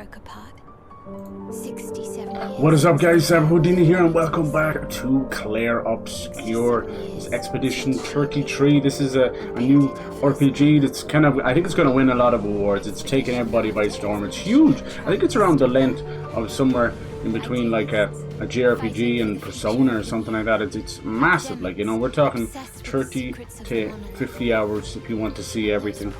broke apart. 67 years. What is up, guys? Sam Houdini here, and welcome back to Clair Obscur Expedition 33. This is a new RPG that's kind of, I think it's going to win a lot of awards. It's taken everybody by storm. It's huge. I think it's around the length of somewhere in between like a JRPG and Persona or something like that. It's massive. Like, you know, we're talking 30 to 50 hours if you want to see everything.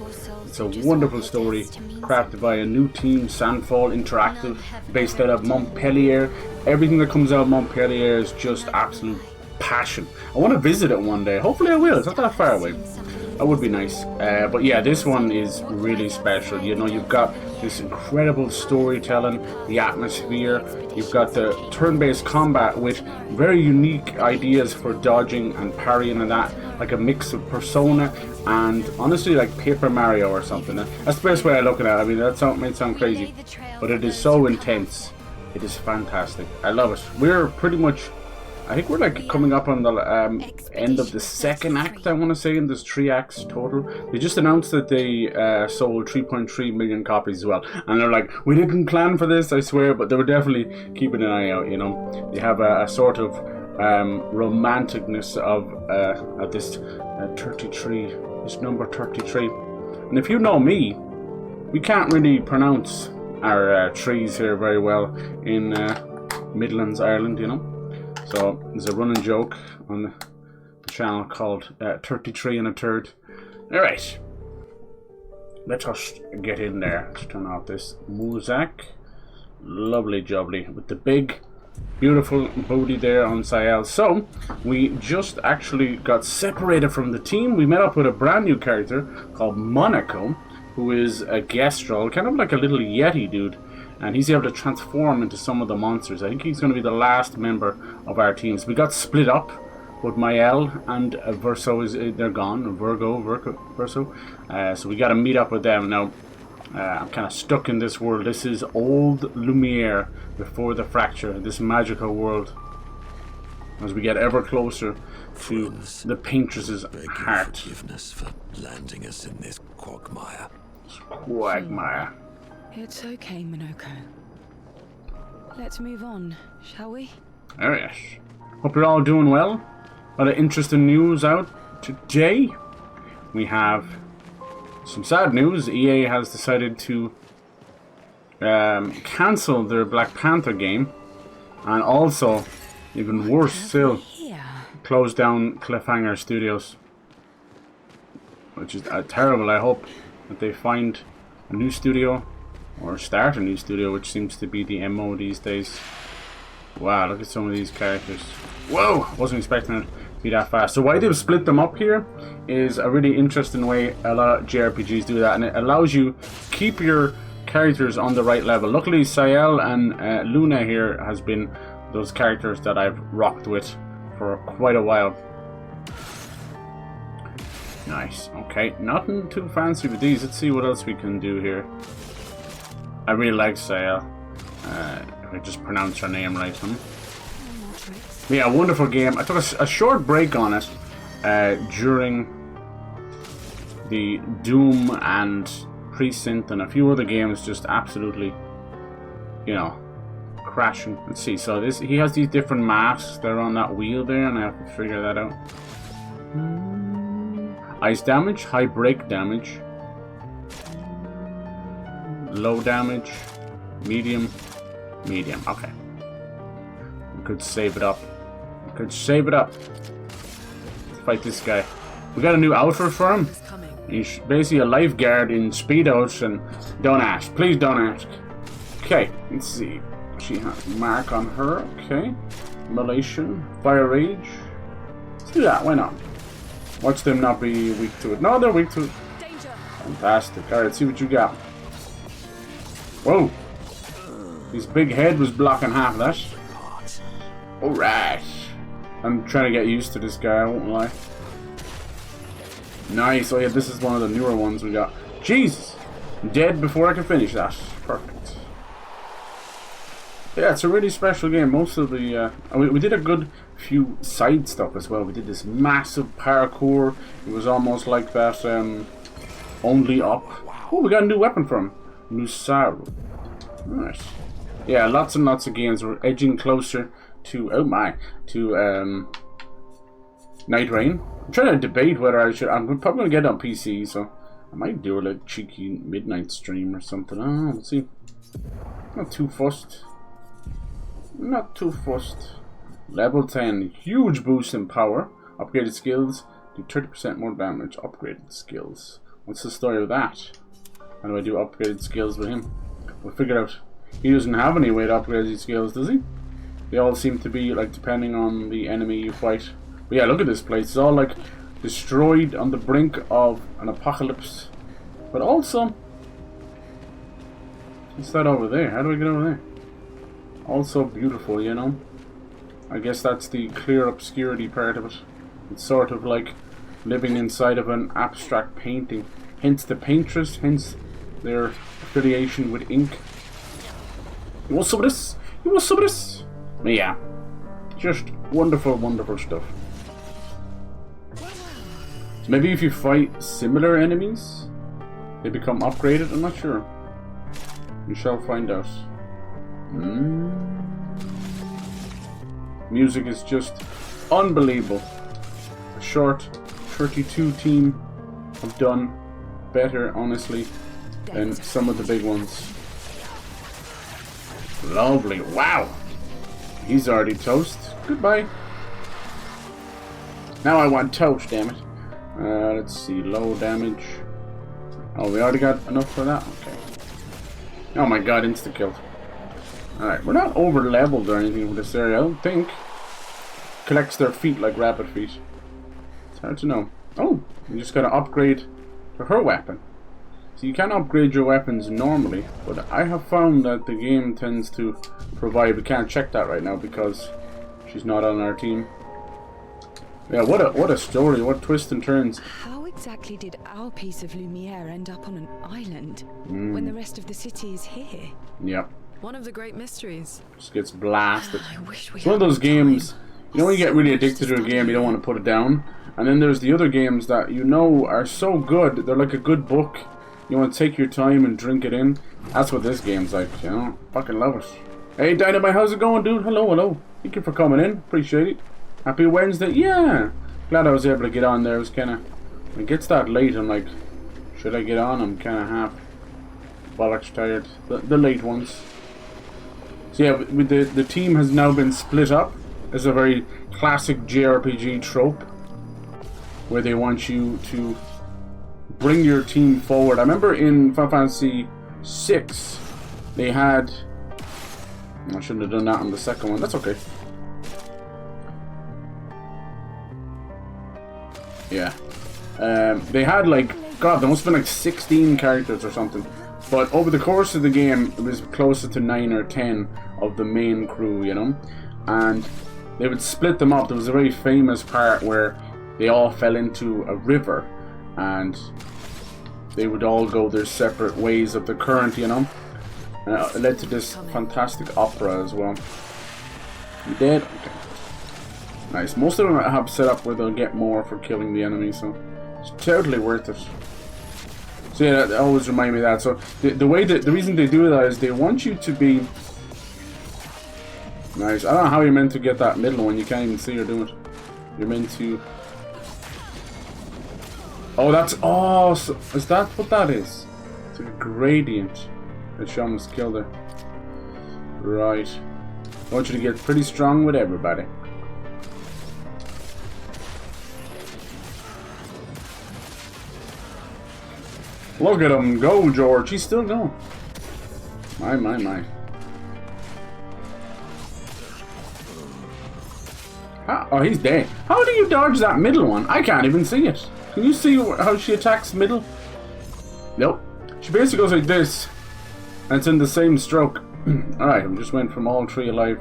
It's a wonderful story crafted by a new team, Sandfall Interactive, based out of Montpellier. Everything that comes out of Montpellier is just absolute passion. I want to visit it one day. Hopefully I will. It's not that far away. That would be nice. But yeah, this one is really special. You know, you've got this incredible storytelling, the atmosphere. You've got the turn-based combat with very unique ideas for dodging and parrying and that, like a mix of Persona and honestly like Paper Mario or something. That's the best way of looking at it. I mean, that may sound crazy, but it is so intense. It is fantastic. I love it. We're pretty much, I think we're like coming up on the end of the second act, I want to say, in this 3 acts total. They just announced that they sold 3.3 million copies as well. And they're like, we didn't plan for this, I swear, but they were definitely keeping an eye out, you know. They have a sort of romanticness of this 33, this number 33. And if you know me, we can't really pronounce our trees here very well in Midlands, Ireland, you know. So there's a running joke on the channel called 33 and a third. Alright, let us get in there. Let's turn off this music. Lovely jubbly with the big beautiful booty there on Sayel. So we just actually got separated from the team. We met up with a brand new character called Monaco, who is a guest role, kind of like a little Yeti dude. And he's able to transform into some of the monsters. I think he's going to be the last member of our teams. We got split up with Mael and Verso. They're gone. Verso. So we got to meet up with them. Now, I'm kind of stuck in this world. This is old Lumiere before the fracture. This magical world. As we get ever closer to the Paintress's heart. Forgiveness for landing us in this quagmire. Quagmire. It's okay, Monoko. Let's move on, shall we? Oh yes. Hope you're all doing well. A lot of interesting news out today. We have some sad news. EA has decided to cancel their Black Panther game, and also, even worse still, close down Cliffhanger Studios, which is terrible. I hope that they find a new studio or start a new studio, which seems to be the MO these days. Wow, look at some of these characters. Whoa, wasn't expecting it to be that fast. So why they've split them up here is a really interesting way a lot of JRPGs do that, and it allows you to keep your characters on the right level. Luckily, Sayel and Luna here has been those characters that I've rocked with for quite a while. Nice. Okay, nothing too fancy with these. Let's see what else we can do here. I really like Sayel. If I just pronounce her name right, huh? Yeah, wonderful game. I took a short break on it during the Doom and Precinct and a few other games just absolutely, you know, crashing. Let's see. So he has these different masks. They're on that wheel there, and I have to figure that out. Ice damage, high break damage, low damage, medium. Okay. We could save it up. Let's fight this guy. We got a new outfit for him. He's basically a lifeguard in Speedos, and don't ask. Please don't ask. Okay, let's see. She has mark on her. Okay. Immolation. Fire Rage. Let's do that. Why not? Watch them not be weak to it. No, they're weak to it. Fantastic. Alright, let's see what you got. Whoa. His big head was blocking half of that. Alright. I'm trying to get used to this guy, I won't lie. Nice. Oh yeah, this is one of the newer ones we got. Jesus. Dead before I can finish that. Perfect. Yeah, it's a really special game. Most of the... we did a good few side stuff as well. We did this massive parkour. It was almost like that, only up. Oh, we got a new weapon from him. Nusaru. Alright. Yeah, lots and lots of games. We're edging closer to, oh my, to Night Rain. I'm trying to debate whether I should, I'm probably going to get it on PC, so I might do a like cheeky midnight stream or something. I don't know, let's see. Not too fussed. Not too fussed. Level 10, huge boost in power. Upgraded skills, do 30% more damage. Upgraded skills. What's the story of that? How do I do upgraded skills with him? We'll figure it out. He doesn't have any way to upgrade his skills, does he? They all seem to be, like, depending on the enemy you fight. But yeah, look at this place. It's all, like, destroyed on the brink of an apocalypse. But also... what's that over there? How do I get over there? Also beautiful, you know? I guess that's the clear obscurity part of it. It's sort of like living inside of an abstract painting. Hence the Paintress, hence their affiliation with ink. You want some of this? You want some of this? Yeah. Just wonderful, wonderful stuff. So maybe if you fight similar enemies, they become upgraded? I'm not sure. You shall find out. Music is just unbelievable. A short 32 team have done better, honestly, than some of the big ones. Lovely. Wow. He's already toast. Goodbye. Now I want toast, damn it. Let's see. Low damage. Oh, we already got enough for that? Okay. Oh my god, insta-killed. Alright, we're not over leveled or anything with this area, I don't think. Collects their feet like rabbit feet. It's hard to know. Oh, you just gotta upgrade to her weapon. So you can upgrade your weapons normally, but I have found that the game tends to provide, we can't check that right now because she's not on our team. Yeah, what a story, what twists and turns. How exactly did our piece of Lumiere end up on an island when the rest of the city is here? Yep. One of the great mysteries. Just gets blasted. I wish we it's one of those games, you know when you get really addicted to a game, you don't want to put it down. And then there's the other games that you know are so good, they're like a good book. You want to take your time and drink it in. That's what this game's like, you know. Fucking love it. Hey Dynamite, how's it going, dude? Hello, hello. Thank you for coming in. Appreciate it. Happy Wednesday. Yeah. Glad I was able to get on there. It was kind of... it gets that late, I'm like, should I get on? I'm kind of half bollocks tired. The late ones. So yeah, with the team has now been split up. It's a very classic JRPG trope where they want you to bring your team forward. I remember in Final Fantasy VI, they had... I shouldn't have done that on the second one. That's okay. Yeah. They had like... God, there must have been like 16 characters or something. But over the course of the game, it was closer to 9 or 10 of the main crew, you know? And they would split them up. There was a very famous part where they all fell into a river and they would all go their separate ways of the current, you know? It led to this fantastic opera as well. You dead? Okay. Nice. Most of them have set up where they'll get more for killing the enemy, so it's totally worth it. So yeah, that always remind me of that. So the way that the reason they do that is they want you to be nice. I don't know how you're meant to get that middle one. You can't even see her do it. You're meant to. Oh, that's so is that what that is? It's like a gradient. That she almost killed her. Right. I want you to get pretty strong with everybody. Look at him go, George. He's still going. My. Oh, he's dead. How do you dodge that middle one? I can't even see it. Can you see how she attacks middle? Nope. She basically goes like this. And it's in the same stroke. Alright, I just went from all three alive.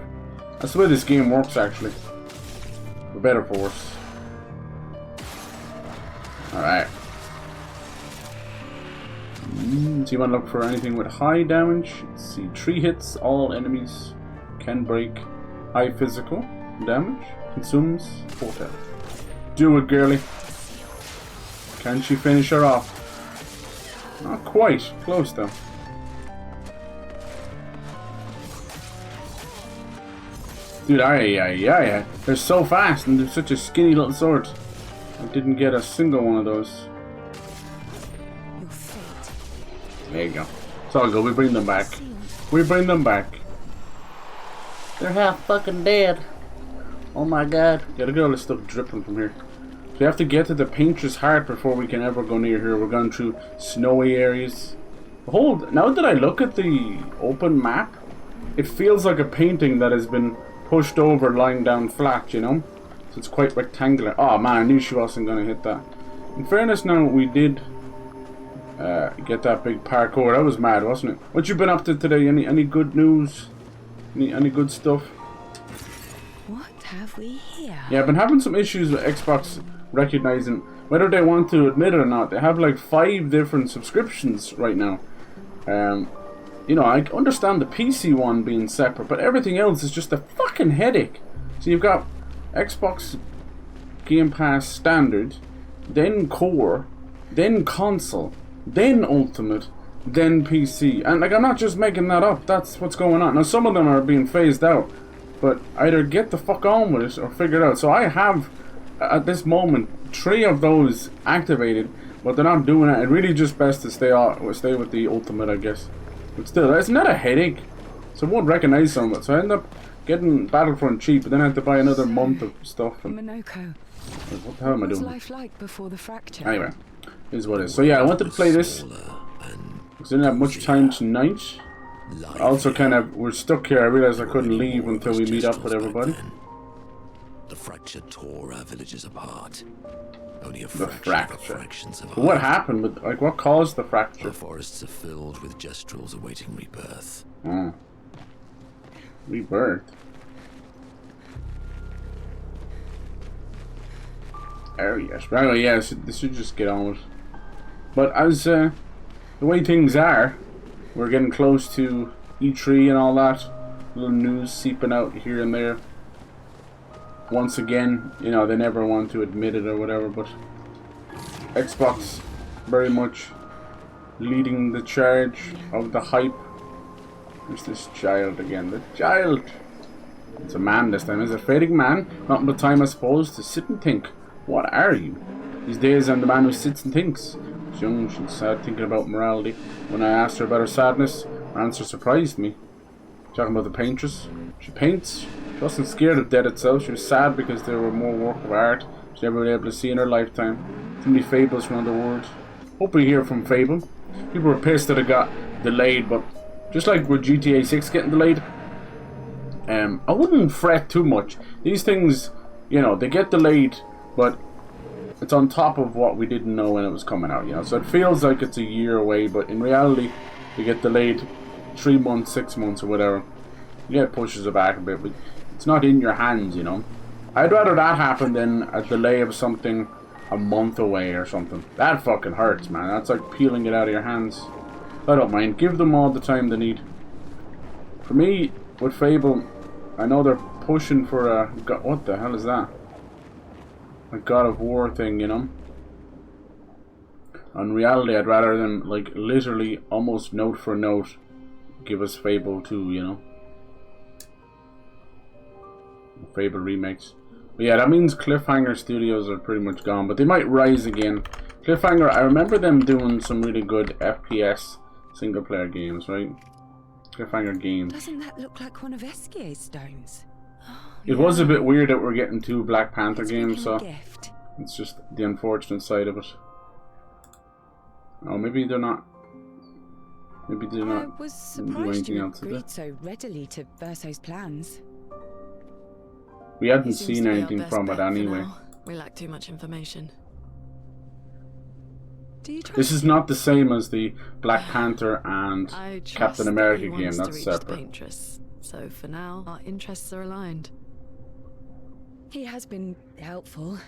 That's the way this game works, actually. For better, for worse. Alright. So you want to look for anything with high damage. Let's see, 3 hits, all enemies can break. High physical damage. Consumes 4 health. Do it, girly. Can she finish her off? Not quite. Close, though. Dude, they're so fast and they're such a skinny little sword. I didn't get a single one of those. Your fate. There you go. It's all good. We bring them back. We bring them back. They're half fucking dead. Oh my god. Gotta get all this stuff dripping from here. So we have to get to the Paintress heart before we can ever go near here. We're going through snowy areas. Now that I look at the open map, it feels like a painting that has been pushed over lying down flat, you know? So it's quite rectangular. Oh man, I knew she wasn't going to hit that. In fairness now, we did get that big parkour. That was mad, wasn't it? What you been up to today? Any good news? Any good stuff? What have we here? Yeah, I've been having some issues with Xbox recognizing whether they want to admit it or not. They have like 5 different subscriptions right now. You know, I understand the PC one being separate, but everything else is just a fucking headache. So you've got Xbox Game Pass Standard, then Core, then Console, then Ultimate, then PC. And like, I'm not just making that up, that's what's going on. Now some of them are being phased out, but either get the fuck on with it or figure it out. So I have, at this moment, 3 of those activated, but they're not doing it. It's really just best to stay with the Ultimate, I guess. But still, it's not a headache. So I won't recognize some of it. So I end up getting Battlefront cheap, but then I have to buy another month of stuff. And Monoko. what the hell am I doing? What's life like before the fracture? Anyway, here's what it is. So yeah, I wanted to play this because I didn't have much time tonight. Also, kind of, we're stuck here. I realized I couldn't leave until we meet up with everybody. The fracture tore our villages apart. Only a The fraction of a fracture. fraction survived. But what happened? With, like, what caused the Our fracture? forests are filled with gestrels awaiting rebirth. Oh. Rebirth. Oh yes, right. Oh yeah. This should just get on with. But as the way things are, we're getting close to E3 and all that. Little news seeping out here and there. Once again, you know, they never want to admit it or whatever, but Xbox very much leading the charge of the hype. There's this child again. The child. It's a man this time. It's a fading man. Nothing but time, I suppose, to sit and think. What are you? These days I'm the man who sits and thinks. She's young, she's sad, thinking about morality. When I asked her about her sadness, her answer surprised me. Talking about the paintress. She paints. She wasn't scared of death itself. She was sad because there were more work of art she never been able to see in her lifetime. Too many fables from the world. Hope we hear from Fable. People were pissed that it got delayed, but just like with GTA 6 getting delayed, I wouldn't fret too much. These things, you know, they get delayed, but it's on top of what we didn't know when it was coming out, you know. So it feels like it's a year away, but in reality, they get delayed 3 months, 6 months, or whatever. Yeah, it pushes it back a bit, but it's not in your hands, you know. I'd rather that happen than a delay of something a month away or something. That fucking hurts, man. That's like peeling it out of your hands. I don't mind. Give them all the time they need. For me, with Fable, I know they're pushing for a... What the hell is that? A God of War thing, you know? In reality, I'd rather than, like, literally almost note for note give us Fable 2, you know? Fable remakes. But yeah, that means Cliffhanger Studios are pretty much gone, but they might rise again. Cliffhanger, I remember them doing some really good FPS single player games, right? Cliffhanger games. Doesn't that look like one of Eskier's stones? Oh, It was a bit weird that we're getting 2 Black Panther it's games, so gift. it's just the unfortunate side of it. Oh, maybe they're not. Maybe they're I not was do surprised anything you else today. agreed so readily to Verso's plans. We hadn't He seems seen to be our anything best from it bet for anyway. now. We lack too much information. Do you trust This is not the same as the Black Panther and I trust Captain that America he game. wants to That's reach the separate. Paintress. So for now, our interests are aligned. He has been helpful.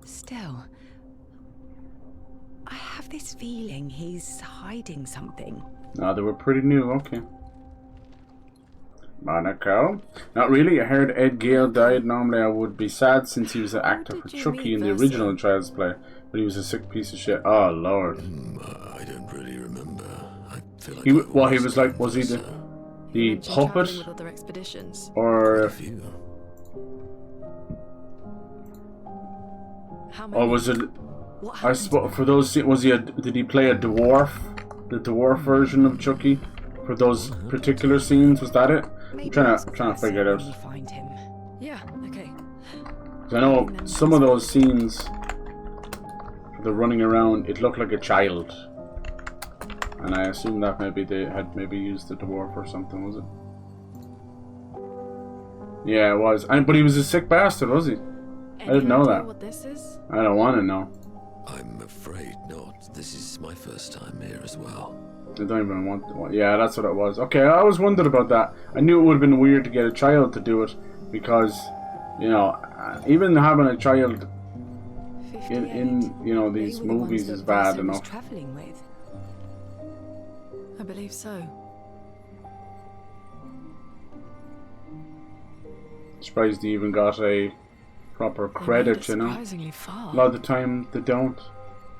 Still, I have this feeling he's hiding something. No, they were pretty new. Okay. Monaco. Not really. I heard Ed Gale died. Normally I would be sad since he was an actor for did you Chucky meet in the Verso? original Child's Play, but he was a sick piece of shit. Oh lord. I don't really remember. I feel like He I was always like, know was he the? Verso. You The mentioned puppet? traveling with other expeditions. Or... A few. How many? Or was it... What I happened to suppose them? for those... Was he did he play a dwarf? The dwarf version of Chucky? For those particular scenes? Was that it? I'm trying to figure it out. When we find him. Yeah, okay. 'Cause I know some of those scenes, the running around, it looked like a child, and I assume that maybe they had maybe used the dwarf or something. Was it? Yeah, it was. But he was a sick bastard, was he? I didn't know idea that. what this is? I don't want to know. I'm afraid not. This is my first time here as well. I don't even want to. Yeah, that's what it was. Okay, I always wondered about that. I knew it would have been weird to get a child to do it because, you know, even having a child in you know, these They were the ones movies that is bad Verso was enough. traveling with. I believe so. Surprised they even got a proper credit, you know. Surprisingly far. A lot of the time they don't.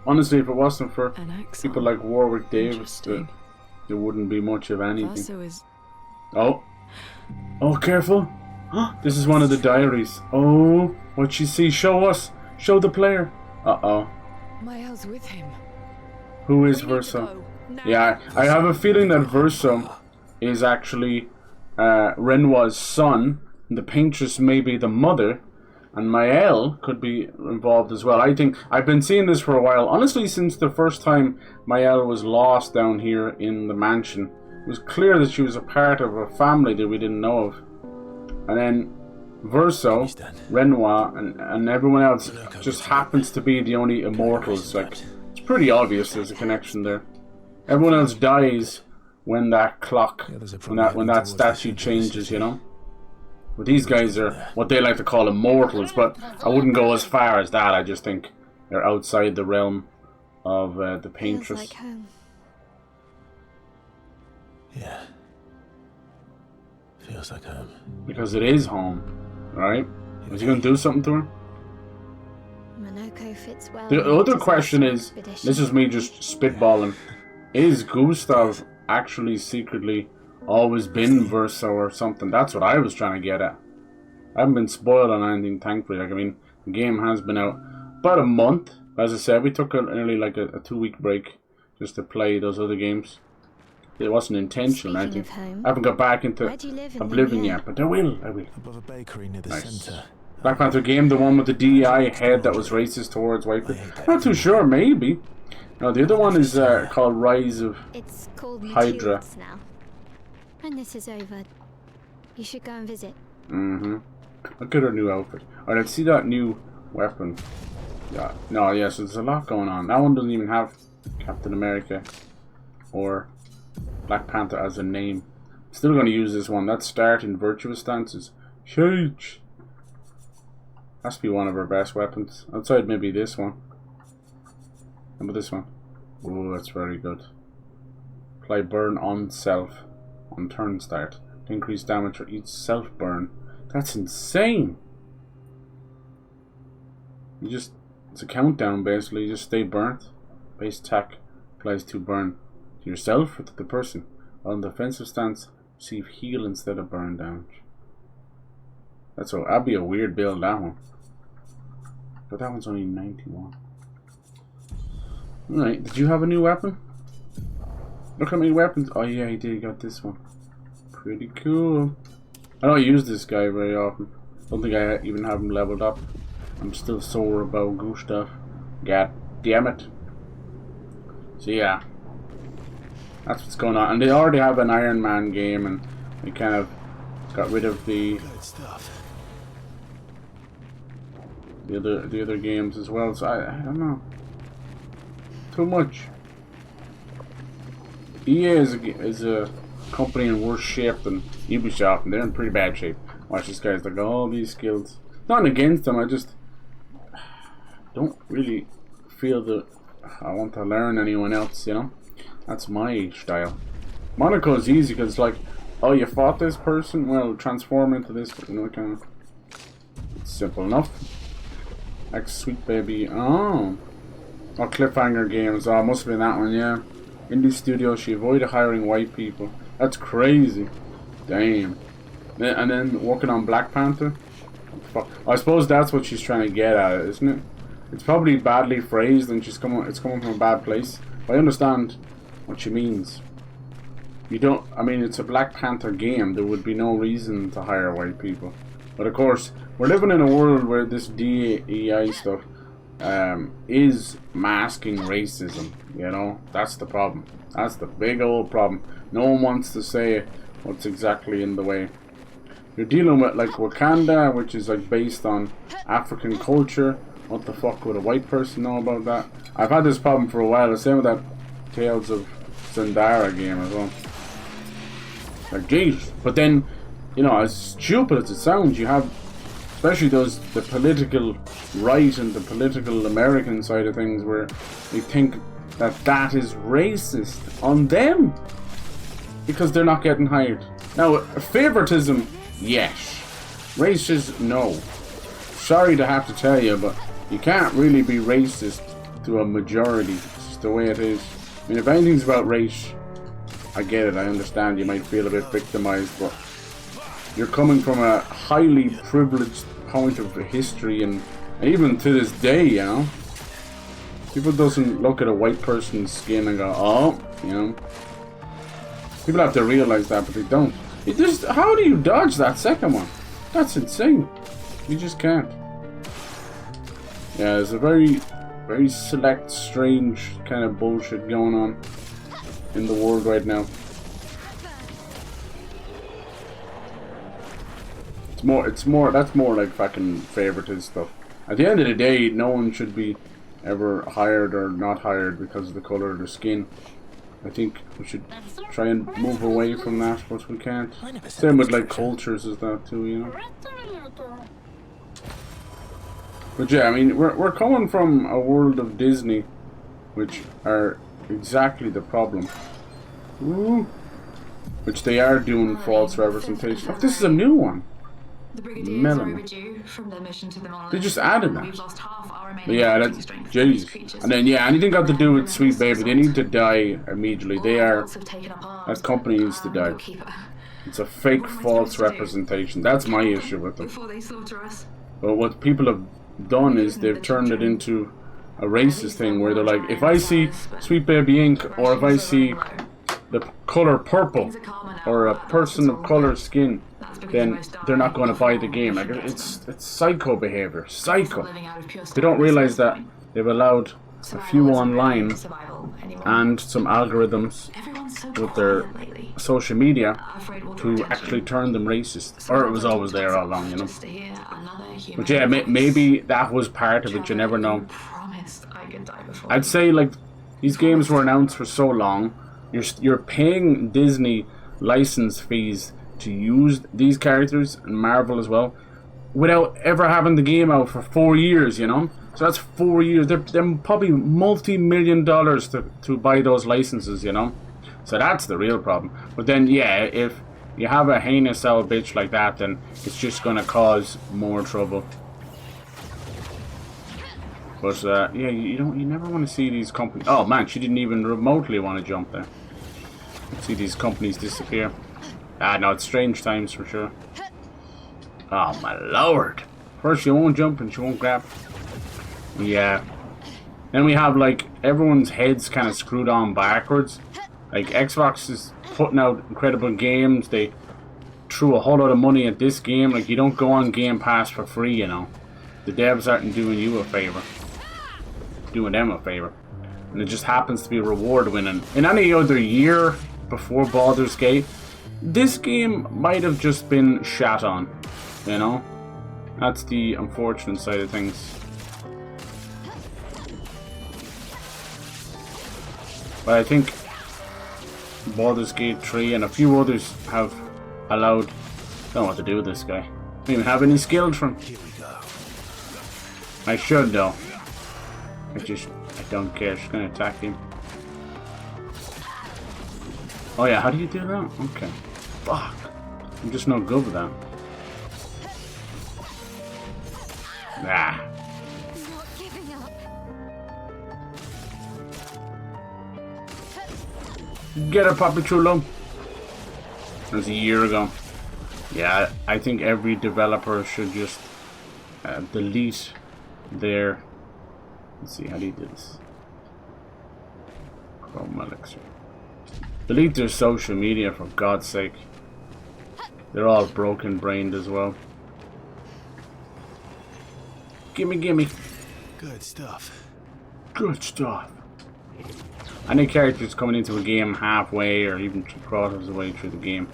Honestly, if it wasn't for An exile. people like Warwick Davis, Interesting. there wouldn't be much of anything. Verso is Oh. Oh, careful. This is one of the diaries. Oh, what'd she see? Show us. Show the player. Uh-oh. Mael's with him. Who is Verso? Yeah, I have a feeling that Verso is actually Renoir's son. And the Paintress may be the mother. And Mael could be involved as well. I think I've been seeing this for a while. Honestly, since the first time Mael was lost down here in the mansion, it was clear that she was a part of a family that we didn't know of. And then Verso, Renoir, and everyone else just happens to be the only immortals. Like, it's pretty obvious there's a connection there. Everyone else dies when that clock, when that statue changes, you know. But these guys are what they like to call immortals, but I wouldn't go as far as that. I just think they're outside the realm of the Paintress. Feels like home. Yeah. Feels like home. Because it is home, right? Is he going to do something to her? Monoko fits well. The into other this question is, expedition. this is me just spitballing, is Gustav actually secretly always been Verso or something? That's what I was trying to get at. I haven't been spoiled on anything, thankfully. Like, I mean, the game has been out about a month. As I said, we took nearly like a 2-week break just to play those other games. It wasn't intentional. I Speaking think of home, I haven't got back into where do you live in Oblivion Lumiere? yet, but I will. Above a bakery near the Nice. centre. Black Panther game, the one with the DEI head that was racist towards white people. Not too sure, maybe. No, the other one is called Rise of It's called Hydra. Monolith now. When this is over, you should go and visit. Mm-hmm. Look at her new outfit. Alright, let's see that new weapon. Yeah. No, yes, there's a lot going on. That one doesn't even have Captain America or Black Panther as a name. Still going to use this one. That's starting virtuous stances. Huge. Has to be one of her best weapons. Outside maybe this one. How about this one? Oh, that's very good. Apply burn on self. On turn start. To increase damage for each self burn. That's insane. It's a countdown basically. You just stay burnt. Base attack applies to burn to yourself or to the person. On defensive stance, receive heal instead of burn damage. That'd be a weird build, that one. But that one's only 91. Alright, did you have a new weapon? Look how many weapons. Oh yeah, he did. He got this one. Pretty cool. I don't use this guy very often. Don't think I even have him leveled up. I'm still sore about Gustav. God damn it. So yeah. That's what's going on. And they already have an Iron Man game, and they kind of got rid of the Good stuff. the other games as well. So I don't know. Too much. EA is a company in worse shape than Ubisoft, and they're in pretty bad shape. Watch this guy's like all these skills. Not against them, I just don't really feel that I want to learn anyone else, you know? That's my style. Monaco's easy because it's like, oh, you fought this person? Well, transform into this, you know, kind of. It's simple enough. X Sweet Baby. Oh, Cliffhanger Games. Oh, must have been that one, yeah. Indie studio, she avoided hiring white people. That's crazy. Damn. And then working on Black Panther? Fuck. I suppose that's what she's trying to get at, isn't it? It's probably badly phrased and it's coming from a bad place. But I understand what she means. You don't, I mean, it's a Black Panther game. There would be no reason to hire white people. But of course, we're living in a world where this DEI stuff is masking racism, you know? That's the problem. That's the big old problem. No one wants to say what's exactly in the way. You're dealing with like Wakanda, which is like based on African culture. What the fuck would a white person know about that? I've had this problem for a while. The same with that Tales of Zendara game as well. Like, jeez. But then, you know, as stupid as it sounds, you have, especially the political right and the political American side of things, where they think that is racist on them because they're not getting hired. Now, favoritism, yes. Racist, no. Sorry to have to tell you, but you can't really be racist to a majority. It's just the way it is. I mean, if anything's about race, I get it, I understand you might feel a bit victimized, but you're coming from a highly privileged point of history, and even to this day, you know, people doesn't look at a white person's skin and go, oh, you know. People have to realize that, but they don't. How do you dodge that second one? That's insane. You just can't. Yeah, there's a very, very select, strange kind of bullshit going on in the world right now. That's more like fucking favoritism stuff. At the end of the day, no one should be ever hired or not hired because of the color of their skin. I think we should try and move away from that, but we can't. Same with like cultures is that too, you know. But yeah, I mean, we're coming from a world of Disney, which are exactly the problem. Ooh. Which they are doing false representation. Oh, this is a new one. The Brigadiers are overdue from their mission to the monolith. They just added that. We've lost half our remaining that's jeez. And then yeah, anything got to do with Sweet Baby, they need to die immediately. That company needs to die. It's a fake false representation. That's my issue with them. Before they slaughter us. But what people have done is they've turned it into a racist thing where they're like, if I see Sweet Baby Inc. or if I see the color purple or a person of color skin, then they're not going to buy the game. Like, it's psycho behavior. Psycho. They don't realize that they've allowed a few online and some algorithms with their social media to actually turn them racist. Or it was always there all along, you know. But yeah, maybe that was part of it. You never know. I'd say, like, these games were announced for so long. You're paying Disney license fees to use these characters, and Marvel as well, without ever having the game out for 4 years, you know. So that's 4 years. They're probably multi-million dollars to buy those licenses, you know. So that's the real problem. But then, yeah, if you have a heinous old bitch like that, then it's just gonna cause more trouble. But yeah, you never want to see these companies. Oh man, she didn't even remotely want to jump there. See these companies disappear. Ah, no, it's strange times for sure. Oh my lord! First she won't jump and she won't grab. Yeah. Then we have like everyone's heads kind of screwed on backwards. Like Xbox is putting out incredible games. They threw a whole lot of money at this game. Like you don't go on Game Pass for free, you know. The devs aren't doing you a favor. Doing them a favor. And it just happens to be reward winning. In any other year before Baldur's Gate, this game might have just been shat on, you know? That's the unfortunate side of things. But I think Baldur's Gate 3 and a few others have allowed... I don't know what to do with this guy. I don't even have any skills from him. I should though. I don't care, she's gonna attack him. Oh yeah, how do you do that? Okay. Fuck. I'm just not good with that. Ah. Get her, Papi Chulo. It was a year ago. Yeah, I think every developer should just delete their... Let's see, how do you do this? Chrome Elixir. Delete their social media, for God's sake. They're all broken-brained as well. Gimme, gimme. Good stuff. Good stuff. Any characters coming into a game halfway or even 3/4 of the way through the game,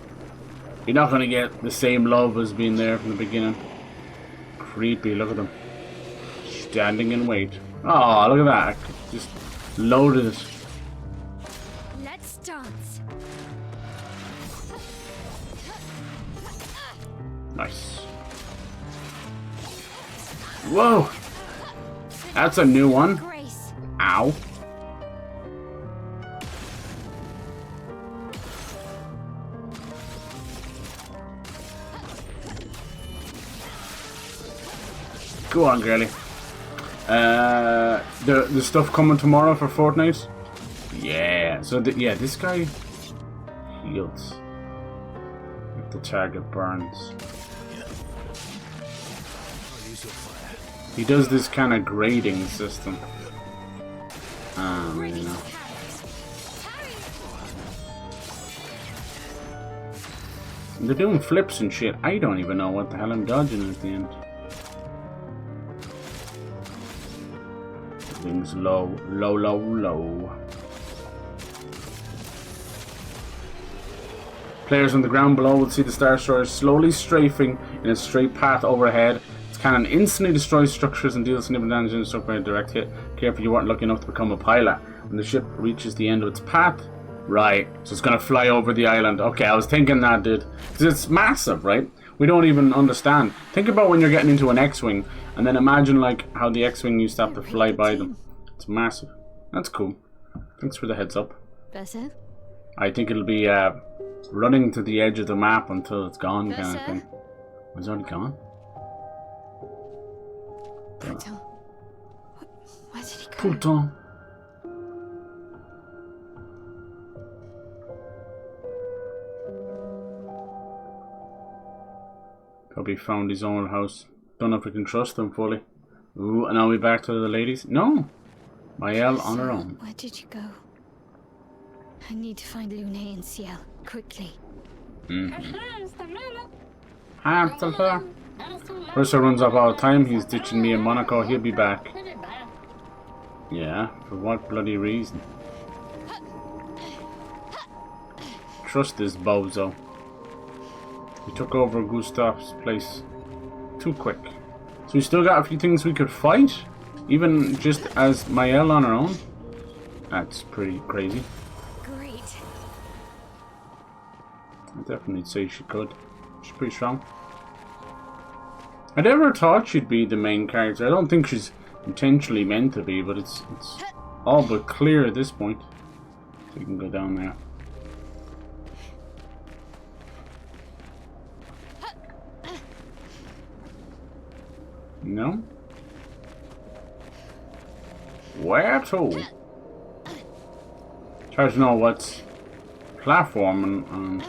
you're not going to get the same love as being there from the beginning. Creepy, look at them. Standing in wait. Oh, look at that. I just loaded it. Let's dance. Nice. Whoa! That's a new one. Grace. Ow. Go on, girlie. The stuff coming tomorrow for Fortnite? Yeah. So yeah, this guy heals if the target burns. He does this kind of grading system. You know. They're doing flips and shit. I don't even know what the hell I'm dodging at the end. Things low, low, low, low. Players on the ground below will see the Star Destroyer slowly strafing in a straight path overhead. Its cannon instantly destroys structures and deals significant damage in the struck by a direct hit. Careful you weren't lucky enough to become a pilot. When the ship reaches the end of its path, right, so it's gonna fly over the island. Okay, I was thinking that, dude. Because it's massive, right? We don't even understand. Think about when you're getting into an X-Wing, and then imagine like how the X-Wing used to have to fly by them. It's massive. That's cool. Thanks for the heads up. Better? I think it'll be running to the edge of the map until it's gone kind of thing. Was it already gone? Putain. Where did he go? Putain. Probably found his own house. Don't know if we can trust him fully. Ooh, and are we back to the ladies? No! Maëlle on her own. Where did you go? I need to find Lune and Ciel, quickly. Mercer runs off all the time. He's ditching me in Monaco. He'll be back. Yeah, for what bloody reason? Trust this bozo. We took over Gustav's place too quick. So we still got a few things we could fight? Even just as Maëlle on her own? That's pretty crazy. Great. I definitely say she could. She's pretty strong. I never thought she'd be the main character. I don't think she's intentionally meant to be, but it's all but clear at this point. So we can go down there. No? Where to? It's hard to know what's platform and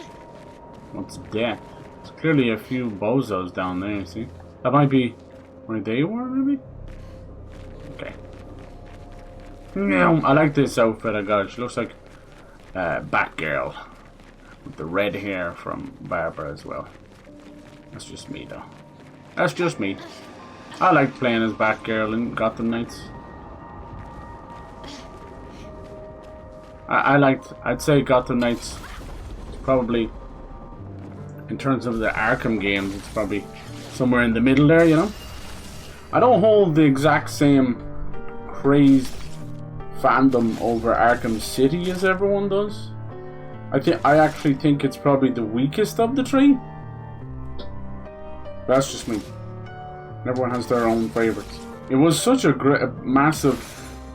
what's depth. There's clearly a few bozos down there, see? That might be where they were, maybe? Okay. No, I like this outfit I got. She looks like Batgirl. With the red hair from Barbara as well. That's just me, though. That's just me. I like playing as Batgirl in Gotham Knights. I'd say Gotham Knights is probably, in terms of the Arkham games, it's probably somewhere in the middle there, you know? I don't hold the exact same crazed fandom over Arkham City as everyone does. I actually think it's probably the weakest of the three. That's just me. Everyone has their own favorites. It was such a massive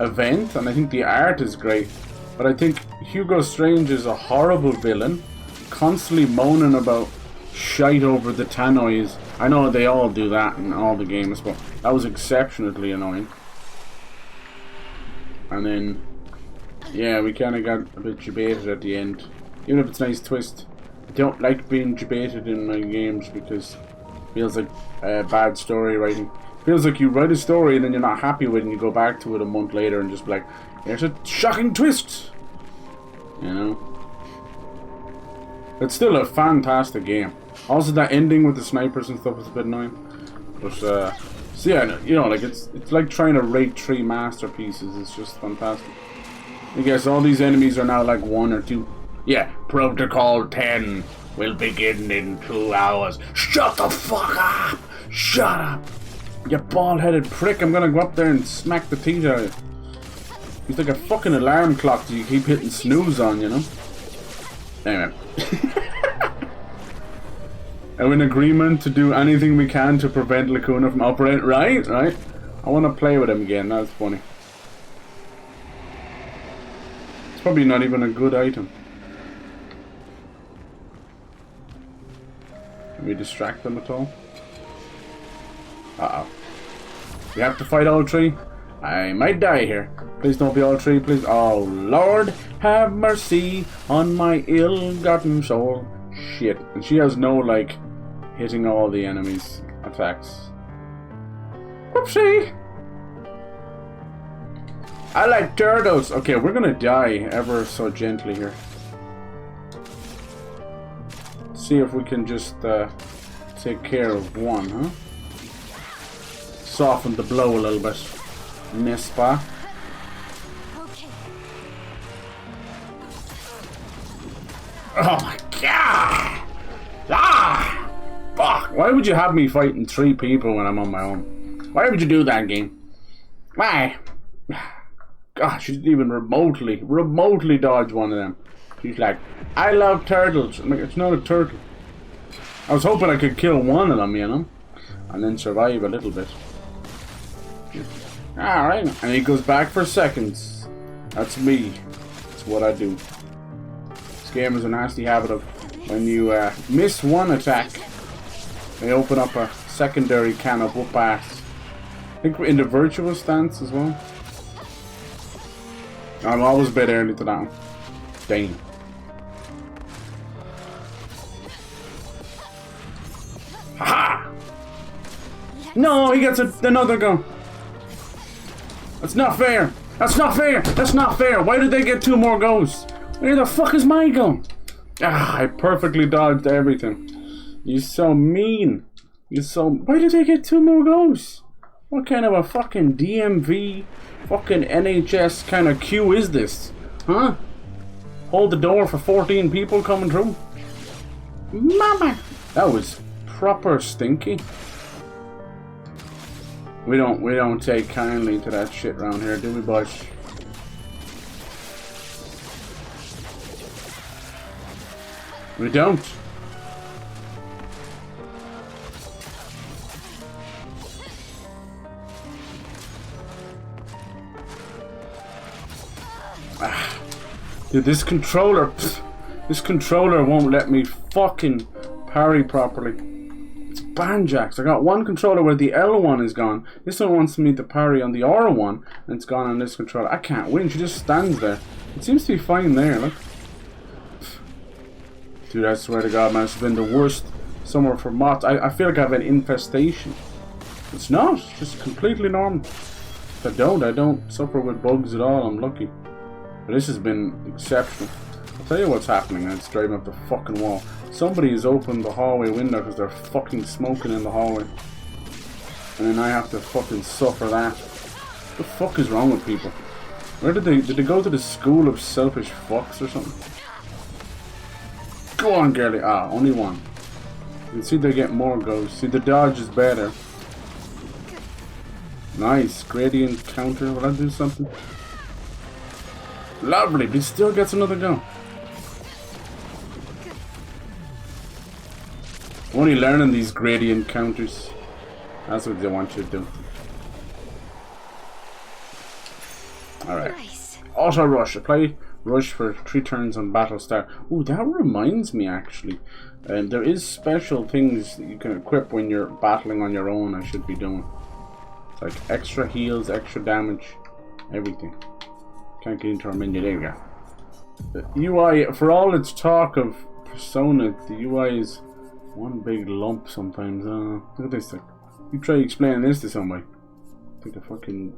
event, and I think the art is great. But I think Hugo Strange is a horrible villain, constantly moaning about shite over the tannoys. I know they all do that in all the games, but that was exceptionally annoying. And then, yeah, we kind of got a bit debated at the end. Even if it's a nice twist, don't like being debated in my games because it feels like bad story writing. Feels like you write a story and then you're not happy with it and you go back to it a month later and just be like, there's a shocking twist! You know? It's still a fantastic game. Also, that ending with the snipers and stuff is a bit annoying. But, so yeah, you know, like, it's like trying to rate 3 masterpieces. It's just fantastic. I guess all these enemies are now like 1 or 2. Yeah, Protocol 10 will begin in 2 hours. Shut the fuck up! Shut up! You bald-headed prick, I'm gonna go up there and smack the teeth out of you. He's like a fucking alarm clock that you keep hitting snooze on, you know? Anyway. Are we in agreement to do anything we can to prevent Lacuna from operating? Right, right. I want to play with him again, that's funny. It's probably not even a good item. Can we distract them at all? Uh-oh. We have to fight all 3? I might die here. Please don't be all 3, please. Oh, Lord, have mercy on my ill-gotten soul. Shit. And she has no, like, hitting all the enemies' attacks. Whoopsie! I like turtles. Okay, we're gonna die ever so gently here. See if we can just, take care of one, huh? Soften the blow a little bit. N'est-ce pas? Okay. Oh my god! Ah! Fuck! Why would you have me fighting 3 people when I'm on my own? Why would you do that, game? Why? Gosh, she didn't even remotely dodge one of them. She's like, I love turtles. I'm like, it's not a turtle. I was hoping I could kill one of them, you know? And then survive a little bit. Alright, and he goes back for seconds. That's me. That's what I do. This game is a nasty habit of when you miss one attack, they open up a secondary can of whoop ass. I think we're in the virtual stance as well. I'm always a bit early to that one. Dang. Haha! No, he gets another go. That's not fair. That's not fair. That's not fair. Why did they get 2 more goes? Where the fuck is my gun? Ah, I perfectly dodged everything. You're so mean. You're so... Why did they get 2 more goes? What kind of a fucking DMV, fucking NHS kind of queue is this? Huh? Hold the door for 14 people coming through? Mama! That was proper stinky. We don't take kindly to that shit around here, do we, boys? We don't. Dude, this controller won't let me fucking parry properly. It's banjacks. I got one controller where the L1 is gone. This one wants me to parry on the R1, and it's gone on this controller. I can't win. She just stands there. It seems to be fine there. Look. Dude, I swear to God, man, it's been the worst summer for mods. I feel like I have an infestation. It's not. It's just completely normal. I don't suffer with bugs at all. I'm lucky. But this has been exceptional. I'll tell you what's happening. It's driving up the fucking wall. Somebody has opened the hallway window because they're fucking smoking in the hallway. And then I have to fucking suffer that. What the fuck is wrong with people? Where did they go to the school of selfish fucks or something? Go on, girlie. Ah, only one. You can see they get more goes. See, the dodge is better. Nice. Gradient counter. Will I do something? Lovely, but he still gets another go. I'm only learning these gradient counters. That's what they want you to do. Alright. Nice. Auto rush. Apply rush for 3 turns on battle start. Ooh, that reminds me actually. There is special things that you can equip when you're battling on your own. I should be doing. It's like extra heals, extra damage, everything. Can't get into our menu. There we go. The UI, for all its talk of persona, the UI is one big lump sometimes. Look at this thing. You try explaining this to somebody. Like a fucking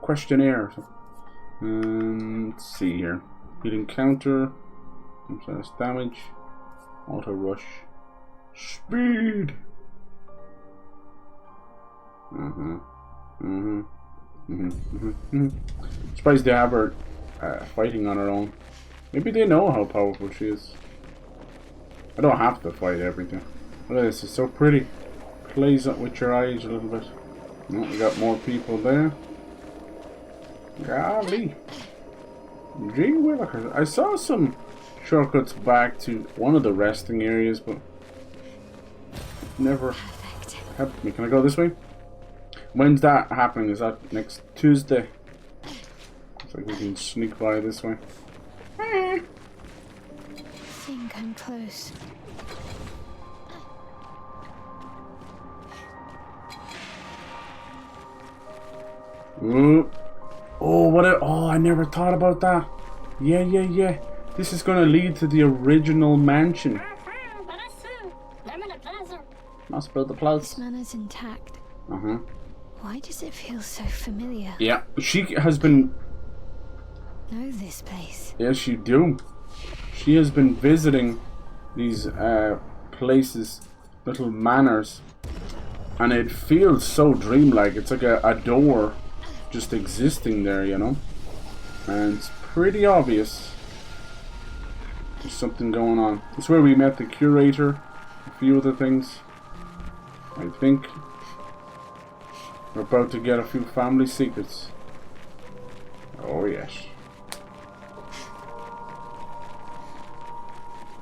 questionnaire or something. Let's see here. Hit encounter. Damage. Auto rush. Speed. Surprised they have her fighting on her own. Maybe they know how powerful she is. I don't have to fight everything. Look at this, it's so pretty. Plays up with your eyes a little bit. Oh, we got more people there. Golly. Gee willikers. I saw some shortcuts back to one of the resting areas, but never helped me. Can I go this way? When's that happening? Is that next Tuesday? Looks like we can sneak by this way. I think I'm close. Ooh. Oh, oh, I never thought about that. Yeah. This is gonna lead to the original mansion. Must build the place. This manor's intact. Uh-huh. Why does it feel so familiar? Yeah, she has been... Know this place. Yes, you do. She has been visiting these places, little manors, and it feels so dreamlike. It's like a door just existing there, you know? And it's pretty obvious there's something going on. It's where we met the curator, a few other things. I think we're about to get a few family secrets. Oh yes.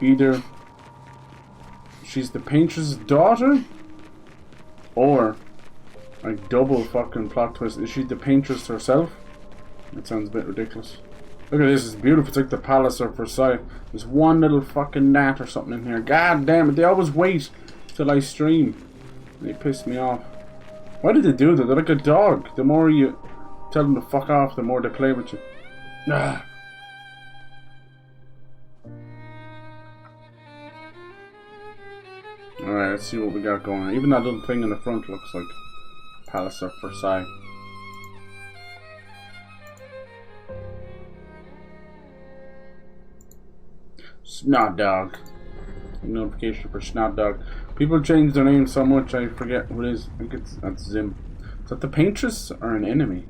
Either she's the Paintress' daughter, or a double fucking plot twist. Is she the Paintress herself? That sounds a bit ridiculous. Look at this, it's beautiful. It's like the Palace of Versailles. There's one little fucking gnat or something in here. God damn it, they always wait till I stream. They piss me off. Why did they do that? They're like a dog. The more you tell them to fuck off, the more they play with you. Ah. Alright, let's see what we got going on. Even that little thing in the front looks like Palace of Versailles. Snot Dog. Notification for Snot Dog. People change their name so much I forget who it is. I think that's Zim. Is that the Paintress or an enemy?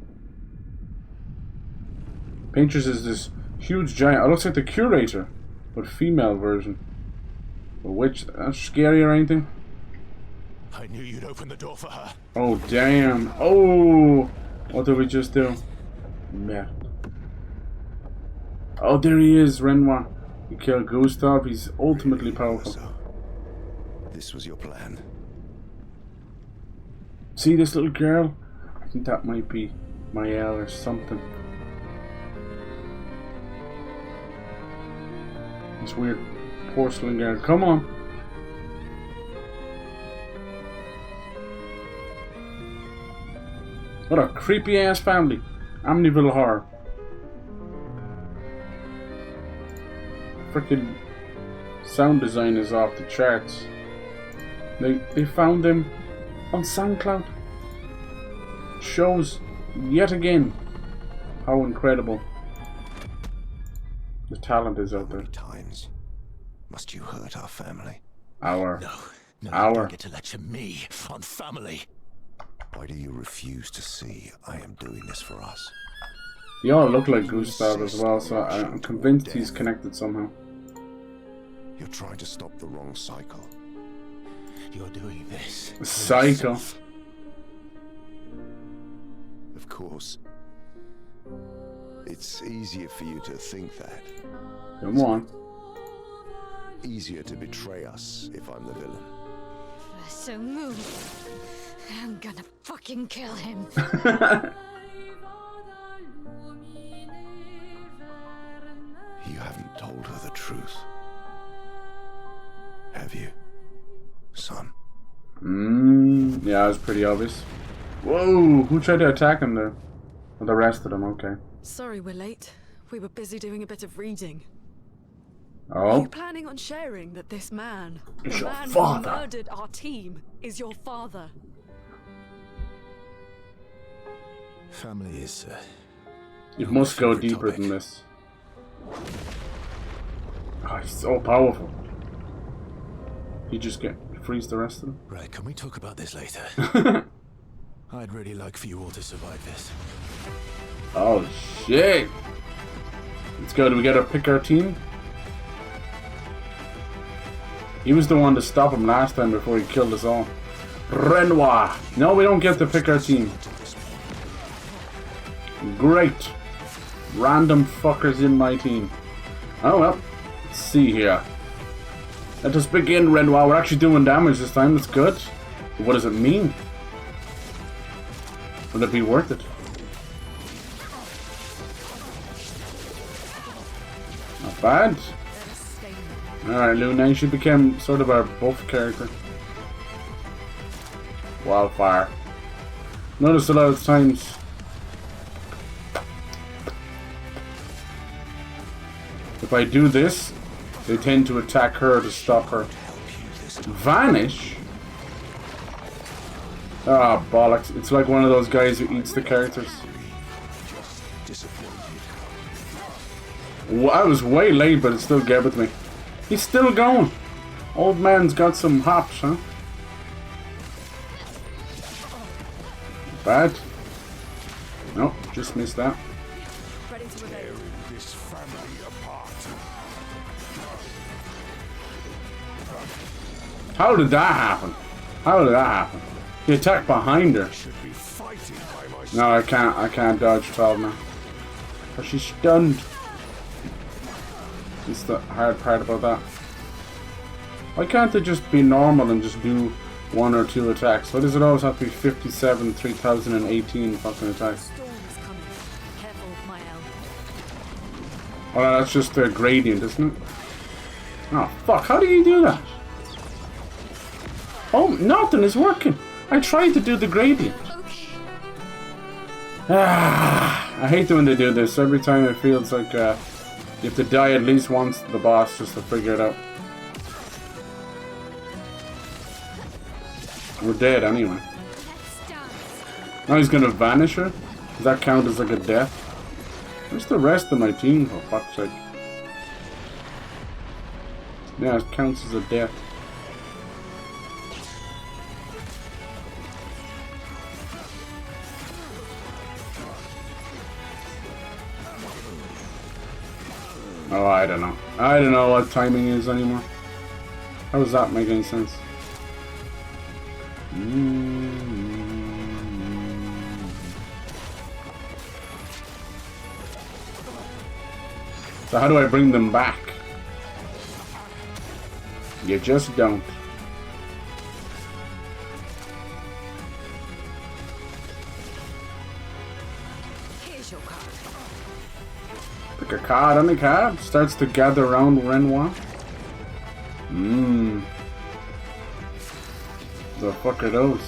Paintress is this huge giant. It looks like the curator, but female version. A witch. That's scary or anything? I knew you'd open the door for her. Oh damn! Oh, what did we just do? Merde. Oh, there he is, Renoir. He killed Gustav. He's ultimately powerful. So, this was your plan. See this little girl? I think that might be Maëlle or something. This weird porcelain girl. Come on. What a creepy ass family. Amityville Horror. Freaking sound design is off the charts. They found them on SoundCloud. Shows yet again how incredible the talent is out there. How many times must you hurt our family? No, you don't get to lecture me on family. Why do you refuse to see I am doing this for us? They all look like Gustav as well, so I'm convinced he's connected somehow. You're trying to stop the wrong cycle. You're doing this. Cycle. Of course. It's easier for you to think that. Come on. Easier to betray us if I'm the villain. So move. I'm gonna fucking kill him. You haven't told her the truth. Have you, son? Yeah, it's pretty obvious. Whoa, who tried to attack him there? Well, the rest of them, okay. Sorry we're late. We were busy doing a bit of reading. Are Oh, you planning on sharing that this man, It's the your man who father. murdered our team, is your father? Family is. it must go favorite deeper topic. than this. Oh, he's so powerful. You just freeze the rest of them. Right, can we talk about this later? I'd really like for you all to survive this. Oh shit! Let's go. Do we gotta pick our team? He was the one to stop him last time before he killed us all. Renoir! No, we don't get to pick our team. Great. Random fuckers in my team. Oh well. Let's see here. Let us begin, Renoir. We're actually doing damage this time. That's good. But what does it mean? Will it be worth it? Not bad. Alright, Luna, she became sort of our buff character. Wildfire. Notice a lot of times if I do this, they tend to attack her to stop her. Vanish? Ah, bollocks. It's like one of those guys who eats the characters. I was way late, but it still get with me. He's still going. Old man's got some hops, huh? Bad. Nope, just missed that. Ready to evade. This family apart. How did that happen? How did that happen? He attacked behind her. Should be fighting by my side. No, I can't dodge 12 now. But she's stunned. That's the hard part about that. Why can't they just be normal and just do 1 or 2 attacks? Why does it always have to be 57, 3018 fucking attacks? Storm is coming. Careful, my elf. Oh, that's just the gradient, isn't it? Oh, fuck. How do you do that? Oh, nothing is working. I tried to do the gradient. I hate when they do this. Every time it feels like you have to die at least once to the boss just to figure it out. We're dead anyway. Now he's gonna vanish her? Does that count as like a death? Where's the rest of my team, for fuck's sake? Yeah, it counts as a death. Oh, I don't know. I don't know what timing is anymore. How does that make any sense? So how do I bring them back? You just don't. Here's your card. Pick a card on the card. Starts to gather around Renoir. The fuck are those?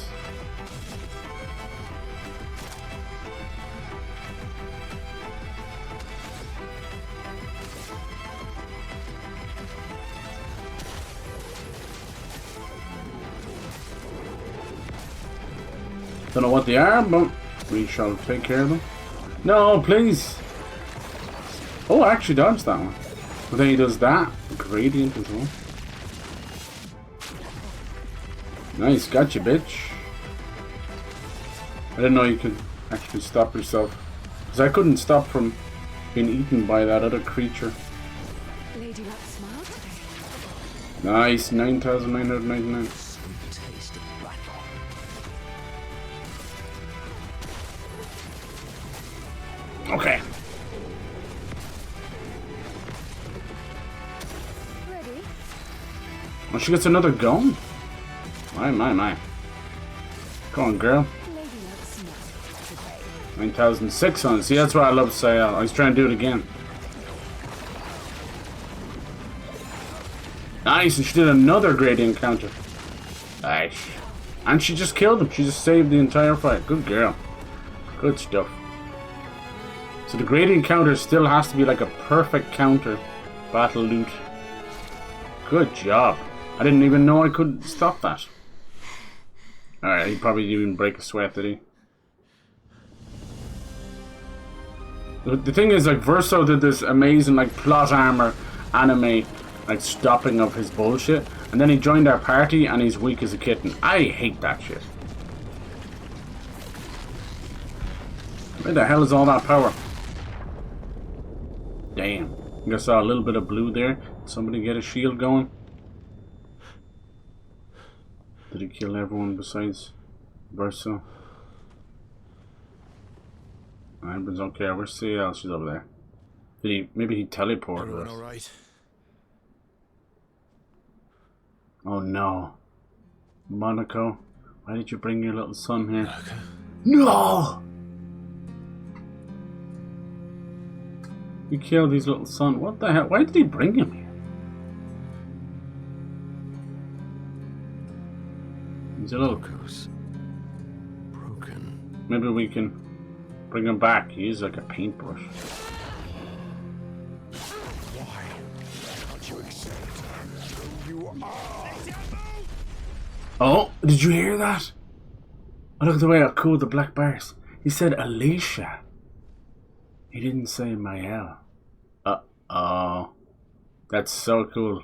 Don't know what they are, but we shall take care of them. No, please. Oh, I actually dodged that one. But then he does that. Gradient as well. Nice, gotcha, bitch. I didn't know you could actually stop yourself. Because I couldn't stop from being eaten by that other creature. Lady Luck smiled today. Nice, 9,999. Taste of battle. Okay. Ready? Well, she gets another gun? My. Come on, girl. Lady Luck smiled today. 9,600. See, that's what I love to say. I was trying to do it again. Nice, and she did another gradient counter. Nice. And she just killed him. She just saved the entire fight. Good girl. Good stuff. So the gradient counter still has to be like a perfect counter battle loot Good job. I didn't even know I could stop that. Alright, he probably didn't even break a sweat, did he? The thing is, like, Verso did this amazing, like, plot armor anime, like, stopping of his bullshit, and then he joined our party and he's weak as a kitten. I hate that shit. Where the hell is all that power? Damn. I think I saw a little bit of blue there. Did somebody get a shield going? Did he kill everyone besides Verso? Everyone's okay. Where's CL? She's over there. Did he? Maybe he teleported Everyone us. all right? Oh no, Monaco! Why did you bring your little son here? Okay. No! You killed his little son. What the hell? Why did he bring him here? He's a little. Goes broken. Maybe we can bring him back. He's like a paintbrush. Why can't you accept who you are? Oh, did you hear that? Oh, look at the way how cool the black bars. He said Alicia. He didn't say Maëlle. Uh-oh. That's so cool.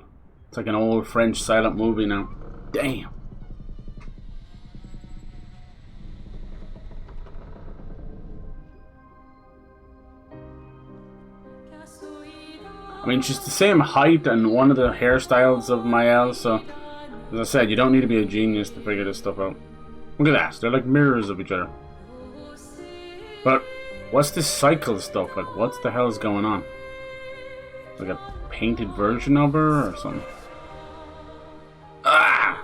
It's like an old French silent movie now. Damn. I mean, she's the same height and one of the hairstyles of Maëlle, so as I said, you don't need to be a genius to figure this stuff out. Look at that, they're like mirrors of each other. But what's this cycle stuff? Like, what the hell is going on? Like a painted version of her or something? Ah!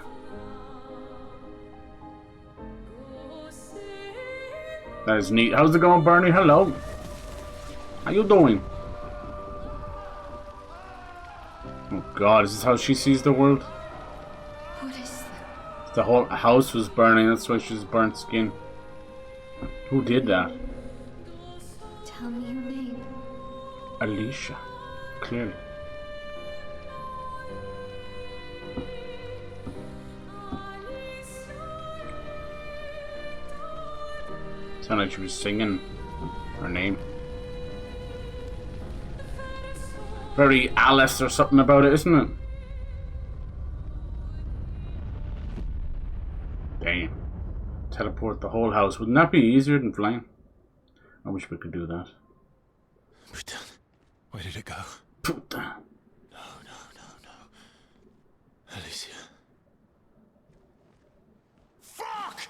That is neat. How's it going, Bernie? Hello. How you doing? Oh god, is this how she sees the world? What is that? The whole house was burning, that's why she's burnt skin. Who did that? Tell me your name. Alicia. Clearly. Sounded like she was singing her name. Very Alice or something about it, isn't it? Damn. Teleport the whole house. Wouldn't that be easier than flying? I wish we could do that. Putain. Where did it go? Putain. No. Alicia. Fuck!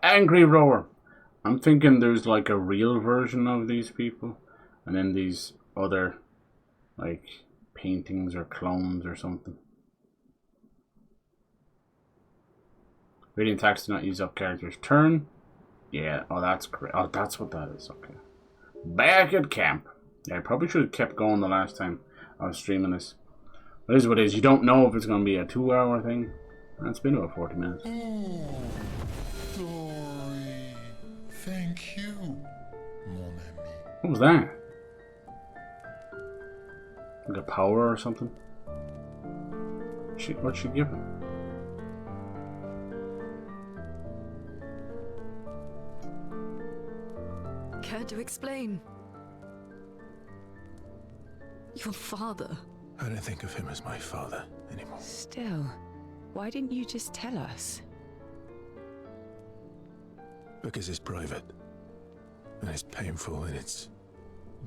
Angry roar. I'm thinking there's like a real version of these people. And then these other, like, paintings or clones or something. Radiant attacks do not use up character's turn. Yeah, oh that's great. Oh, that's what that is, okay. Back at camp. Yeah, I probably should have kept going the last time I was streaming this. But it is what it is. You don't know if it's going to be a 2-hour thing. It's been about 40 minutes. Oh, Dory. Thank you, mon ami. What was that? Like a power or something? What'd she give him? Care to explain? Your father. I don't think of him as my father anymore. Still, why didn't you just tell us? Because it's private. And it's painful and it's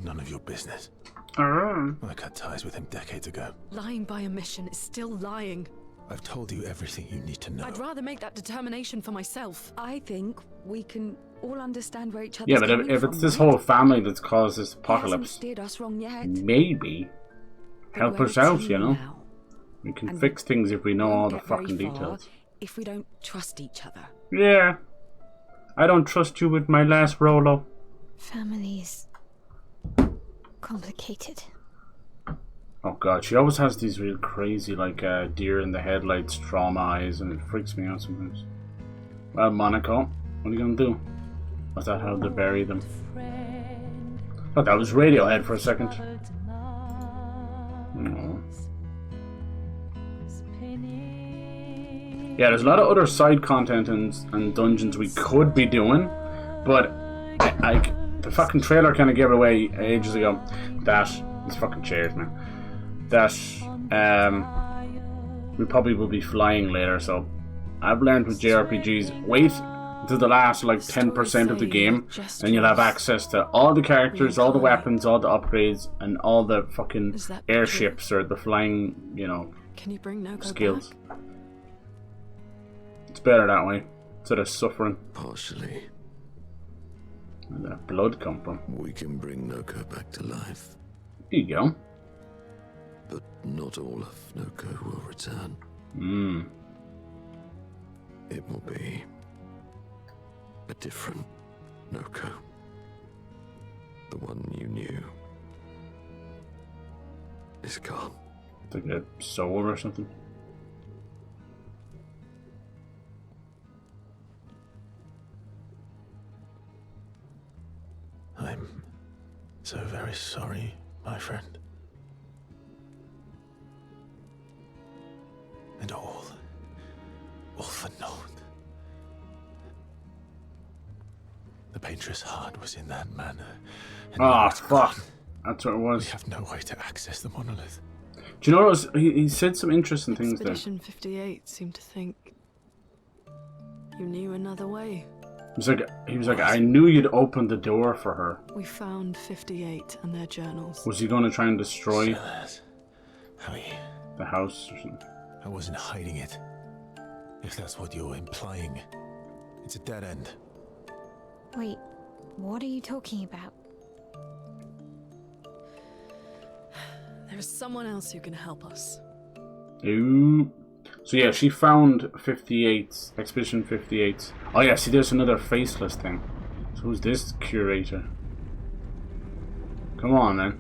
none of your business. I cut ties with him decades ago. Lying by omission is still lying. I've told you everything you need to know. I'd rather make that determination for myself. I think we can all understand where each other's Yeah, but coming if from, it's this right? whole family that's caused this He hasn't apocalypse, steered us wrong yet. maybe But help where us it's out, you you know? now, We can and fix things if we know all won't the get very fucking far details. if we don't trust each other. Yeah. I don't trust you with my last Rolo. Family's complicated. Oh god, she always has these real crazy, like, deer in the headlights trauma eyes, and it freaks me out sometimes. Well, Monaco, what are you gonna do? Was that how to bury them? Oh, that was Radiohead for a second. No. Yeah, there's a lot of other side content and dungeons we could be doing, but the fucking trailer kind of gave it away ages ago that these fucking chairs, man. That we probably will be flying later. So I've learned with JRPGs, wait to the last like 10% of the game, and you'll have access to all the characters, all the weapons, all the upgrades, and all the fucking airships or the flying, you know, Can you bring Noko skills. back? It's better that way, instead of suffering. Partially. Where did that blood come from? We can bring Noko back to life. There you go. But not all of Noko will return. It will be a different Noko. The one you knew is gone. Like a soul or something. I'm so very sorry, my friend. And all for naught. The Paintress heart was in that manor. Ah, fuck. That's what it We was. have no way to access the monolith. Do you know what was, he said some interesting things there. Expedition 58 seemed to think you knew another way. He was like, I knew you'd open the door for her. We found 58 and their journals. Was he going to try and destroy Harry, the house or something? I wasn't hiding it. If that's what you're implying, it's a dead end. Wait, what are you talking about? There is someone else who can help us. Ooh. So yeah, she found 58, Expedition 58. Oh yeah, see there's another faceless thing. So who's this curator? Come on, man.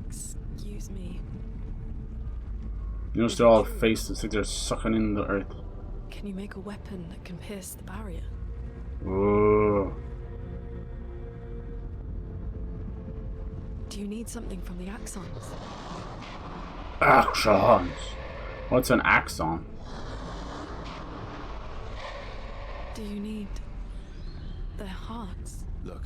Excuse me. You notice they're all faceless, like they're sucking in the earth. Can you make a weapon that can pierce the barrier? Whoa. Do you need something from the Axons? Axons. What's an axon? Do you need their hearts? Look,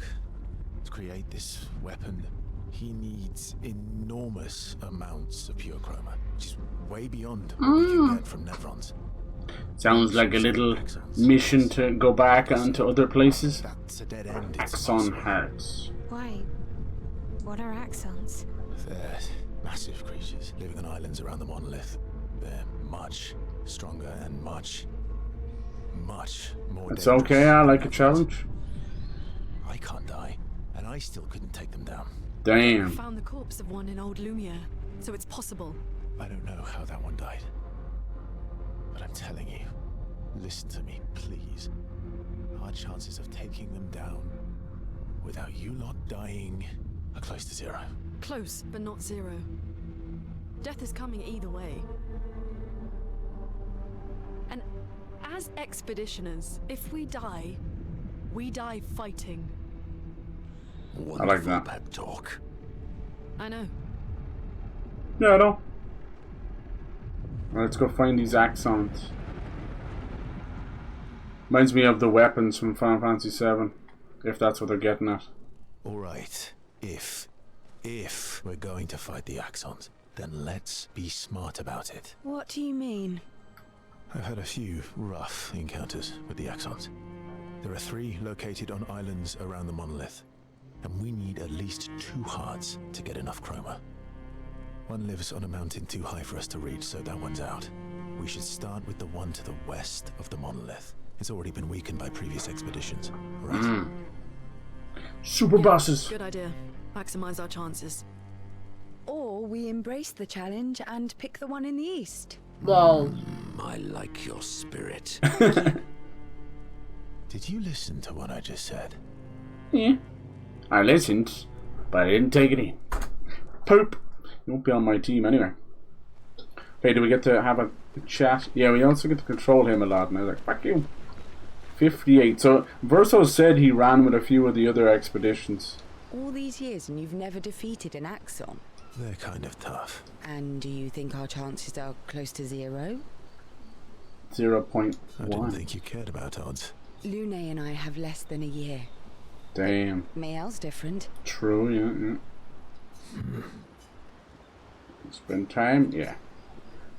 to create this weapon, he needs enormous amounts of pure chroma, which is way beyond what we can get from Nevrons. Sounds like a little mission to go back onto other places. That's a dead end. It's Axon impossible. hearts. Why? What are axons? They're massive creatures living on islands around the monolith. They're much stronger and much more It's dangerous. okay, I like a challenge. I can't die, and I still couldn't take them down. We Damn. found the corpse of one in Old Lumiere, so it's possible. I don't know how that one died. But I'm telling you, listen to me, please. Our chances of taking them down without you lot dying are close to zero. Close, but not zero. Death is coming either way. And as expeditioners, if we die fighting. Wonderful like that. pep talk. I know. Yeah, I know. Let's go find these axons. Reminds me of the weapons from Final Fantasy VII, if that's what they're getting at. Alright, if we're going to fight the Axons, then let's be smart about it. What do you mean? I've had a few rough encounters with the Axons. There are 3 located on islands around the monolith, and we need at least 2 hearts to get enough chroma. One lives on a mountain too high for us to reach, so that one's out. We should start with the one to the west of the monolith. It's already been weakened by previous expeditions, right? Super bosses. Good idea. Maximize our chances. Or we embrace the challenge and pick the one in the east. Well, I like your spirit. Did you listen to what I just said? yeah. I listened, but I didn't take it in. Poop. You won't be on my team anyway. Okay, do we get to have a chat? Yeah, we also get to control him a lot, and I was like, fuck you. 58. So, Verso said he ran with a few of the other expeditions. All these years and you've never defeated an Axon? They're kind of tough. And do you think our chances are close to 0? 0.1. I didn't think you cared about odds. Lune and I have less than a year. Damn. Mael's different. True, yeah. Spend time, yeah.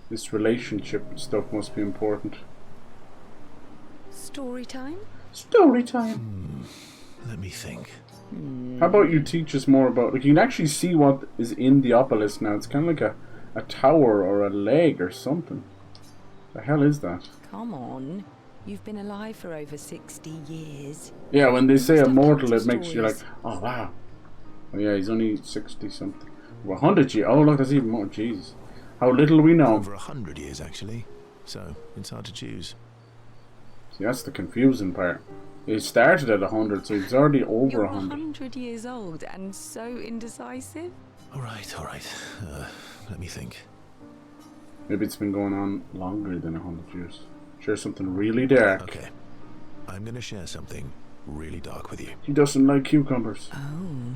This relationship stuff must be important. Story time? Story time. Let me think. How about you teach us more about, like, you can actually see what is in the obelisk now. It's kind of like a tower or a leg or something. The hell is that? Come on. You've been alive for over 60 years. Yeah, when they say Stop immortal, counting it makes you like, stories. oh wow. Oh yeah, he's only 60 something. 100 years. Oh look, that's even more. Jesus. How little we know. Over 100 years, actually. So, it's hard to choose. See, that's the confusing part. It started at 100, so he's already over You're 100. 100 years old and so indecisive. Alright. Let me think. Maybe it's been going on longer than 100 years. Share something really dark. Okay. I'm gonna share something really dark with you. He doesn't like cucumbers. Oh.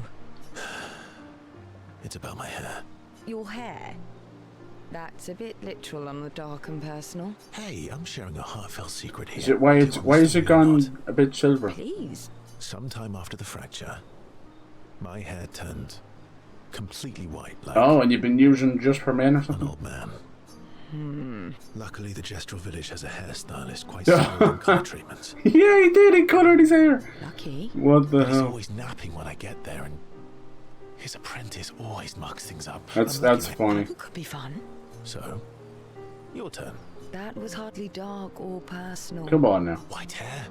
It's about my hair. Your hair? That's a bit literal on the dark and personal. Hey, I'm sharing a heartfelt secret here. Is it why Do you it's want why the is it story or gone not? a bit silver? Please. Sometime after the fracture, my hair turned completely white, like Oh, and you've been using just for men or an something? old man. Luckily, the Gestural village has a hairstylist quite skilled in color treatments. Yeah, he did. He colored his hair. Lucky. What the But he's hell? always napping when I get there, and his apprentice always mucks things up. That's I'm lucky that's I- funny. That could be fun. So, your turn. That was hardly dark or personal. Come on now. White hair.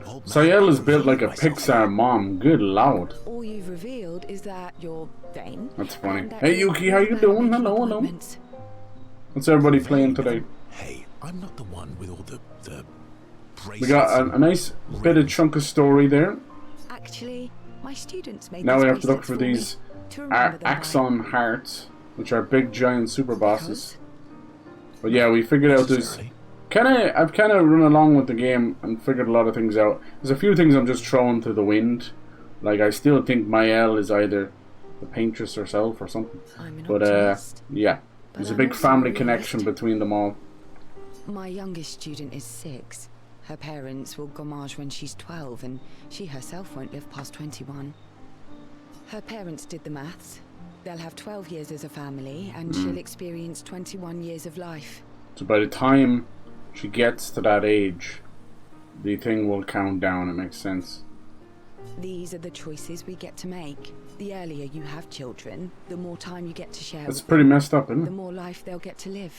Old man, Sayel is I'm built like a myself. Pixar mom. Good lord. All you've revealed is that you're vain. That's funny. and that Hey you're Yuki, how you good doing? about Hello, making hello. appointments. What's everybody playing today? Hey, I'm not the one with all the bracelets. We got a nice bit of chunk of story there. Actually, my students made Now these we have to look bracelets for me these to remember them by. Axon hearts, which are big giant super bosses. But yeah, we figured out this. I've kind of run along with the game and figured a lot of things out. There's a few things I'm just throwing to the wind. Like, I still think Mael is either the Paintress herself or something. I'm an But optimist. yeah, there's a I'm big also family a connection realist. between them all. My youngest student is 6. Her parents will gommage when she's 12, and she herself won't live past 21. Her parents did the maths. They'll have 12 years as a family, and she'll experience 21 years of life. So by the time she gets to that age, the thing will count down. It makes sense. These are the choices we get to make. The earlier you have children, the more time you get to share That's with pretty them, messed up, isn't the it? more life they'll get to live.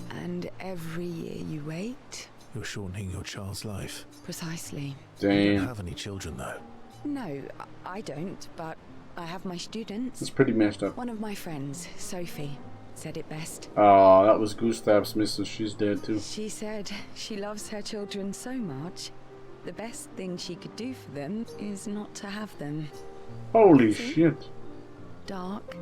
And every year you wait, You're shortening your child's life. precisely. You don't Damn, have any children, though. No, I don't, but I have my students. it's pretty messed up. One of my friends, Sophie, said it best. Oh, that was Gustav's missus. She's dead too. She said she loves her children so much, the best thing she could do for them is not to have them. Holy shit. Dark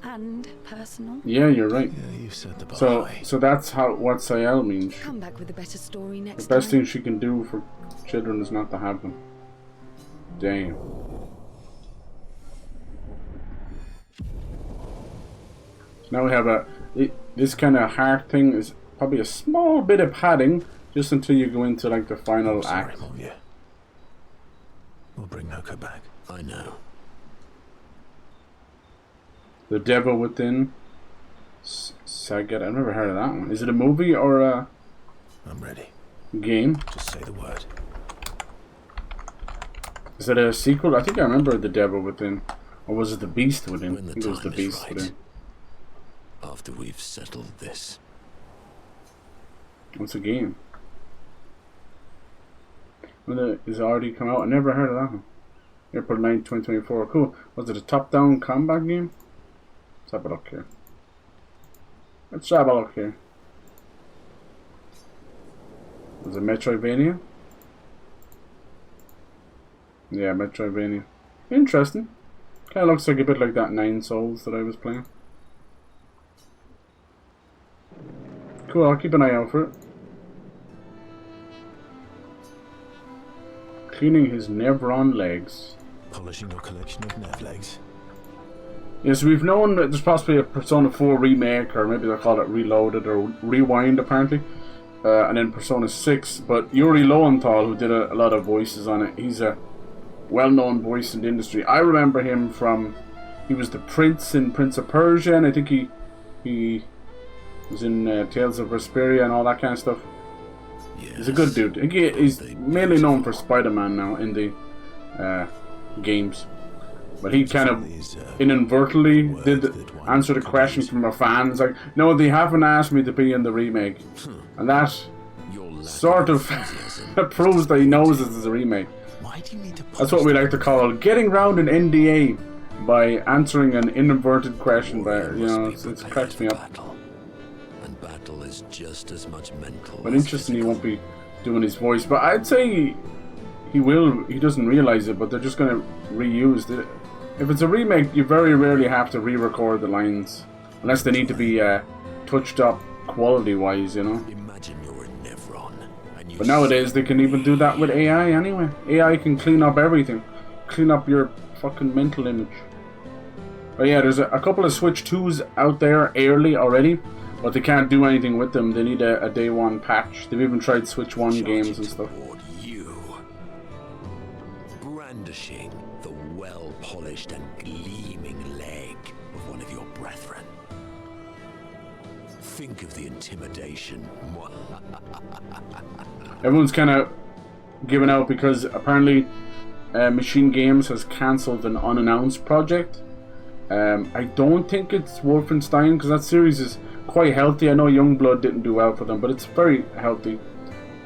and personal. Yeah, you're right. Yeah, you've set the bar So, high. so that's what Sayel means. Come back with a better story The next best time. thing she can do for children is not to have them. Damn. Now we have this kind of heart thing is probably a small bit of padding just until you go into like the final Sorry, act. Mongia. We'll bring Noko back. I know. The Devil Within. Sagat. I've never heard of that one. Is it a movie or a I'm ready. game? Just say the word. Is it a sequel? I think I remember The Devil Within. Or was it The Beast Within? When I the think it was The time is Beast right. Within. After we've settled this. What's a game? When is it already come out? I never heard of that one. April 9th, 2024. Cool. Was it a top-down combat game? Let's have a look here. Let's have a look here. Was it Metroidvania? Yeah, Metroidvania. Interesting. Kind of looks like a bit like that 9 Souls that I was playing. Cool, I'll keep an eye out for it. Cleaning his Nevron legs. Polishing your collection of nav legs. Yes, we've known that there's possibly a Persona 4 remake, or maybe they'll call it Reloaded or Rewind, apparently. And then Persona 6. But Yuri Lowenthal, who did a lot of voices on it, he's a well-known voice in the industry. I remember him from... He was the prince in Prince of Persia, and I think he was in Tales of Vesperia and all that kind of stuff. Yes. He's a good dude. He's mainly known for Spider-Man now in the games. But he kind of inadvertently did answer the question from our fans, like, no, they haven't asked me to be in the remake. And that sort of proves that he knows this is a remake. That's what we like to call getting around an NDA by answering an inadvertent question. By, you know, it cracks me up. And battle is just as much mental. But interesting, he won't be doing his voice. But I'd say he will. He doesn't realize it, but they're just going to reuse it. If it's a remake, you very rarely have to re-record the lines, unless they need to be touched up quality-wise, you know. Imagine you're a Nevron, and you But nowadays they can even do that with AI anyway. AI can clean up everything, clean up your fucking mental image. But yeah, there's a couple of Switch 2s out there early already, but they can't do anything with them. They need a day one patch. They've even tried Switch 1 games and stuff. You, brandishing the well-polished and gleaming leg of one of your brethren. Think of the intimidation. Everyone's kind of given out because apparently Machine Games has cancelled an unannounced project. I don't think it's Wolfenstein, because that series is quite healthy. I know Youngblood didn't do well for them, but it's very healthy.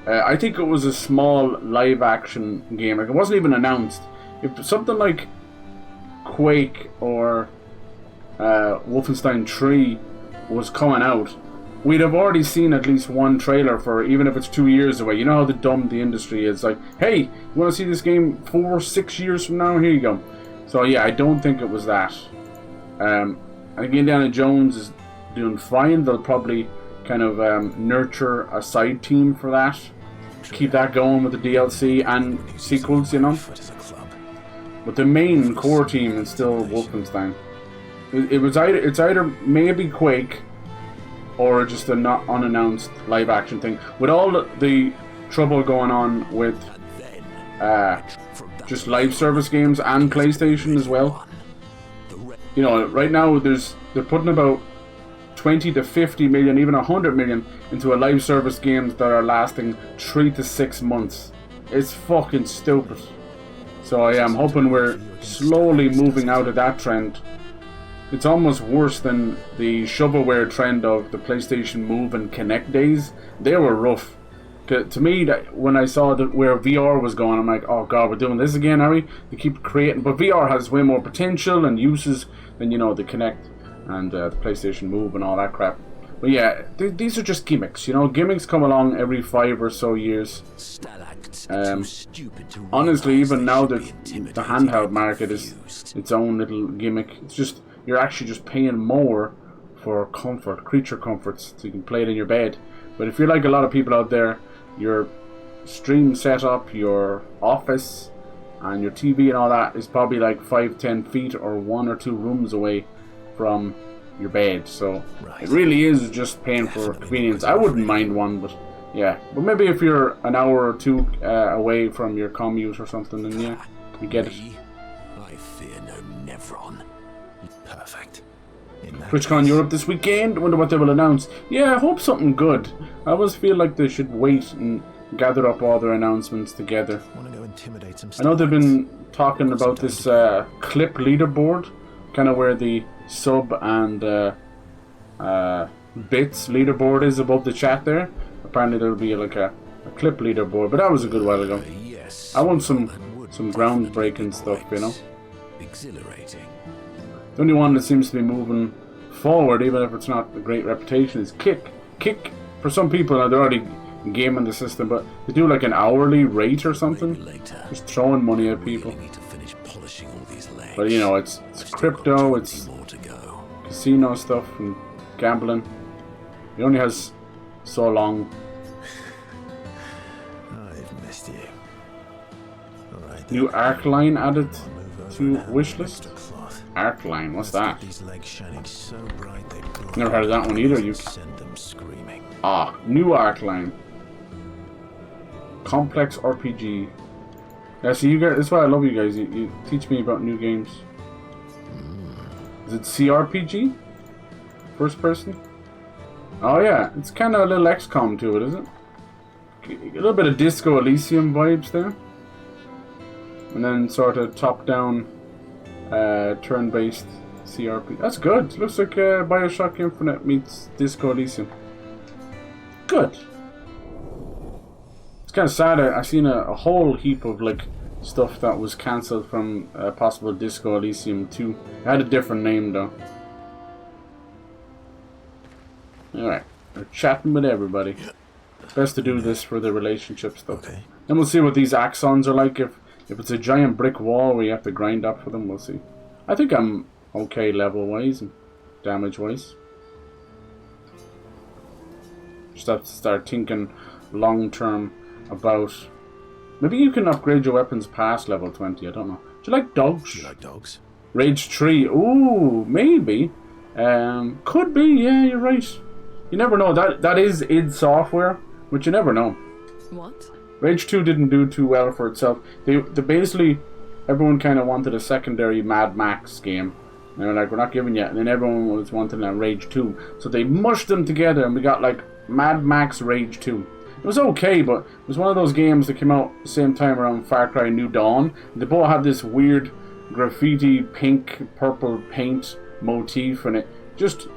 I think it was a small live action game. Like, it wasn't even announced. If something like Quake or Wolfenstein 3 was coming out, we'd have already seen at least one trailer for it, even if it's 2 years away. You know how the dumb the industry is. Like, hey, you want to see this game 4-6 years from now? Here you go. So yeah, I don't think it was that. I think Indiana Jones is doing fine. They'll probably kind of nurture a side team for that. Keep that going with the DLC and sequels, you know. But the main core team is still Wolfenstein. It's either maybe Quake or just a not unannounced live action thing. With all the trouble going on with just live service games and PlayStation as well. You know, right now they're putting about 20 to 50 million, even 100 million into a live service games that are lasting 3 to 6 months. It's fucking stupid. So I am hoping we're slowly moving out of that trend. It's almost worse than the shovelware trend of the PlayStation Move and Kinect days. They were rough. To me, when I saw where VR was going, I'm like, oh god, we're doing this again, are we? They keep creating, but VR has way more potential and uses than, you know, the Kinect and the PlayStation Move and all that crap. But yeah, these are just gimmicks, you know. Gimmicks come along every 5 or so years. Honestly, even now the handheld market is its own little gimmick. It's just, you're actually just paying more for comfort, creature comforts, so you can play it in your bed. But if you're like a lot of people out there, your stream setup, your office, and your TV and all that is probably like 5-10 feet or 1 or 2 rooms away from your bed. So it really is just paying for convenience. I wouldn't mind one, but yeah. But maybe if you're an hour or 2 away from your commute or something, then yeah, you get it. I fear no Nevron. Perfect. TwitchCon Europe this weekend. I wonder what they will announce. Yeah, I hope something good. I always feel like they should wait and gather up all their announcements together. I know they've been talking about this clip leaderboard, kind of where the sub and bits leaderboard is above the chat there. Apparently there'll be like a clip leaderboard, but that was a good while ago. I want some groundbreaking stuff, you know. Exhilarating. The only one that seems to be moving forward, even if it's not a great reputation, is Kick. Kick, for some people, they're already gaming the system, but they do like an hourly rate or something. Just throwing money at people. But you know, it's crypto, it's casino stuff and gambling. It only has so long. I've missed you. All right, New Arc line added to wishlist. Arc line, what's Let's that? get these legs shining so bright they Never heard of that one either. You send them screaming. new arc line. Complex RPG. Yeah, see, you guys. That's why I love you guys. You teach me about new games. Is it CRPG? First person? Oh yeah, it's kind of a little XCOM to it, isn't it? A little bit of Disco Elysium vibes there. And then sort of top-down, turn-based CRPG. That's good. Looks like Bioshock Infinite meets Disco Elysium. Good. It's kind of sad. I've seen a whole heap of like stuff that was cancelled from possible Disco Elysium 2. It had a different name though. Alright, we're chatting with everybody. Best to do this for the relationship stuff. Okay. Then we'll see what these axons are like. If it's a giant brick wall where you have to grind up for them, we'll see. I think I'm okay level-wise and damage-wise. Just have to start thinking long-term about... Maybe you can upgrade your weapons past level 20, I don't know. Do you like dogs? Do you like dogs? Rage 3, ooh, maybe. Could be, yeah, you're right. You never know, that is id Software, but you never know. What? Rage 2 didn't do too well for itself. They basically, everyone kind of wanted a secondary Mad Max game. And they were like, we're not giving you it. And then everyone was wanting a Rage 2. So they mushed them together and we got like Mad Max Rage 2. It was okay, but it was one of those games that came out the same time around Far Cry New Dawn. They both had this weird graffiti pink purple paint motif and it just...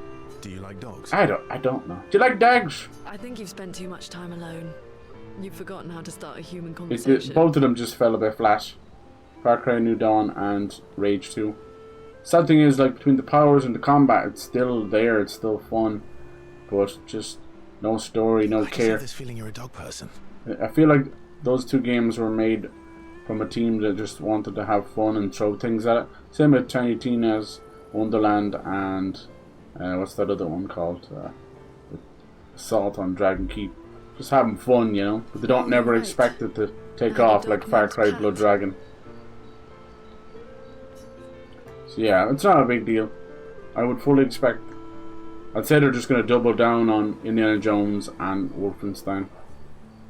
Do you like dogs? I don't know. Do you like dogs? I think you've spent too much time alone. You've forgotten how to start a human conversation. Both of them just fell a bit flat. Far Cry New Dawn and Rage 2. Sad thing is, like, between the powers and the combat, it's still there, it's still fun. But just no story, no I just care. have this feeling you're a dog person. I feel like those two games were made from a team that just wanted to have fun and throw things at it. Same with Tiny Tina's Wonderland and what's that other one called? Assault on Dragon Keep. Just having fun, you know, but they don't never expect it to take off like Far Cry Blood Dragon. So yeah, it's not a big deal. I would fully expect... I'd say they're just going to double down on Indiana Jones and Wolfenstein.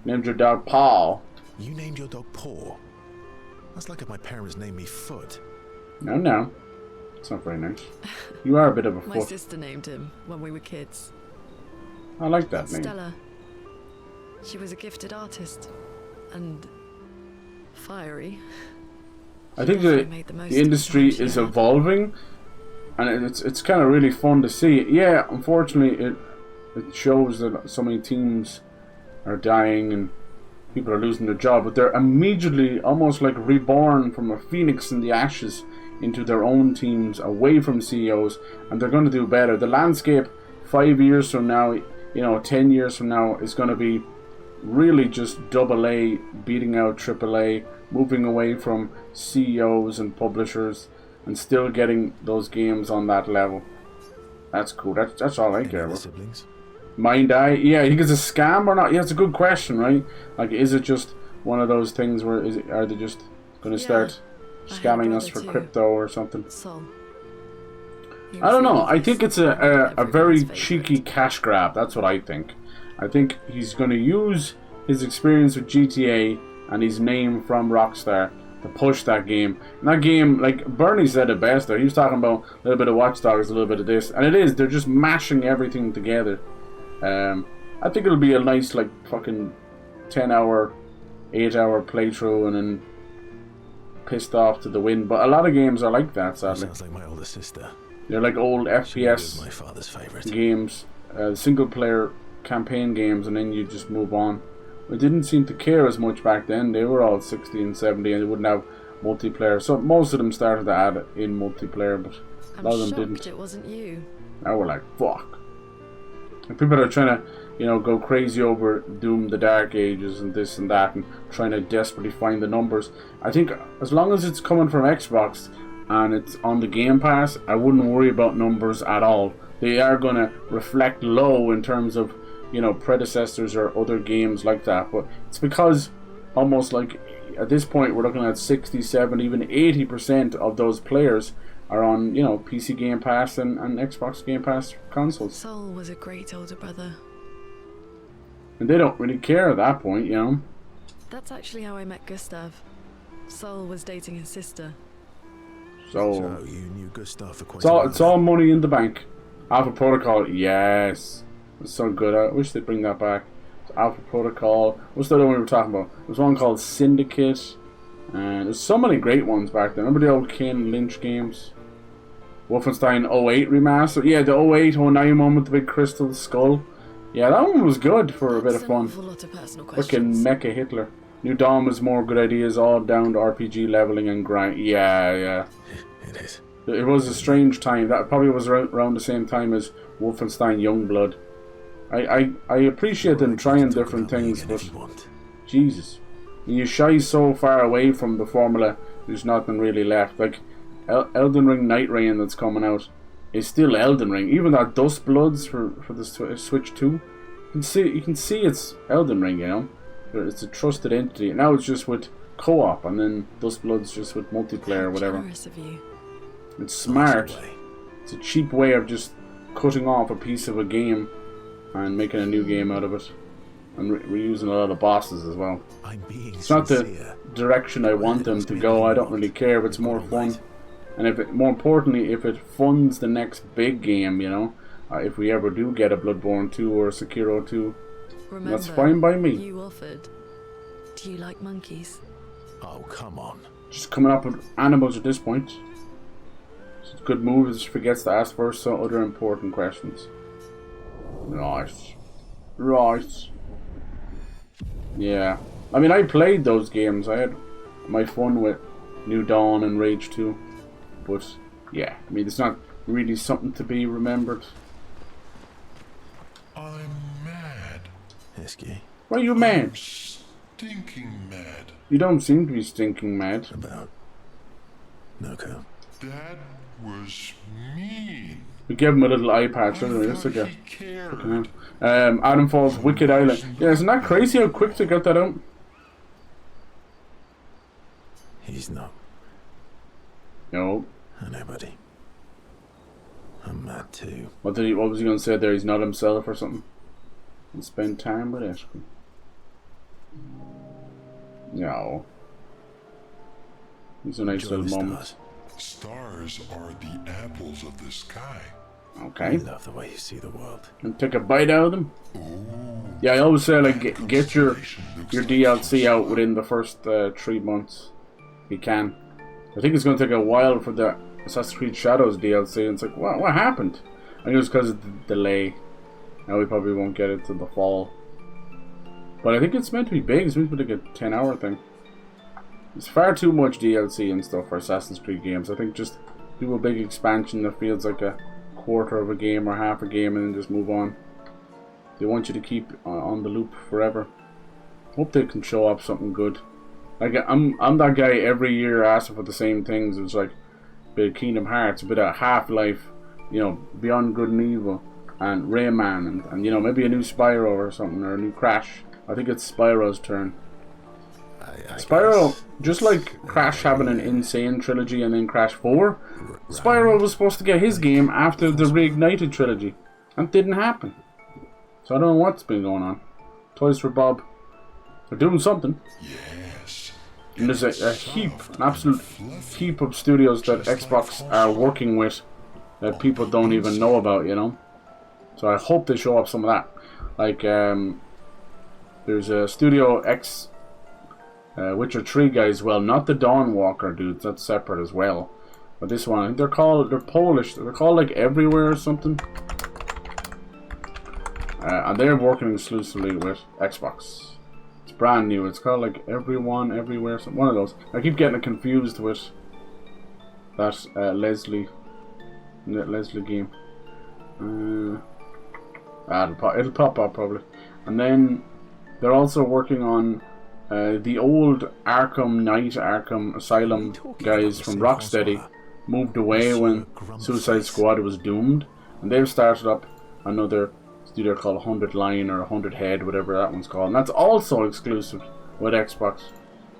Named your dog Paul. You named your dog Paw? That's like if my parents named me Foot. No. It's not very nice. You are a bit of a My foot. sister named him when we were kids. I like that name. Stella. She was a gifted artist. And... fiery. I think Made the the most industry of the time is she had. evolving, and it's kind of really fun to see. Yeah, unfortunately, it shows that so many teams are dying and people are losing their job, but they're immediately almost like reborn from a phoenix in the ashes into their own teams, away from CEOs, and they're going to do better. The landscape 5 years from now, 10 years from now, is going to be really just AA beating out AAA, moving away from CEOs and publishers, and still getting those games on that level. That's cool. That's all I care about. Siblings? Mind Eye? Yeah, you think it's a scam or not? Yeah, it's a good question, right? Like, is it just one of those things where are they just going to start I have a scamming us for brother too. crypto or something? Sol. I don't know. I think it's a very cheeky cash grab. That's what I think. I think he's going to use his experience with GTA and his name from Rockstar to push that game. And that game, like Bernie said it best there, he was talking about a little bit of Watch Dogs, a little bit of this, and it is, they're just mashing everything together. I think it'll be a nice, like, fucking 10-hour, 8-hour playthrough and then pissed off to the wind. But a lot of games are like that, sadly. Sounds like my older sister. They're like old She was FPS my father's favorite. games, single-player campaign games, and then you just move on. They didn't seem to care as much back then. They were all 60 and 70 and they wouldn't have multiplayer. So most of them started to add in multiplayer, but a lot of them didn't. It wasn't you. Now we're like, fuck. And people are trying to, go crazy over Doom the Dark Ages and this and that and trying to desperately find the numbers. I think as long as it's coming from Xbox and it's on the Game Pass, I wouldn't worry about numbers at all. They are going to reflect low in terms of predecessors or other games like that, but it's because almost like at this point we're looking at 60, 70, even 80% of those players are on, you know, PC Game Pass and Xbox Game Pass consoles. Sol was a great older brother. And they don't really care at that point, you know. That's actually how I met Gustav. Sol was dating his sister. So you knew Gustav for quite it's all, a while. it's all money in the bank. Alpha Protocol, yes. It's so good. I wish they'd bring that back. It's Alpha Protocol. What's the other one we were talking about? There's one called Syndicate. And there's so many great ones back then. Remember the old Ken Lynch games? Wolfenstein 08 remaster. Yeah, the 08, 09 one with the big crystal skull. Yeah, that one was good for a bit of fun. Fucking Mecha Hitler. New Dawn was more good ideas, all down to RPG leveling and grind. Yeah. It is. It was a strange time. That probably was around the same time as Wolfenstein Youngblood. I appreciate them trying different things, but Jesus, when you shy so far away from the formula, there's nothing really left. Like Elden Ring Night Rain that's coming out is still Elden Ring. Even that Dust Bloods for the Switch 2, you can see it's Elden Ring, you know. It's a trusted entity. Now it's just with co-op, and then Dust Bloods just with multiplayer or whatever. It's smart. It's a cheap way of just cutting off a piece of a game and making a new game out of it, and reusing a lot of bosses as well. It's not the direction I want them to go. I don't really care if it's more fun, and if it, more importantly, if it funds the next big game, you know. If we ever do get a Bloodborne 2 or a Sekiro 2, that's fine by me. You offered. Do you like monkeys? Oh, come on. Just coming up with animals at this point. It's a good move. It just forgets to ask for some other important questions. Right. Yeah. I mean, I played those games. I had my fun with New Dawn and Rage 2. But, yeah. I mean, it's not really something to be remembered. I'm mad. Esky. Why are you mad? Stinking mad. You don't seem to be stinking mad. About Noko. That was mean. We gave him a little eye patch, didn't we? Just like a Adam Falls Wicked Island. Yeah, isn't that crazy how quick to get that out? He's not. No. I know, buddy. I'm mad too. What was he going to say there? He's not himself or something? And spend time with it. No. He's a nice little moment. Stars are the apples of the sky. Okay. I love the way you see the world. And take a bite out of them. Ooh. Yeah, I always say like get your DLC out within the first 3 months. If you can. I think it's going to take a while for the Assassin's Creed Shadows DLC. And it's like, what happened? I think it was because of the delay. Now we probably won't get it till the fall. But I think it's meant to be big. It's meant to be like a 10-hour thing. It's far too much DLC and stuff for Assassin's Creed games. I think just do a big expansion that feels like a quarter of a game or half a game and then just move on. They want you to keep on the loop forever. Hope they can show up something good. Like I'm that guy every year asking for the same things. It's like a bit of Kingdom Hearts, a bit of Half-Life, you know, Beyond Good and Evil, and Rayman, and you know, maybe a new Spyro or something, or a new Crash. I think it's Spyro's turn. Spyro, just like Crash having an insane trilogy and then Crash 4, Spyro was supposed to get his game after the Reignited trilogy. And it didn't happen. So I don't know what's been going on. Toys for Bob. They're doing something. Yes. And there's an absolute heap of studios that Xbox are working with that people don't even know about, you know. So I hope they show up some of that. Like, there's a Studio X Witcher 3 guys, well, not the Dawnwalker dudes, that's separate as well. But this one, I think they're Polish, they're called like Everywhere or something. And they're working exclusively with Xbox. It's brand new, it's called like Everyone, Everywhere, one of those. I keep getting it confused with that Leslie game. It'll pop up probably. And then they're also working on the old Arkham Asylum guys from Rocksteady moved away when Suicide Squad was doomed, and they've started up another studio called 100 Line or 100 Head, whatever that one's called, and that's also exclusive with Xbox.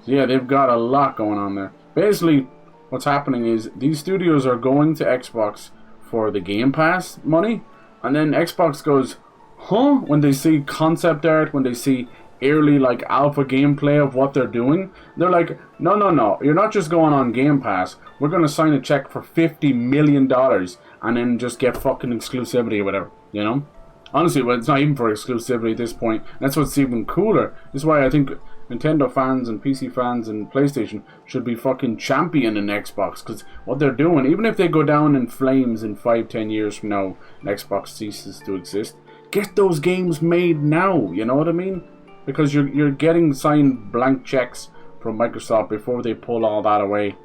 So yeah, they've got a lot going on there. Basically, what's happening is these studios are going to Xbox for the Game Pass money, and then Xbox goes, huh? When they see concept art, when they see early like alpha gameplay of what they're doing, they're like, no, you're not just going on Game Pass. We're going to sign a check for $50 million and then just get fucking exclusivity or whatever, you know? Honestly, well, it's not even for exclusivity at this point. That's what's even cooler. This is why I think Nintendo fans and PC fans and PlayStation should be fucking championing Xbox, because what they're doing, even if they go down in flames in 5-10 years from now and Xbox ceases to exist, get those games made now, you know what I mean? Because you're getting signed blank checks from Microsoft before they pull all that away.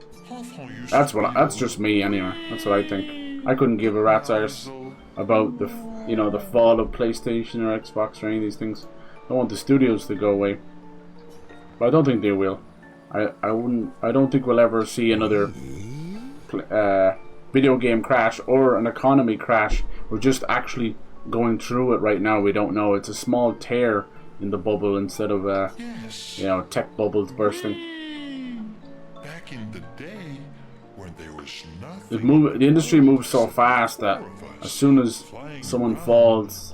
That's just me anyway. That's what I think. I couldn't give a rat's arse about the fall of PlayStation or Xbox or any of these things. I want the studios to go away, but I don't think they will. I don't think we'll ever see another video game crash or an economy crash. We're just actually going through it right now. We don't know. It's a small tear in the bubble instead of tech bubbles bursting. Back in the day when there was nothing. The industry moves so fast that as soon as someone falls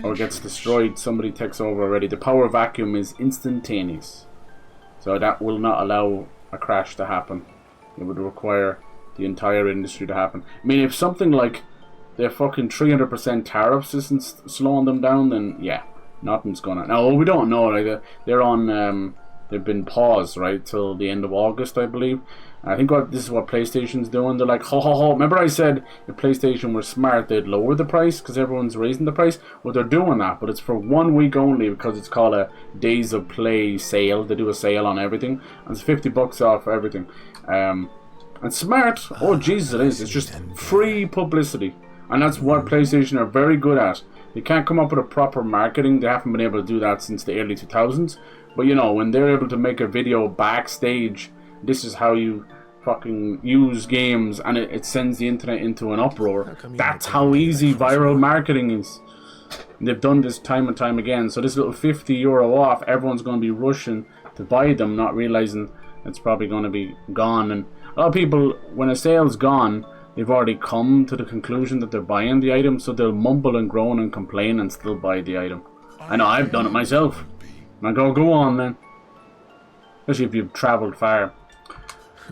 or gets destroyed, somebody takes over already. The power vacuum is instantaneous, so that will not allow a crash to happen. It would require the entire industry to happen. I mean, if something like their fucking 300% tariffs isn't slowing them down, then yeah, nothing's gonna. Now we don't know. Like they're on, they've been paused right till the end of August, I believe. I think this is what PlayStation's doing. They're like, ho. Remember I said if PlayStation were smart, they'd lower the price because everyone's raising the price. Well, they're doing that, but it's for 1 week only because it's called a Days of Play sale. They do a sale on everything, and it's $50 off everything. And smart. Oh Jesus, it is. It's just free publicity, and that's what PlayStation are very good at. They can't come up with a proper marketing. They haven't been able to do that since the early 2000s. But you know, when they're able to make a video backstage, this is how you fucking use games, and it sends the internet into an uproar. That's how easy viral marketing is. And they've done this time and time again. So this little €50 off, everyone's going to be rushing to buy them, not realizing it's probably going to be gone. And a lot of people, when a sale's gone, they've already come to the conclusion that they're buying the item, so they'll mumble and groan and complain and still buy the item. I know, I've done it myself. And I go on then. Especially if you've travelled far.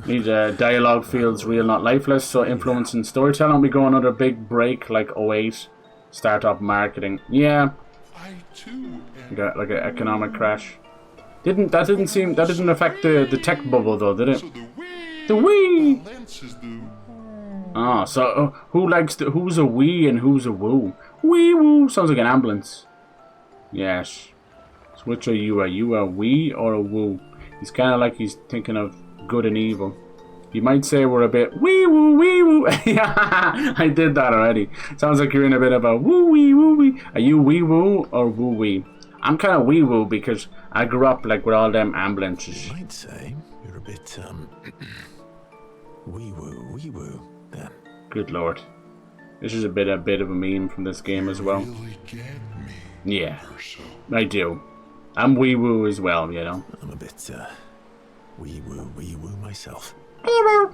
Need dialogue feels real, not lifeless, so influencing storytelling. We go another big break like 08. Startup marketing. Yeah. Got like an economic crash. Didn't affect the tech bubble though, did it? The Wii! Ah, so who's a wee and who's a woo? Wee woo sounds like an ambulance. Yes. So which are you? Are you a wee or a woo? He's kind of like he's thinking of good and evil. You might say we're a bit wee woo wee woo. Yeah, I did that already. Sounds like you're in a bit of a woo wee woo wee. Are you wee woo or woo wee? I'm kind of wee woo because I grew up like with all them ambulances. You might say you're a bit wee woo. Then. Good lord. This is a bit of a meme from this game as well. Really get me, yeah, I do. I'm wee woo as well, you know. I'm a bit wee woo myself. I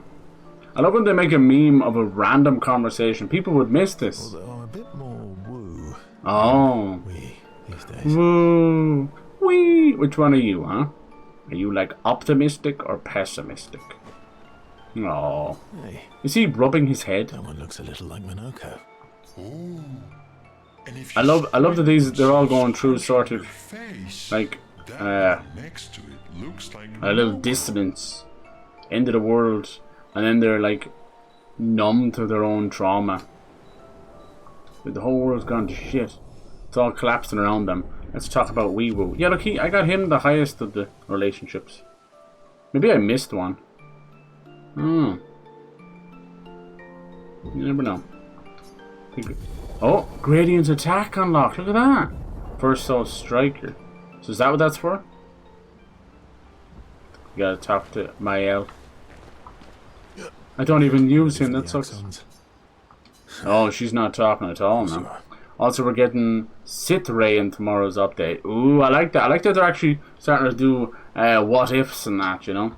love when they make a meme of a random conversation. People would miss this. Although I'm a bit more woo. Oh. Wee these days. Woo. Wee. Which one are you, huh? Are you like optimistic or pessimistic? Oh. Hey. Is he rubbing his head? That one looks a little like Minoko. Ooh. I love that they're all going through sort of like next to it looks like a little dissonance, end of the world, and then they're like numb to their own trauma. The whole world's gone to shit. It's all collapsing around them. Let's talk about Wee Woo. Yeah, look, I got him the highest of the relationships. Maybe I missed one. You never know. Oh, Gradient's attack unlocked. Look at that. First Soul Striker. So is that what that's for? You gotta talk to Mael. I don't even use him. That sucks. Oh, she's not talking at all now. Also, we're getting Sith Ray in tomorrow's update. Ooh, I like that. I like that they're actually starting to do what ifs and that, you know.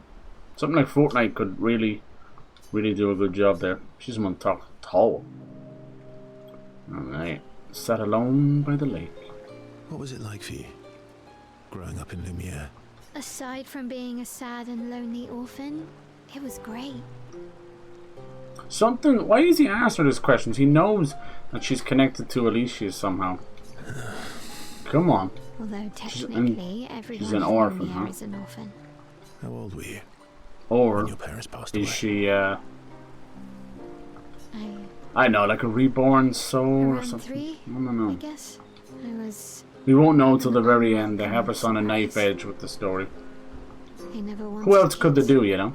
Something like Fortnite could really Really do a good job there. She's on top tall. Alright. Sat alone by the lake. What was it like for you, growing up in Lumiere? Aside from being a sad and lonely orphan, it was great. Something. Why is he asking her these questions? He knows that she's connected to Alicia somehow. Come on. Although technically everyone she's an in orphan, Lumiere huh? is an orphan. How old were you Or when your parents passed away? is she, I know, like a reborn soul or Around something? 3, I don't know. I guess. I was... We won't know till the very end. They have us on a knife edge with the story. They never wanted Who else could they kids. do, you know?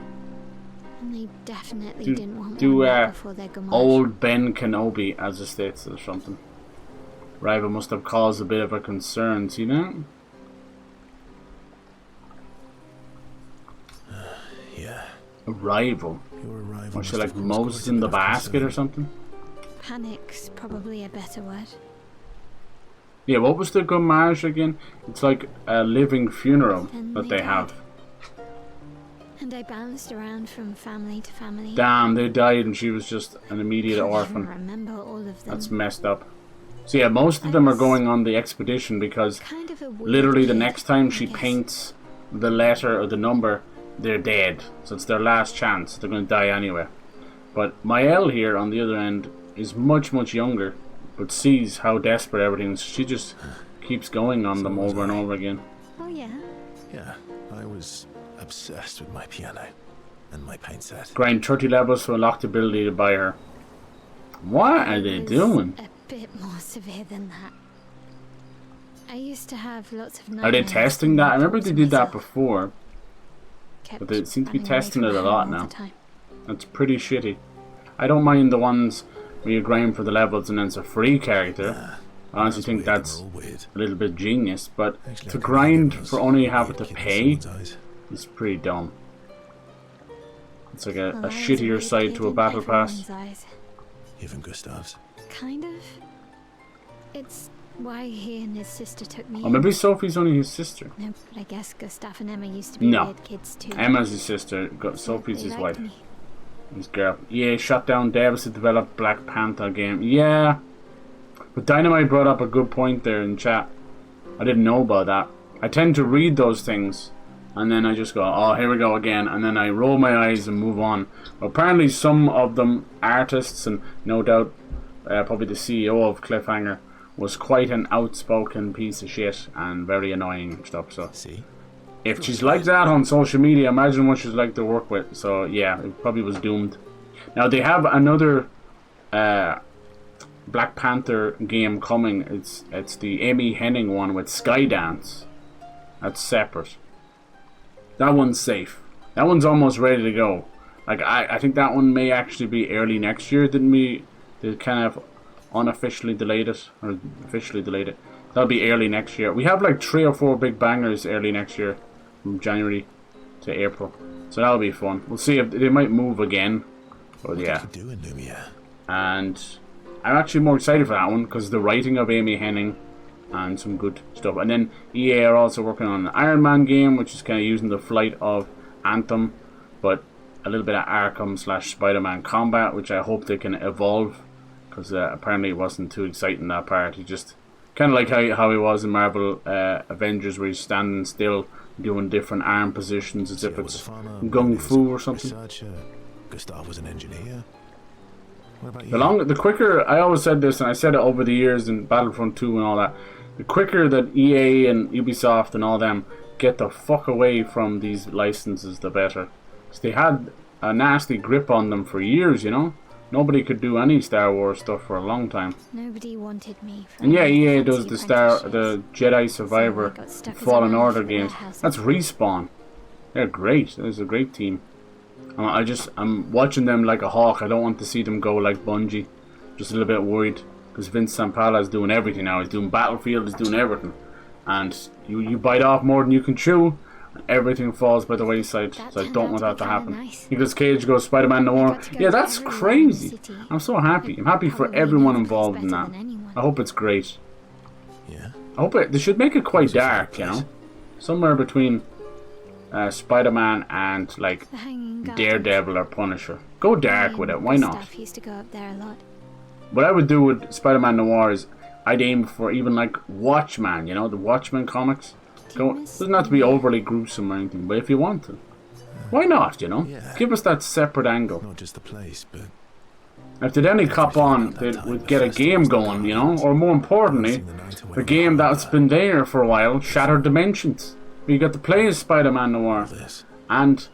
And they definitely Do- didn't want do, one right before their Gamage. Old Ben Kenobi, as it states or something. Rival must have caused a bit of a concern, see that? Yeah. A rival. Your arrival. Was she must like have caused Moses quite a in bit the of basket or concern. something? Panic's probably a better word. Yeah, what was the Gamage again? It's like a living funeral And that they they have. And I bounced around from family to family. Damn, they died and she was just an immediate I don't orphan. remember all of them. That's messed up. So yeah, most of them are going on the expedition because Kind of a weird literally the kid, next time she I guess. paints the letter or the number, they're dead. So it's their last chance. They're going to die anyway. But Mael here, on the other end, is much, much younger, but sees how desperate everything is. She just keeps going on them over and over again. Oh yeah. Yeah, I was obsessed with my piano and my paint set. Grind 30 levels to unlock the ability to buy her. What are they It was doing? A bit more severe than that. I used to have lots of Are they nightmares testing and that? I remember thoughts they of did that myself. before. Kept but they seem to be running away testing from it a home lot all now. the time. That's pretty shitty. I don't mind the ones where you grind for the levels and then it's a free character. I honestly think weird, they're that's all weird. a little bit genius, but Actually, to I grind think it for was only a having weird to kid in pay someone's eyes. is pretty dumb. It's like Well, a I was shittier weird side kid to a in battle everyone's pass. eyes. Even Gustav's. Kind of. It's why he and his sister took me Or in. maybe Sophie's only his sister. No, but I guess Gustav and Emma used to be No. weird kids too. Emma's his sister, So Sophie's they his liked wife. me. His girl. Yeah, shut down Davis to develop Black Panther game. Yeah. But Dynamite brought up a good point there in chat. I didn't know about that. I tend to read those things and then I just go, oh, here we go again, and then I roll my eyes and move on. But apparently some of them artists, and no doubt probably the CEO of Cliffhanger, was quite an outspoken piece of shit and very annoying and stuff. So See? if she's like that on social media, imagine what she's like to work with. So yeah, it probably was doomed. Now they have another Black Panther game coming. It's the Amy Hennig one with Skydance. That's separate. That one's safe. That one's almost ready to go. Like I think that one may actually be early next year. Didn't we? They kind of unofficially delayed it, or officially delayed it. That'll be early next year. We have like 3 or 4 big bangers early next year, from January to April. So that'll be fun. We'll see if they might move again. But yeah. What did you do in Lumiere? And I'm actually more excited for that one because the writing of Amy Hennig and some good stuff. And then EA are also working on an Iron Man game, which is kind of using the flight of Anthem, but a little bit of Arkham / Spider-Man combat, which I hope they can evolve, because apparently it wasn't too exciting, that part. He just kind of like how he was in Marvel Avengers, where he's standing still doing different arm positions as if Theo was it's a farmer, gung Riley was fu a or something. researcher, Gustav was an engineer. What about you? The quicker, I always said this, and I said it over the years in Battlefront 2 and all that, the quicker that EA and Ubisoft and all them get the fuck away from these licenses, the better. Because they had a nasty grip on them for years, you know? Nobody could do any Star Wars stuff for a long time. Nobody wanted me. For And yeah, any EA fancy does the apprenticeships. Jedi So Survivor, I got stuck as a Fallen wife Order at games. warehouses. That's Respawn. They're great. There's a great team. I'm watching them like a hawk. I don't want to see them go like Bungie. Just a little bit worried because Vince Zampella is doing everything now. He's doing Battlefield. He's doing everything, and you bite off more than you can chew. And everything falls by the wayside. That So I turned don't out want to that be to kinda happen. nice. Nicolas Cage goes Spider-Man No I More. got to go Yeah, to that's everywhere in the crazy. city. I'm so happy. I'm happy for Probably everyone knows involved in better that. than anyone. I hope it's great. Yeah. I hope they should make it quite What's your dark, favorite you know, place? somewhere between Spider-Man and like The Hanging Gardens. Daredevil or Punisher. Go dark with it, why not? Stuff used to go up there a lot. What I would do with Spider-Man Noir is I'd aim for even like Watchman, you know, the Watchmen comics. Doesn't have to be overly gruesome or anything, but if you want to, why not, you know? Yeah. Give us that separate angle. Not just the place, but If they'd any cop on, they would get a game going, you know? Or more importantly, the game that's been there for a while, Shattered Dimensions. Where you got to play as Spider-Man Noir. this. And,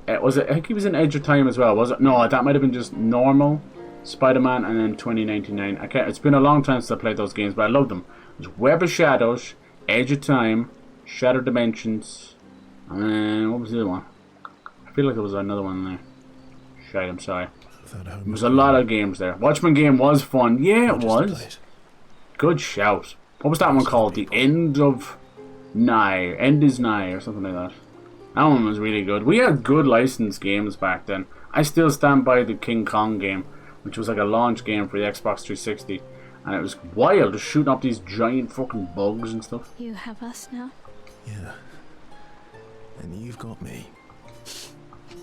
was it, I think he was in Edge of Time as well, was it? No, that might have been just normal Spider-Man and then 2099. It's been a long time since I played those games, but I love them. There's Web of Shadows, Edge of Time, Shattered Dimensions, and then, what was the other one? I feel like there was another one there. Shite, I'm sorry. There was a lot of games there. Watchmen game was fun. Yeah, it was. Good shout. What was that one called? The End of Nigh. End is Nigh, or something like that. That one was really good. We had good licensed games back then. I still stand by the King Kong game, which was like a launch game for the Xbox 360. And it was wild, just shooting up these giant fucking bugs and stuff. You have us now. Yeah. And you've got me.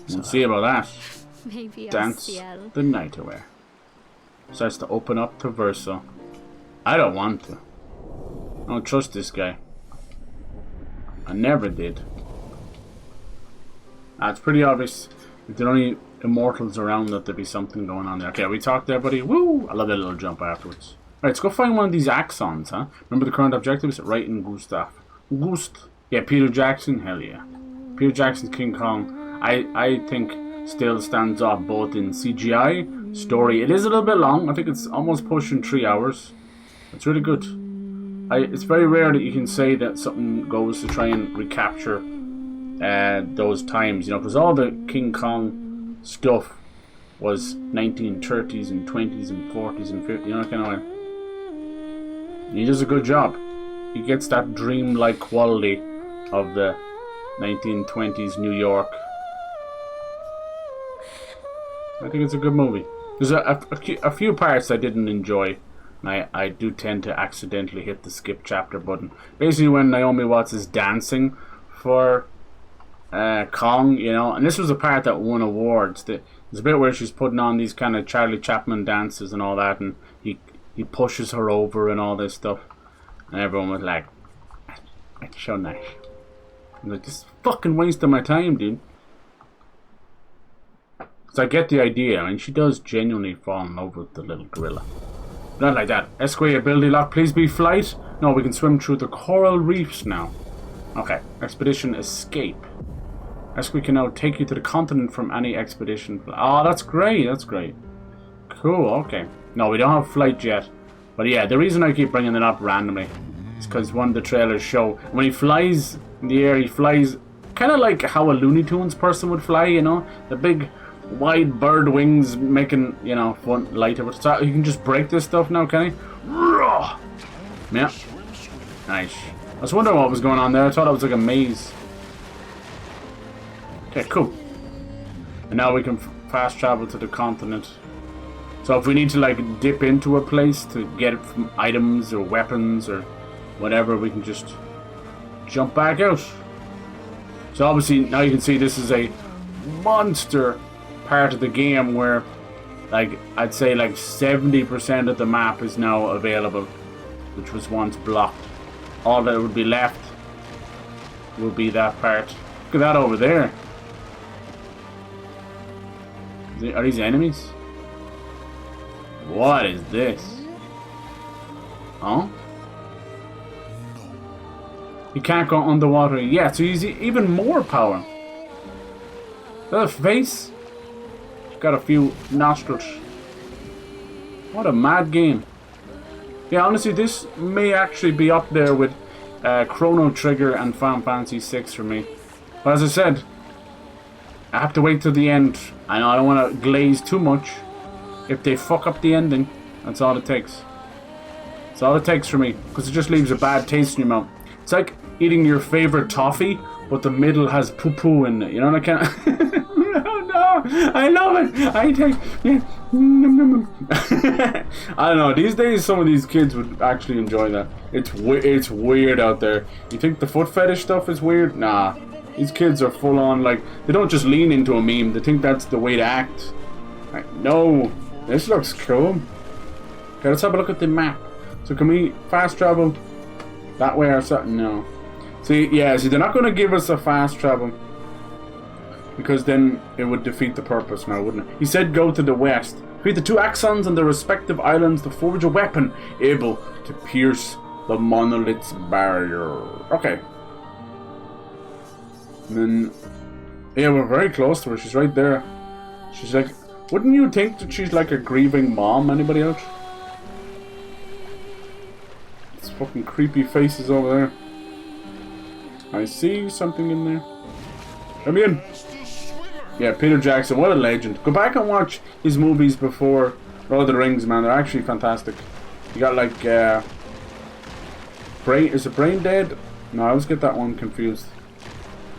We'll see about that. Maybe Dance Ciel. the Night Away. Starts to open up to Verso. I don't want to. I don't trust this guy. I never did. It's pretty obvious. If there are only immortals around that there'd be something going on there. Okay, we talked there, buddy. Woo! I love that little jump afterwards. Alright, let's go find one of these axons, huh? Remember the current objectives? Right in Gustav. Yeah, Peter Jackson? Hell yeah. Peter Jackson's King Kong. I think still stands up both in CGI, story. It is a little bit long. I think it's almost pushing 3 hours. It's really good. It's very rare that you can say that something goes to try and recapture those times, you know, because all the King Kong stuff was 1930s and 20s and 40s and 50s, you know, kind of way. And he does a good job. He gets that dream-like quality of the 1920s New York. I think it's a good movie. There's a few parts I didn't enjoy. I do tend to accidentally hit the skip chapter button. Basically when Naomi Watts is dancing for Kong, you know, and this was a part that won awards. There's a bit where she's putting on these kind of Charlie Chaplin dances and all that, and he pushes her over and all this stuff, and everyone was like, "That's so nice." I'm like, this is fucking waste of my time, dude. So I get the idea. I mean, she does genuinely fall in love with the little gorilla. Not like that. Esquire ability lock, please be flight. No, we can swim through the coral reefs now. Okay, expedition escape. Esquire can now take you to the continent from any expedition. Oh, that's great, that's great. Cool, okay. No, we don't have flight yet. But yeah, the reason I keep bringing it up randomly is because one of the trailers show when he flies in the air, he flies kind of like how a Looney Tunes person would fly, you know? The big wide bird wings making, you know, fun light over. So you can just break this stuff now, can he? Yeah. Nice. I was wondering what was going on there. I thought it was like a maze. Okay, cool. And now we can fast travel to the continent. So if we need to like dip into a place to get it from items or weapons or whatever, we can just jump back out. So obviously now you can see this is a monster part of the game where, like, I'd say like 70% of the map is now available, which was once blocked. All that would be left will be that part. Look at that over there. Are these enemies? What is this? Huh? You can't go underwater yet, so you see even more power. Is that a face? Got a few nostrils. What a mad game. Yeah, honestly, this may actually be up there with Chrono Trigger and Final Fantasy VI for me. But as I said, I have to wait till the end. I know I don't want to glaze too much. If they fuck up the ending, that's all it takes. That's all it takes for me, because it just leaves a bad taste in your mouth. It's like eating your favorite toffee, but the middle has poo-poo in it. You know what I can't... I love it. I take. I don't know. These days, some of these kids would actually enjoy that. It's weird out there. You think the foot fetish stuff is weird? Nah. These kids are full on, like, they don't just lean into a meme. They think that's the way to act. No, this looks cool. Okay, let's have a look at the map. So can we fast travel that way or something? No. See, yeah, see, they're not going to give us a fast travel because then it would defeat the purpose now, wouldn't it? He said go to the west. Defeat the 2 Axons on their respective islands to forge a weapon able to pierce the monolith's barrier. Okay. And then, yeah, we're very close to her. She's right there. She's like, wouldn't you think that she's like a grieving mom? Anybody else? It's fucking creepy faces over there. I see something in there. Come in. Yeah, Peter Jackson, what a legend. Go back and watch his movies before Lord of the Rings, man. They're actually fantastic. You got like, is it Brain Dead? No, I always get that one confused.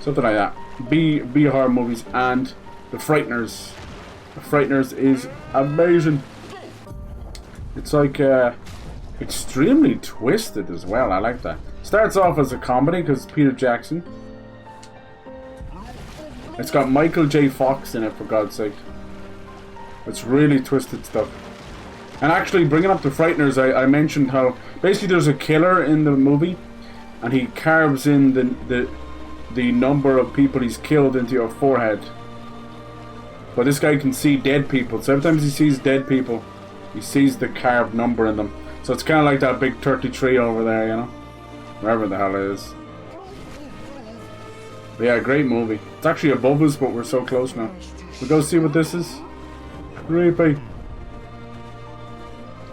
Something like that. B horror movies and The Frighteners. The Frighteners is amazing. It's like, extremely twisted as well. I like that. Starts off as a comedy because it's Peter Jackson. It's got Michael J. Fox in it, for God's sake. It's really twisted stuff. And actually, bringing up The Frighteners, I mentioned how basically there's a killer in the movie, and he carves in the number of people he's killed into your forehead. But this guy can see dead people, so every time he sees dead people, he sees the carved number in them. So it's kind of like that big 33 over there, you know? Wherever the hell it is. But yeah, great movie. It's actually above us, but we're so close now. We'll go see what this is. Creepy.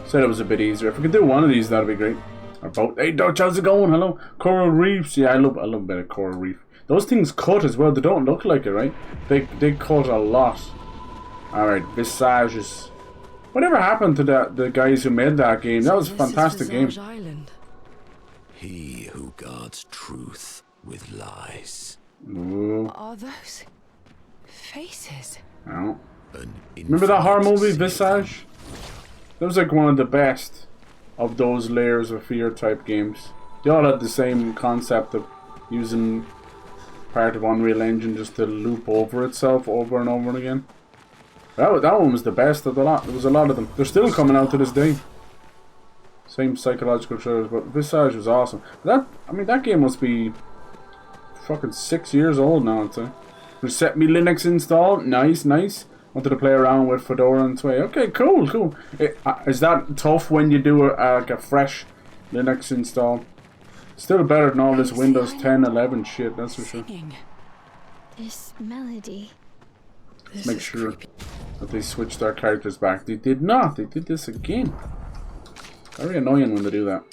Said it was a bit easier. If we could do one of these, that'd be great. Or both. Hey Dutch, how's it going? Hello. Coral reefs. Yeah, I love a bit of coral reef. Those things cut as well. They don't look like it, right? They cut a lot. Alright, Visages. Whatever happened to the guys who made that game? That was a fantastic game. Island. He who guards truth with lies. Ooh. Are those faces? No. An Remember that horror movie, infinite Visage? That was like one of the best of those layers of fear type games. They all had the same concept of using part of Unreal Engine just to loop over itself over and over again. That one was the best of the lot. There was a lot of them. They're still coming out to this day. Same psychological thrillers, but Visage was awesome. That game must be fucking 6 years old now, I'd say. Reset me Linux install. Nice. Wanted to play around with Fedora and Sway. Okay, cool. Is that tough when you do a fresh Linux install? Still better than all this Windows 10, 11 shit, that's for sure. This melody. Let's make sure that they switched their characters back. They did not. They did this again. Very annoying when they do that.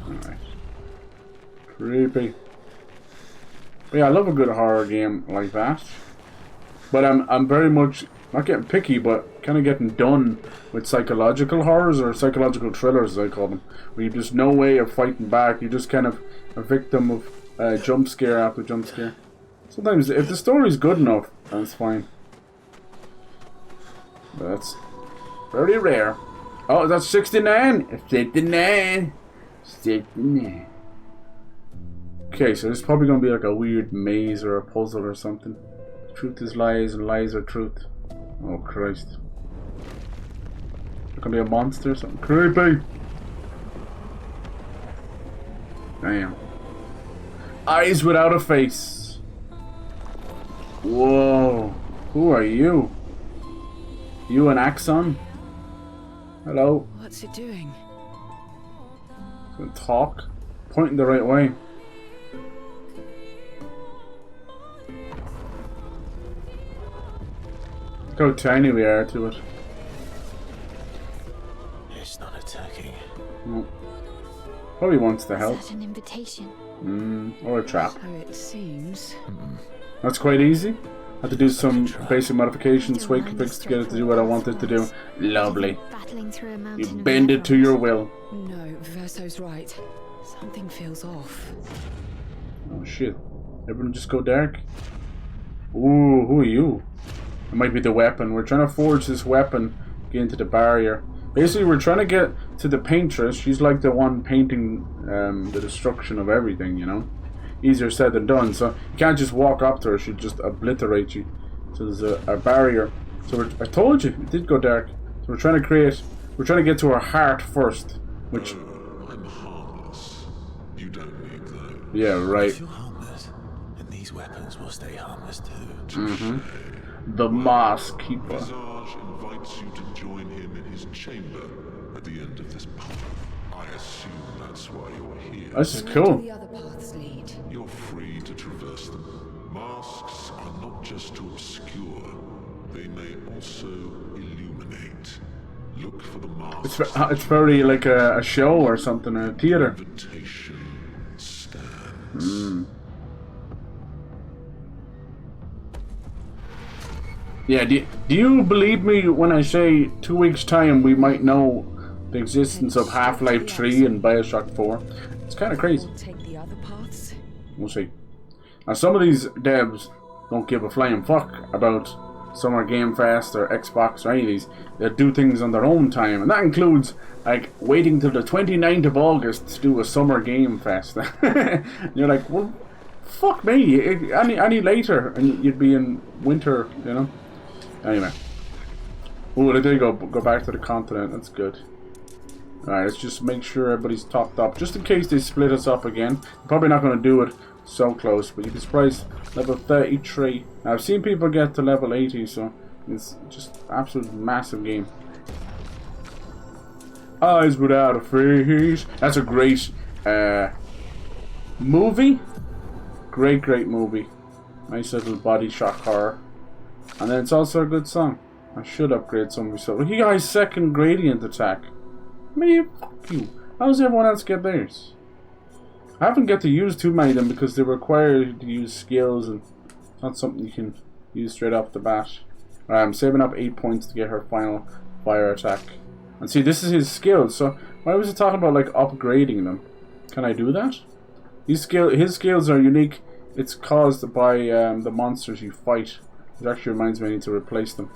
Alright. Creepy. But yeah, I love a good horror game like that. But I'm very much not getting picky, but kind of getting done with psychological horrors or psychological thrillers, as I call them, where you just no way of fighting back. You're just kind of a victim of jump scare after jump scare. Sometimes, if the story's good enough, that's fine. But that's very rare. Oh, that's 69. 69. 69. Okay, so this is probably going to be like a weird maze or a puzzle or something. Truth is lies and lies are truth. Oh Christ. It's gonna be a monster or something. Creepy! Damn. Eyes without a face. Whoa. Who are you? You an Axon? Hello. What's it doing? It's gonna talk. Pointing the right way. Look how tiny we are to it. It's not attacking. No. Probably wants to help. Is that an invitation? Or a trap. So it seems. That's quite easy. I had to do some basic modifications, sway conflicts to get it to do what I wanted to do. Lovely. Battling through a You mountain of bend it to your will. No, Verso's right. Something feels off. Oh shit. Everyone just go dark? Ooh, who are you? It might be the weapon. We're trying to forge this weapon, get into the barrier. Basically, we're trying to get to the Paintress. She's like the one painting the destruction of everything, you know? Easier said than done. So you can't just walk up to her. She'll just obliterate you. So there's a barrier So I told you, it did go dark. So we're trying to get to her heart first, which... I'm harmless. You don't need those. Yeah, right. If you're harmless, and these weapons will stay harmless too. Mm-hmm. The Mask Keeper. Visage invites you to join him in his chamber at the end of this path. I assume that's why you're here. This is Where cool. do the other paths lead? You're free to traverse them. Masks are not just to obscure, they may also illuminate. Look for the masks. It's very like a show or something, a theater. Invitation stands. Yeah, do you believe me when I say 2 weeks' time we might know the existence of Half-Life 3 and Bioshock 4? It's kind of crazy. We'll take the other paths. We'll see. Now, some of these devs don't give a flying fuck about Summer Game Fest or Xbox or any of these. They do things on their own time, and that includes like waiting till the 29th of August to do a Summer Game Fest. You're like, well, fuck me. Any later, and you'd be in winter, you know. Anyway. Oh, there you go. Go back to the continent. That's good. Alright, let's just make sure everybody's topped up. Just in case they split us up again. Probably not going to do it so close, but you'd be surprised. Level 33. Now, I've seen people get to level 80, so it's just absolute massive game. Eyes without a face. That's a great movie. Great movie. Nice little body shock horror. And then it's also a good song. I should upgrade some of these. Look, you guys, second gradient attack. Me, fuck you. How does everyone else get theirs? I haven't got to use too many of them because they require you to use skills and it's not something you can use straight off the bat. Alright, I'm saving up 8 points to get her final fire attack. And see, this is his skills, so why was he talking about like upgrading them? Can I do that? His skills are unique. It's caused by the monsters you fight. It actually reminds me I need to replace them.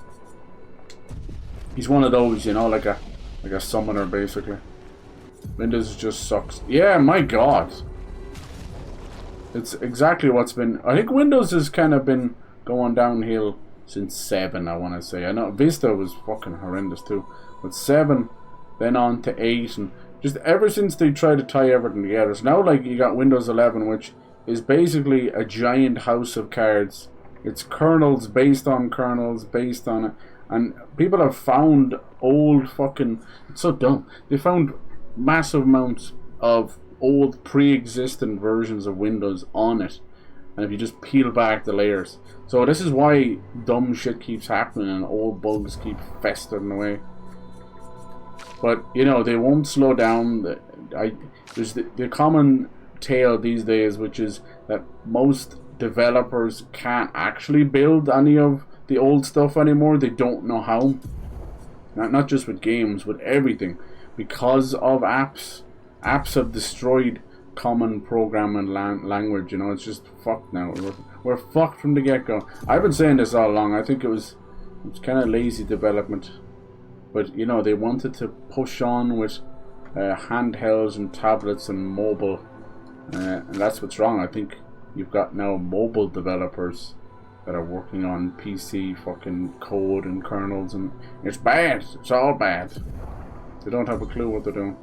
He's one of those, you know, like a summoner basically. Windows just sucks. Yeah, my god. It's exactly what's been... I think Windows has kind of been going downhill since 7, I want to say. I know Vista was fucking horrendous too. But 7, then on to 8, and just ever since they tried to tie everything together. So now like you got Windows 11, which is basically a giant house of cards. It's kernels based on kernels based on it. And people have found old fucking... It's so dumb. They found massive amounts of old pre-existent versions of Windows on it. And if you just peel back the layers. So this is why dumb shit keeps happening and old bugs keep festering away. But, you know, they won't slow down. There's the common tale these days, which is that most developers can't actually build any of the old stuff anymore. They don't know how. Not just with games, with everything. Because of apps. Apps have destroyed common programming language, you know. It's just fucked now. We're fucked from the get-go. I've been saying this all along. I think it was kind of lazy development. But, you know, they wanted to push on with handhelds and tablets and mobile. And that's what's wrong. I think you've got now mobile developers that are working on PC fucking code and kernels, and it's bad. It's all bad. They don't have a clue what they're doing.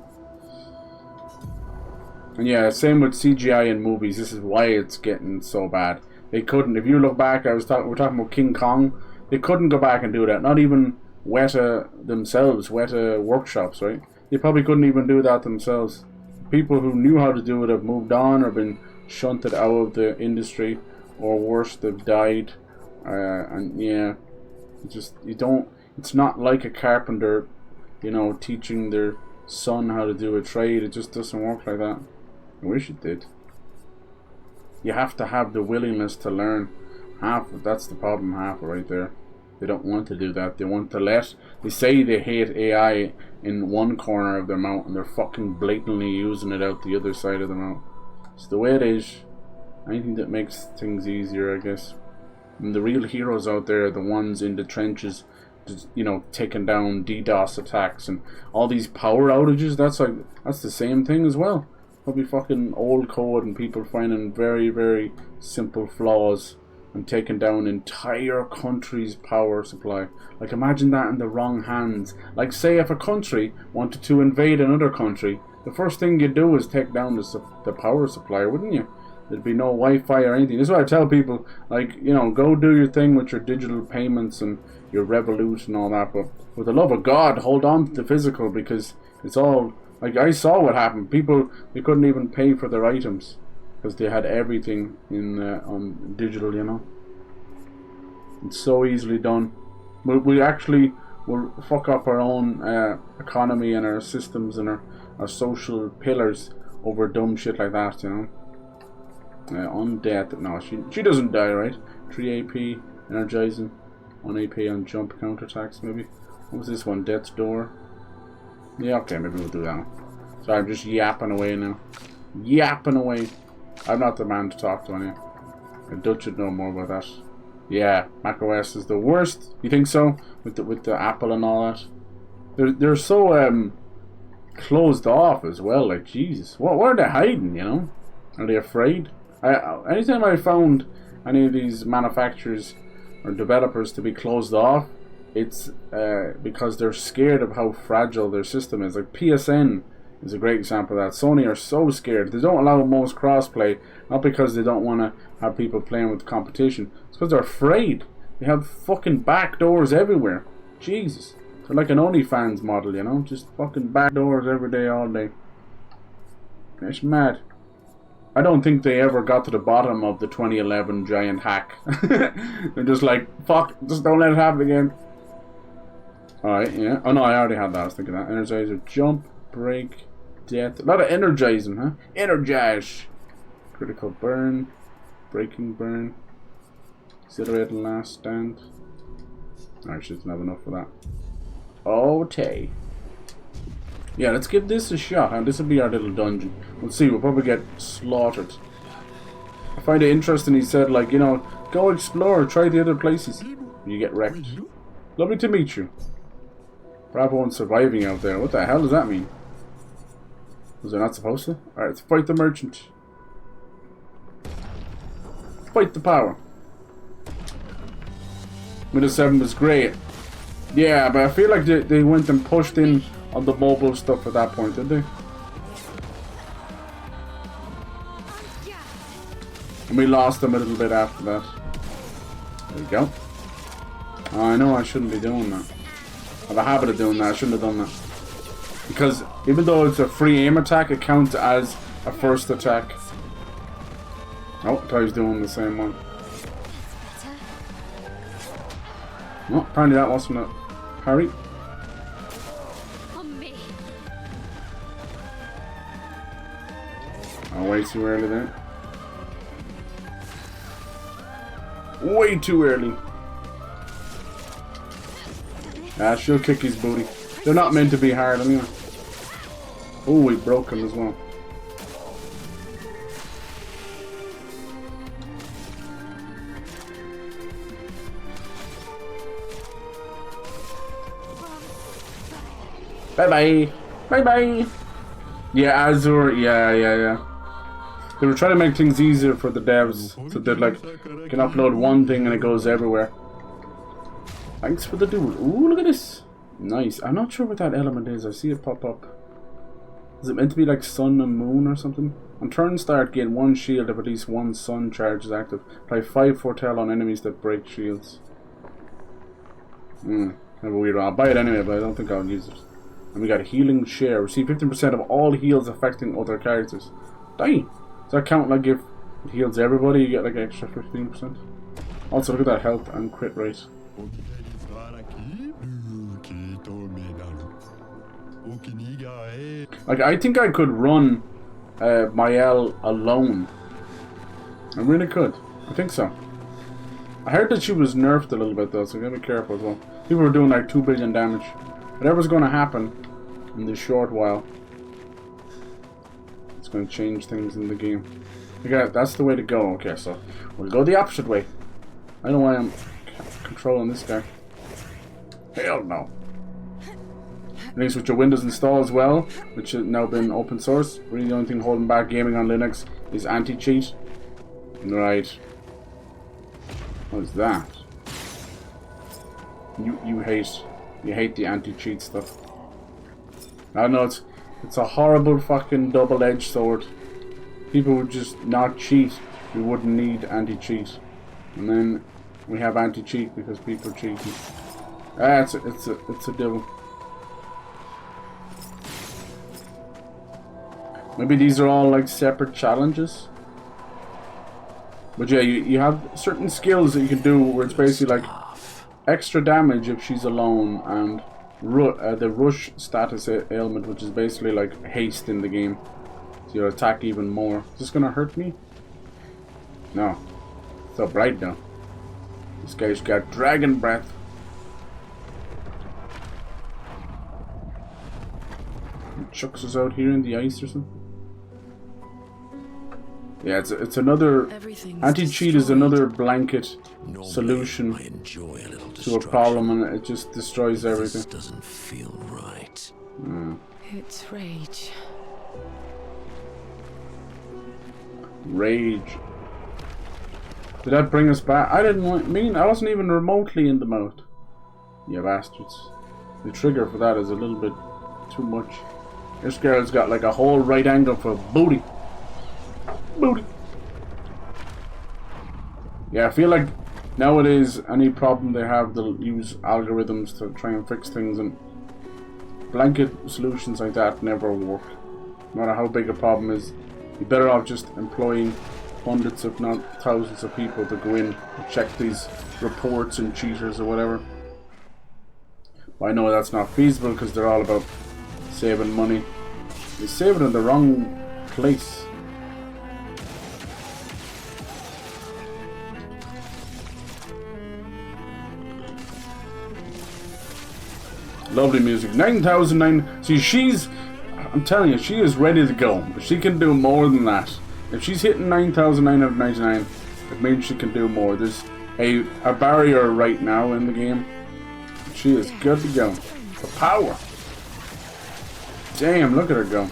And yeah, same with CGI in movies. This is why it's getting so bad. They couldn't. If you look back, we're talking about King Kong. They couldn't go back and do that. Not even Weta themselves, Weta Workshops, right? They probably couldn't even do that themselves. People who knew how to do it have moved on or been shunted out of the industry, or worse, they've died. And yeah, it's not like a carpenter, you know, teaching their son how to do a trade. It just doesn't work like that. I wish it did. You have to have the willingness to learn. That's the problem, half right there. They don't want to do that. They want to they say they hate AI in one corner of their mouth, and they're fucking blatantly using it out the other side of their mouth. It's the way it is. Anything that makes things easier, I guess. And the real heroes out there are the ones in the trenches, just, you know, taking down DDoS attacks and all these power outages. That's the same thing as well. Probably fucking old code and people finding very, very simple flaws and taken down entire country's power supply. Like, imagine that in the wrong hands. Like, say if a country wanted to invade another country, the first thing you'd do is take down the power supply, wouldn't you? There'd be no Wi-Fi or anything. This is why I tell people, like, you know, go do your thing with your digital payments and your Revolut and all that, but with the love of God, hold on to the physical, because it's all, like, I saw what happened. People, they couldn't even pay for their items because they had everything in on digital, you know. It's so easily done. We actually will fuck up our own economy and our systems and our social pillars over dumb shit like that, you know. On death, no, she doesn't die, right? 3 AP, energizing, 1 AP on jump counterattacks, maybe. What was this one? Death's Door. Yeah, okay, maybe we'll do that one. Sorry, I'm just yapping away now. Yapping away. I'm not the man to talk to anyway. The Dutch should know more about that. Yeah, macOS is the worst. You think so? With the Apple and all that. They're so closed off as well. Like, Jesus, what are they hiding? You know? Are they afraid? Anytime I found any of these manufacturers or developers to be closed off, it's because they're scared of how fragile their system is. Like PSN is a great example of that. Sony are so scared. They don't allow most crossplay, not because they don't want to have people playing with competition. It's because they're afraid. They have fucking back doors everywhere. Jesus. They're like an OnlyFans model, you know? Just fucking back doors every day, all day. It's mad. I don't think they ever got to the bottom of the 2011 giant hack. They're just like, fuck, just don't let it happen again. Alright, yeah. Oh no, I already had that. I was thinking that. Energizer, jump, break, death. A lot of energizing, huh? Energize. Critical burn. Breaking burn. Accelerated last stand. Alright, shouldn't have enough for that. Okay. Yeah, let's give this a shot, and this will be our little dungeon. We'll see, we'll probably get slaughtered. I find it interesting, he said, like, you know, go explore, try the other places. You get wrecked. Lovely to meet you. Bravo on surviving out there. What the hell does that mean? Was I not supposed to? Alright, let's fight the merchant. Fight the power. Windows 7 was great. Yeah, but I feel like they went and pushed in on the mobile stuff at that point, did they? And we lost them a little bit after that. There we go. Oh, I know I shouldn't be doing that. I have a habit of doing that. I shouldn't have done that. Because even though it's a free aim attack, it counts as a first attack. Oh, I thought he was doing the same one. Oh, apparently that wasn't a parry. Oh, way too early there. Way too early. Ah, she'll kick his booty. They're not meant to be hard anyway. Oh, we broke him as well. Bye-bye. Bye-bye. Yeah, Azure. Yeah. They were trying to make things easier for the devs, so that like you can upload one thing and it goes everywhere. Thanks for the duel. Ooh, look at this. Nice. I'm not sure what that element is. I see it pop up. Is it meant to be like sun and moon or something? On turn start, gain 1 shield if at least 1 sun charge is active. Apply 5 foretell on enemies that break shields. Kind of a weird one. I'll buy it anyway, but I don't think I'll use it. And we got a healing share. Receive 15% of all heals affecting other characters. Dang. Does that count like if it heals everybody, you get like extra 15%? Also, look at that health and crit rate. Like, I think I could run Mael alone. I really could. I think so. I heard that she was nerfed a little bit though, so you gotta be careful as well. People were doing like 2 billion damage. Whatever's gonna happen in this short while, it's gonna change things in the game. Okay, that's the way to go. Okay, so we'll go the opposite way. I don't know why I'm controlling this guy. Hell no. Linux with your Windows install as well, which has now been open source. Really the only thing holding back gaming on Linux is anti-cheat. Right. What is that? You hate the anti-cheat stuff. I know it's a horrible fucking double-edged sword. People would just not cheat. We wouldn't need anti-cheat, and then we have anti-cheat because people are cheating. Ah, it's a devil. Maybe these are all like separate challenges. But yeah, you have certain skills that you can do where it's basically like extra damage if she's alone, and the rush status ailment, which is basically like haste in the game. So you'll attack even more. Is this gonna hurt me? No. It's so bright now. This guy's got dragon breath. He chucks us out here in the ice or something. Yeah, it's another anti-cheat is another blanket solution to a problem, and it just destroys everything. This doesn't feel right. It's rage. Rage. Did that bring us back? I I wasn't even remotely in the mode. You bastards. The trigger for that is a little bit too much. This girl's got like a whole right angle for booty. Booty. Yeah, I feel like nowadays any problem they have, they'll use algorithms to try and fix things, and blanket solutions like that never work. No matter how big a problem is, you're better off just employing hundreds if not thousands of people to go in and check these reports and cheaters or whatever. Well, I know that's not feasible because they're all about saving money. They save it in the wrong place. Lovely music. 9,009. See, I'm telling you, she is ready to go. She can do more than that. If she's hitting 9,999, it means she can do more. There's a barrier right now in the game. She is good to go. The power. Damn, look at her go.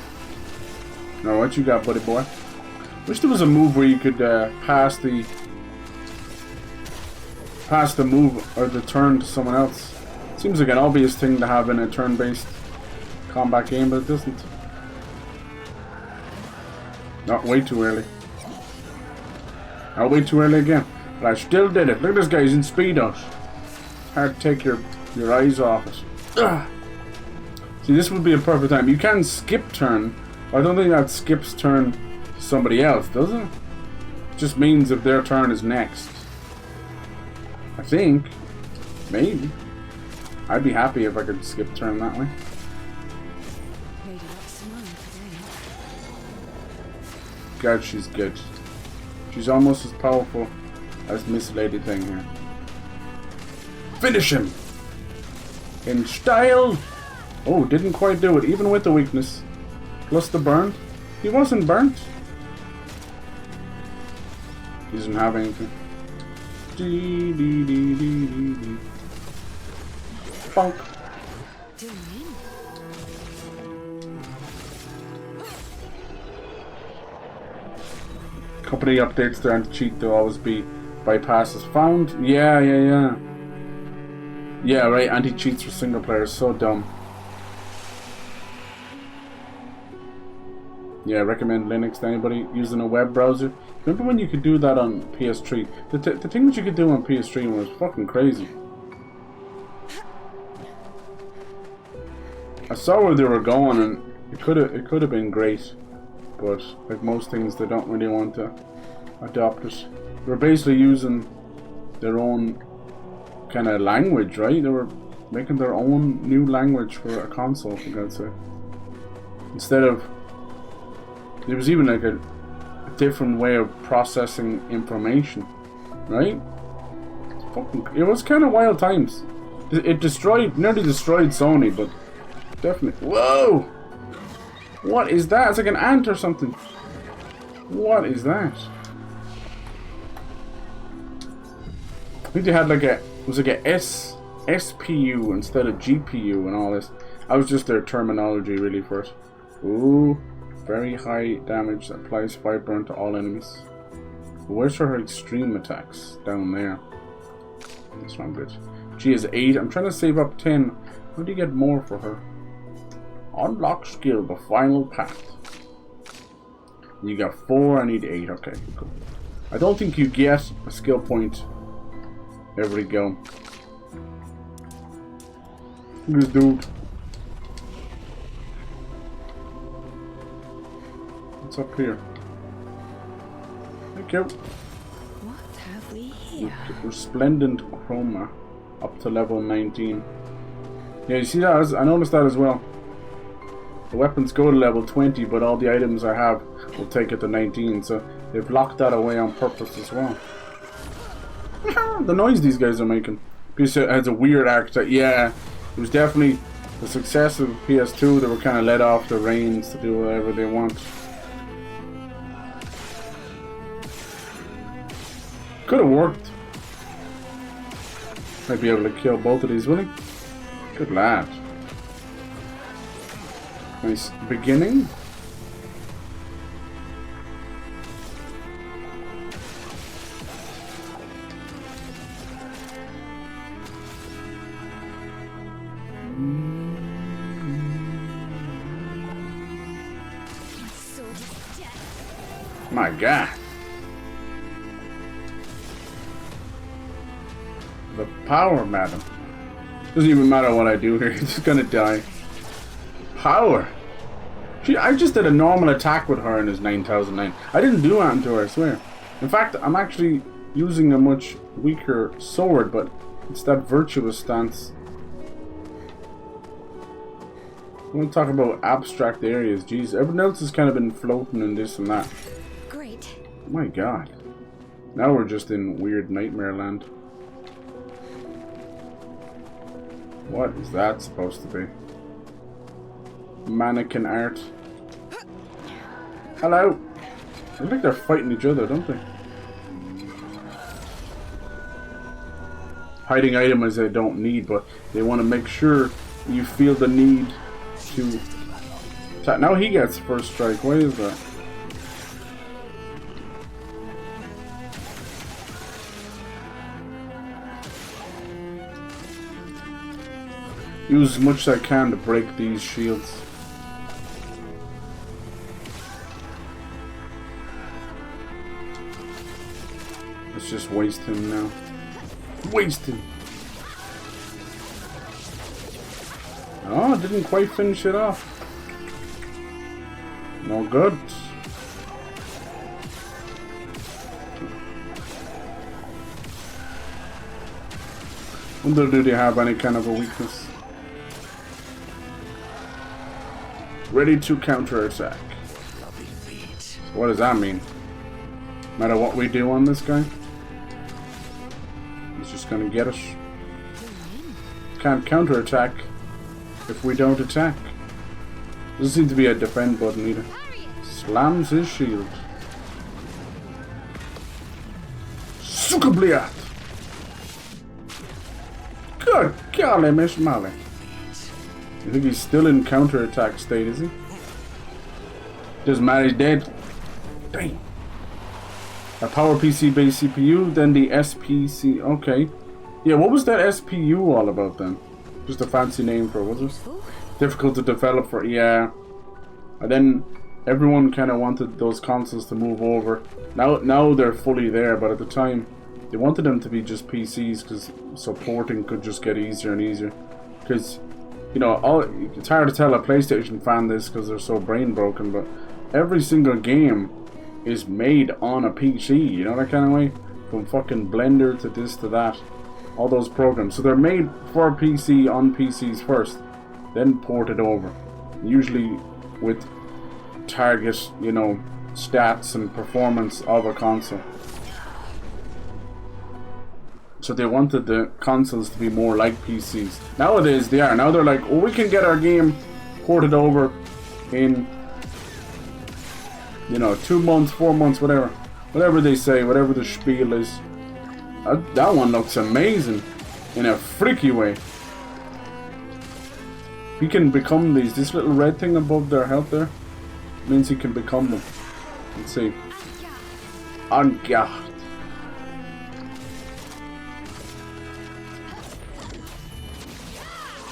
Now, what you got, buddy boy? Wish there was a move where you could pass the move or the turn to someone else. Seems like an obvious thing to have in a turn-based combat game, but it doesn't. Not way too early. Not way too early again. But I still did it. Look at this guy, he's in speedos. Hard to take your eyes off it. Ugh. See, this would be a perfect time. You can skip turn. I don't think that skips turn to somebody else, does it? It just means if their turn is next. I think. Maybe. I'd be happy if I could skip turn that way. God, she's good. She's almost as powerful as Miss Lady Thing here. Finish him! In style! Oh, didn't quite do it, even with the weakness. Plus the burn. He wasn't burnt. He doesn't have anything. Bonk. Company updates to anti-cheat to always be bypasses found. Yeah. Yeah, right, anti-cheats for single players, so dumb. Yeah, recommend Linux to anybody using a web browser. Remember when you could do that on PS3? The thing that you could do on PS3 was fucking crazy. I saw where they were going, and it could have been great, but like most things, they don't really want to adopt it. They were basically using their own kind of language, right? They were making their own new language for a console, for God's sake. Instead of, there was even like a different way of processing information, right? It was kind of wild times. It nearly destroyed Sony, but definitely. Whoa! What is that? It's like an ant or something. What is that? I think they had like it was like a SPU instead of GPU and all this. I was just their terminology really for it. Ooh, very high damage that applies 5 burn to all enemies. But where's her extreme attacks? Down there. This one good. She has 8. I'm trying to save up 10. How do you get more for her? Unlock skill, the final path. You got 4, I need 8. Okay, cool. I don't think you get a skill point every go. This dude. What's up here? Thank you. What have we here? Resplendent chroma. Up to level 19. Yeah, you see that? I noticed that as well. The weapons go to level 20, but all the items I have will take it to 19, so they've locked that away on purpose as well. The noise these guys are making. PS2 has a weird architect. Yeah, it was definitely the success of PS2. They were kind of let off the reins to do whatever they want. Could have worked. Might be able to kill both of these, will he? Good lad. Nice beginning. My God. The power, madam. Doesn't even matter what I do here, he's just gonna die. Power! I just did a normal attack with her in his 9009. I didn't do anything to her, I swear. In fact, I'm actually using a much weaker sword, but it's that virtuous stance. I want to talk about abstract areas. Jeez, everyone else has kind of been floating in this and that. Great. Oh my God. Now we're just in weird nightmare land. What is that supposed to be? Mannequin art. Hello. They look like they're fighting each other, don't they? Hiding items they don't need, but they want to make sure you feel the need to attack. Now he gets first strike. Why is that? Use as much as I can to break these shields. Let's just waste him now. Waste him! Oh, didn't quite finish it off. No good. Wonder do they have any kind of a weakness? Ready to counterattack. What does that mean? No matter what we do on this guy, he's just gonna get us. Can't counterattack if we don't attack. Doesn't seem to be a defend button either. Slams his shield. Sukabliat! Good golly, Miss Molly. I think he's still in counterattack state, is he? Doesn't matter, he's dead. Damn. A power PC based CPU, then the SPC. Okay. Yeah, what was that SPU all about then? Just a fancy name for it, was it? Difficult to develop for, yeah. And then everyone kind of wanted those consoles to move over. Now they're fully there, but at the time they wanted them to be just PCs because supporting could just get easier and easier. Because, you know, it's hard to tell a PlayStation fan this because they're so brain broken, but every single game is made on a PC, you know, that kind of way? From fucking Blender to this to that. All those programs. So they're made for PC on PCs first, then ported over. Usually with target, you know, stats and performance of a console. So they wanted the consoles to be more like PCs. Nowadays they are. Now they're like, oh, we can get our game ported over in, you know, 2 months, 4 months, whatever. Whatever they say, whatever the spiel is. That one looks amazing in a freaky way. He can become these. This little red thing above their health there means he can become them. Let's see. On guard.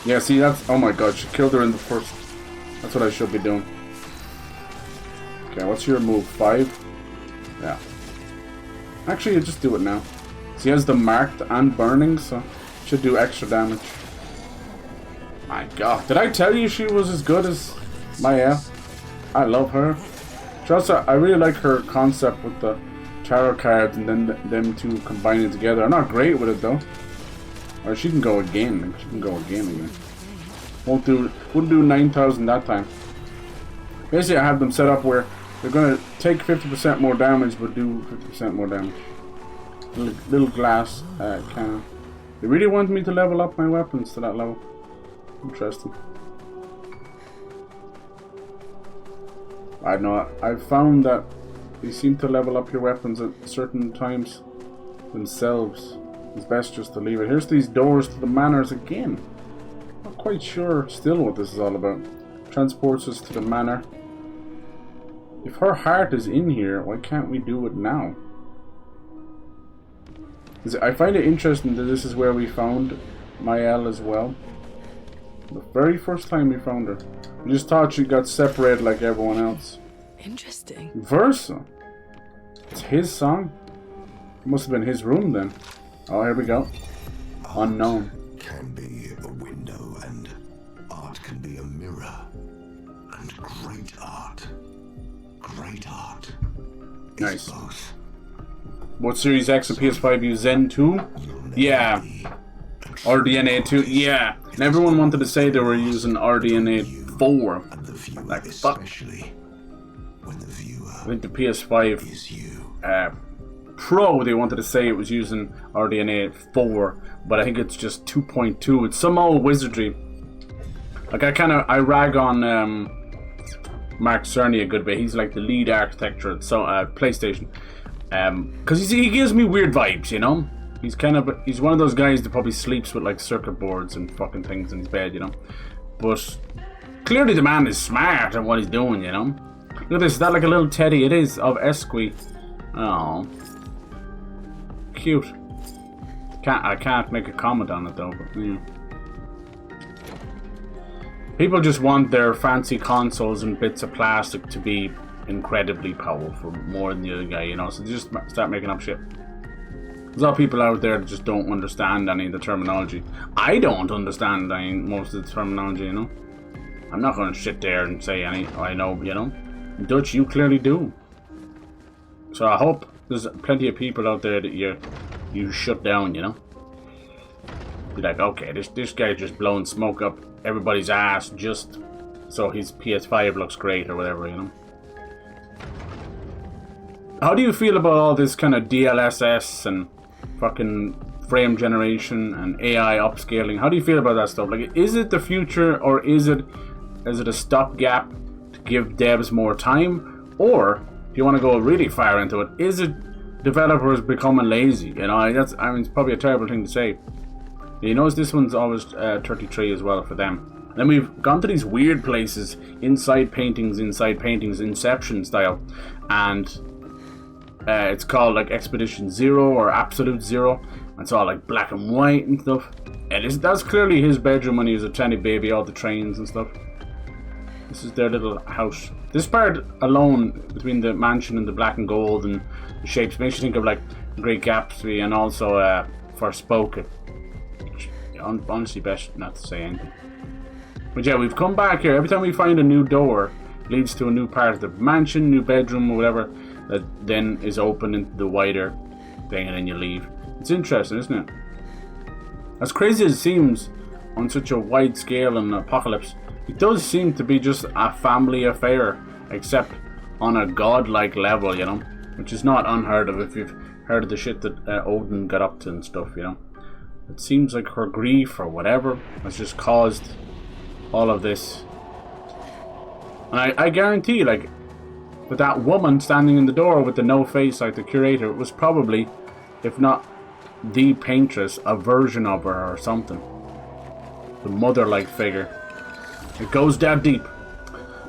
Yeah, see, that's... Oh my god, she killed her in the first... That's what I should be doing. Okay, what's your move? 5? Yeah. Actually, you just do it now. She has the marked and burning, so should do extra damage. My god, did I tell you she was as good as Maya? I love her. She also, I really like her concept with the tarot cards and then them two combining together. I'm not great with it though. Or she can go again. She can go again. Wouldn't do 9,000 that time. Basically, I have them set up where they're gonna take 50% more damage, but do 50% more damage. Little glass cannon. They really want me to level up my weapons to that level. Interesting. I know. I've found that you seem to level up your weapons at certain times themselves. It's best just to leave it. Here's these doors to the manors again. Not quite sure still what this is all about. Transports us to the manor. If her heart is in here, why can't we do it now? I find it interesting that this is where we found Mael as well. The very first time we found her. We just thought she got separated like everyone else. Interesting. Versa. It's his song. It must have been his room then. Oh, here we go. Unknown. Can be a window, and art can be a mirror. And great art is nice. both. What Series X and PS5 use Zen 2? Yeah. RDNA 2? Yeah. And everyone wanted to say they were using RDNA 4. Like, fuck. When the viewer I think the PS5 is you. Pro, they wanted to say it was using RDNA 4, but I think it's just 2.2. It's some old wizardry. Like, I rag on Mark Cerny a good bit. He's like the lead architecture at PlayStation. Because he gives me weird vibes, you know? He's one of those guys that probably sleeps with like circuit boards and fucking things in his bed, you know? But clearly the man is smart at what he's doing, you know? Look at this, is that like a little teddy? It is, of Esqui. Oh. Cute. I can't make a comment on it though, but yeah. People just want their fancy consoles and bits of plastic to be incredibly powerful, more than the other guy, you know, so they just start making up shit. There's a lot of people out there that just don't understand any of the terminology. I don't understand most of the terminology, you know. I'm not going to sit there and say I know, you know. In Dutch, you clearly do. So I hope there's plenty of people out there that you shut down, you know. Be like, okay, this guy just blowing smoke up everybody's ass just so his PS5 looks great or whatever, you know. How do you feel about all this kind of DLSS and fucking frame generation and AI upscaling? How do you feel about that stuff? Like, is it the future, or is it a stopgap to give devs more time? Or if you want to go really far into it, is it developers becoming lazy? You know, it's probably a terrible thing to say. You notice this one's always 33 as well for them. Then we've gone to these weird places, inside paintings, Inception style, and it's called like Expedition 0 or Absolute 0. It's all like black and white and stuff. And that's clearly his bedroom when he was a tiny baby, all the trains and stuff. This is their little house. This part alone, between the mansion and the black and gold and the shapes, makes you think of like Great Gatsby and also Forspoken. Honestly, best not to say anything. But yeah, we've come back here. Every time we find a new door, leads to a new part of the mansion, new bedroom or whatever, that then is open into the wider thing, and then you leave. It's interesting, isn't it? As crazy as it seems on such a wide scale in Apocalypse, it does seem to be just a family affair, except on a godlike level, you know, which is not unheard of if you've heard of the shit that Odin got up to and stuff, you know. It seems like her grief or whatever has just caused all of this. And I guarantee, like, with that woman standing in the door with the no face like the curator, it was probably, if not the Paintress, a version of her or something. The mother-like figure. It goes that deep.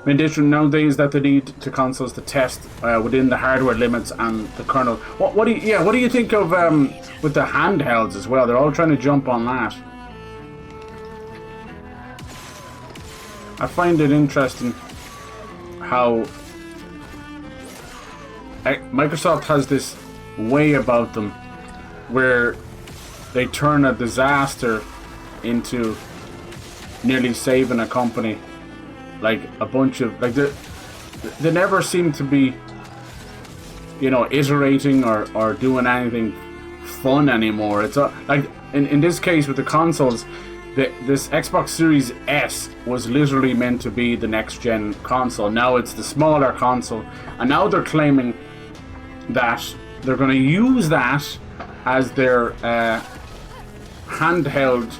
In addition, nowadays that they need to consoles to test within the hardware limits and the kernel. What do you think of with the handhelds as well? They're all trying to jump on that. I find it interesting how Microsoft has this way about them where they turn a disaster into nearly saving a company. Like a bunch of like they never seem to be, you know, iterating or doing anything fun anymore. It's like in this case with the consoles, this Xbox Series S was literally meant to be the next gen console. Now it's the smaller console, and now they're claiming that they're going to use that as their handheld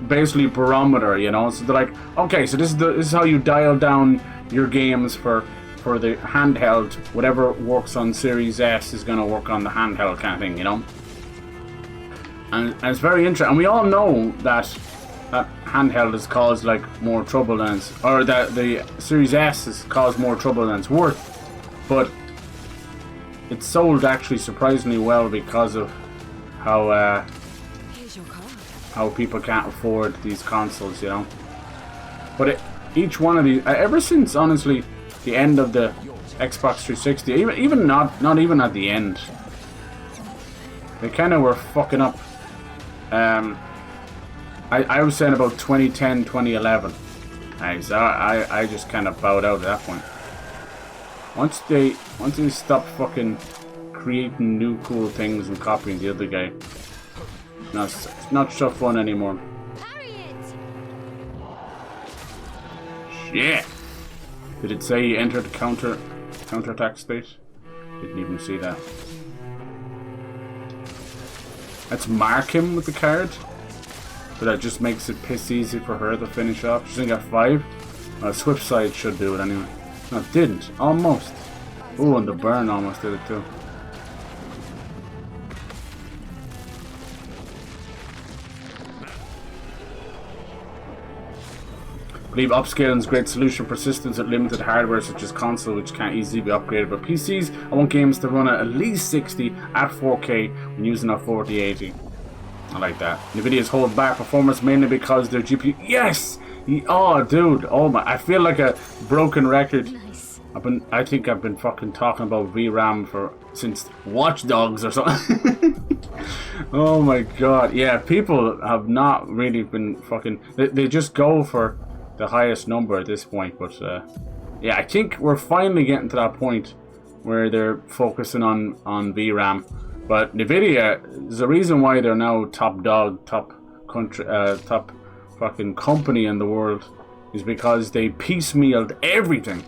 basically barometer, you know. So they're like, okay, so this is how you dial down your games for the handheld. Whatever works on Series S is going to work on the handheld kind of thing, you know. And it's very interesting. And we all know that handheld has caused like more trouble than it's, or that the Series S has caused more trouble than it's worth. But it's sold actually surprisingly well because of how people can't afford these consoles, you know. But each one of these, ever since honestly the end of the Xbox 360, even not even at the end, they kind of were fucking up. I was saying about 2010, 2011. So I just kind of bowed out at that point. Once they stop fucking creating new cool things and copying the other guy, it's not so fun anymore. Shit! Did it say you entered counterattack state? Didn't even see that. Let's mark him with the card. But that just makes it piss easy for her to finish off. She's only got 5. Swift side should do it anyway. No, it didn't. Almost. Ooh, and the burn almost did it too. I believe upscaling is a great solution for systems with limited hardware such as console, which can't easily be upgraded, but PCs, I want games to run at least 60 at 4K when using a 4080. I like that. Nvidia's hold back performance mainly because their GPU. Yes! Oh, dude. Oh my! I feel like a broken record. Nice. I think I've been fucking talking about VRAM since Watch Dogs or something. Oh my god! Yeah, people have not really been fucking. They just go for the highest number at this point. But yeah, I think we're finally getting to that point where they're focusing on VRAM. But Nvidia, there's a reason why they're now top dog, top country, top fucking company in the world, is because they piecemealed everything,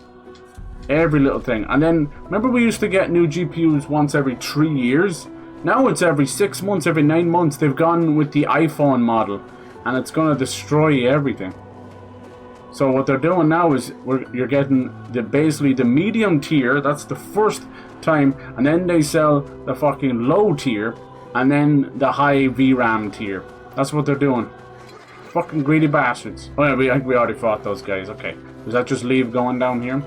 every little thing. And then remember we used to get new GPUs once every 3 years. Now it's every 6 months, every 9 months. They've gone with the iPhone model, and it's gonna destroy everything. So what they're doing now is you're getting basically the medium tier. That's the first time, and then they sell the fucking low tier and then the high VRAM tier. That's what they're doing. Fucking greedy bastards. Oh yeah, I think we already fought those guys. Okay, does that just leave going down here?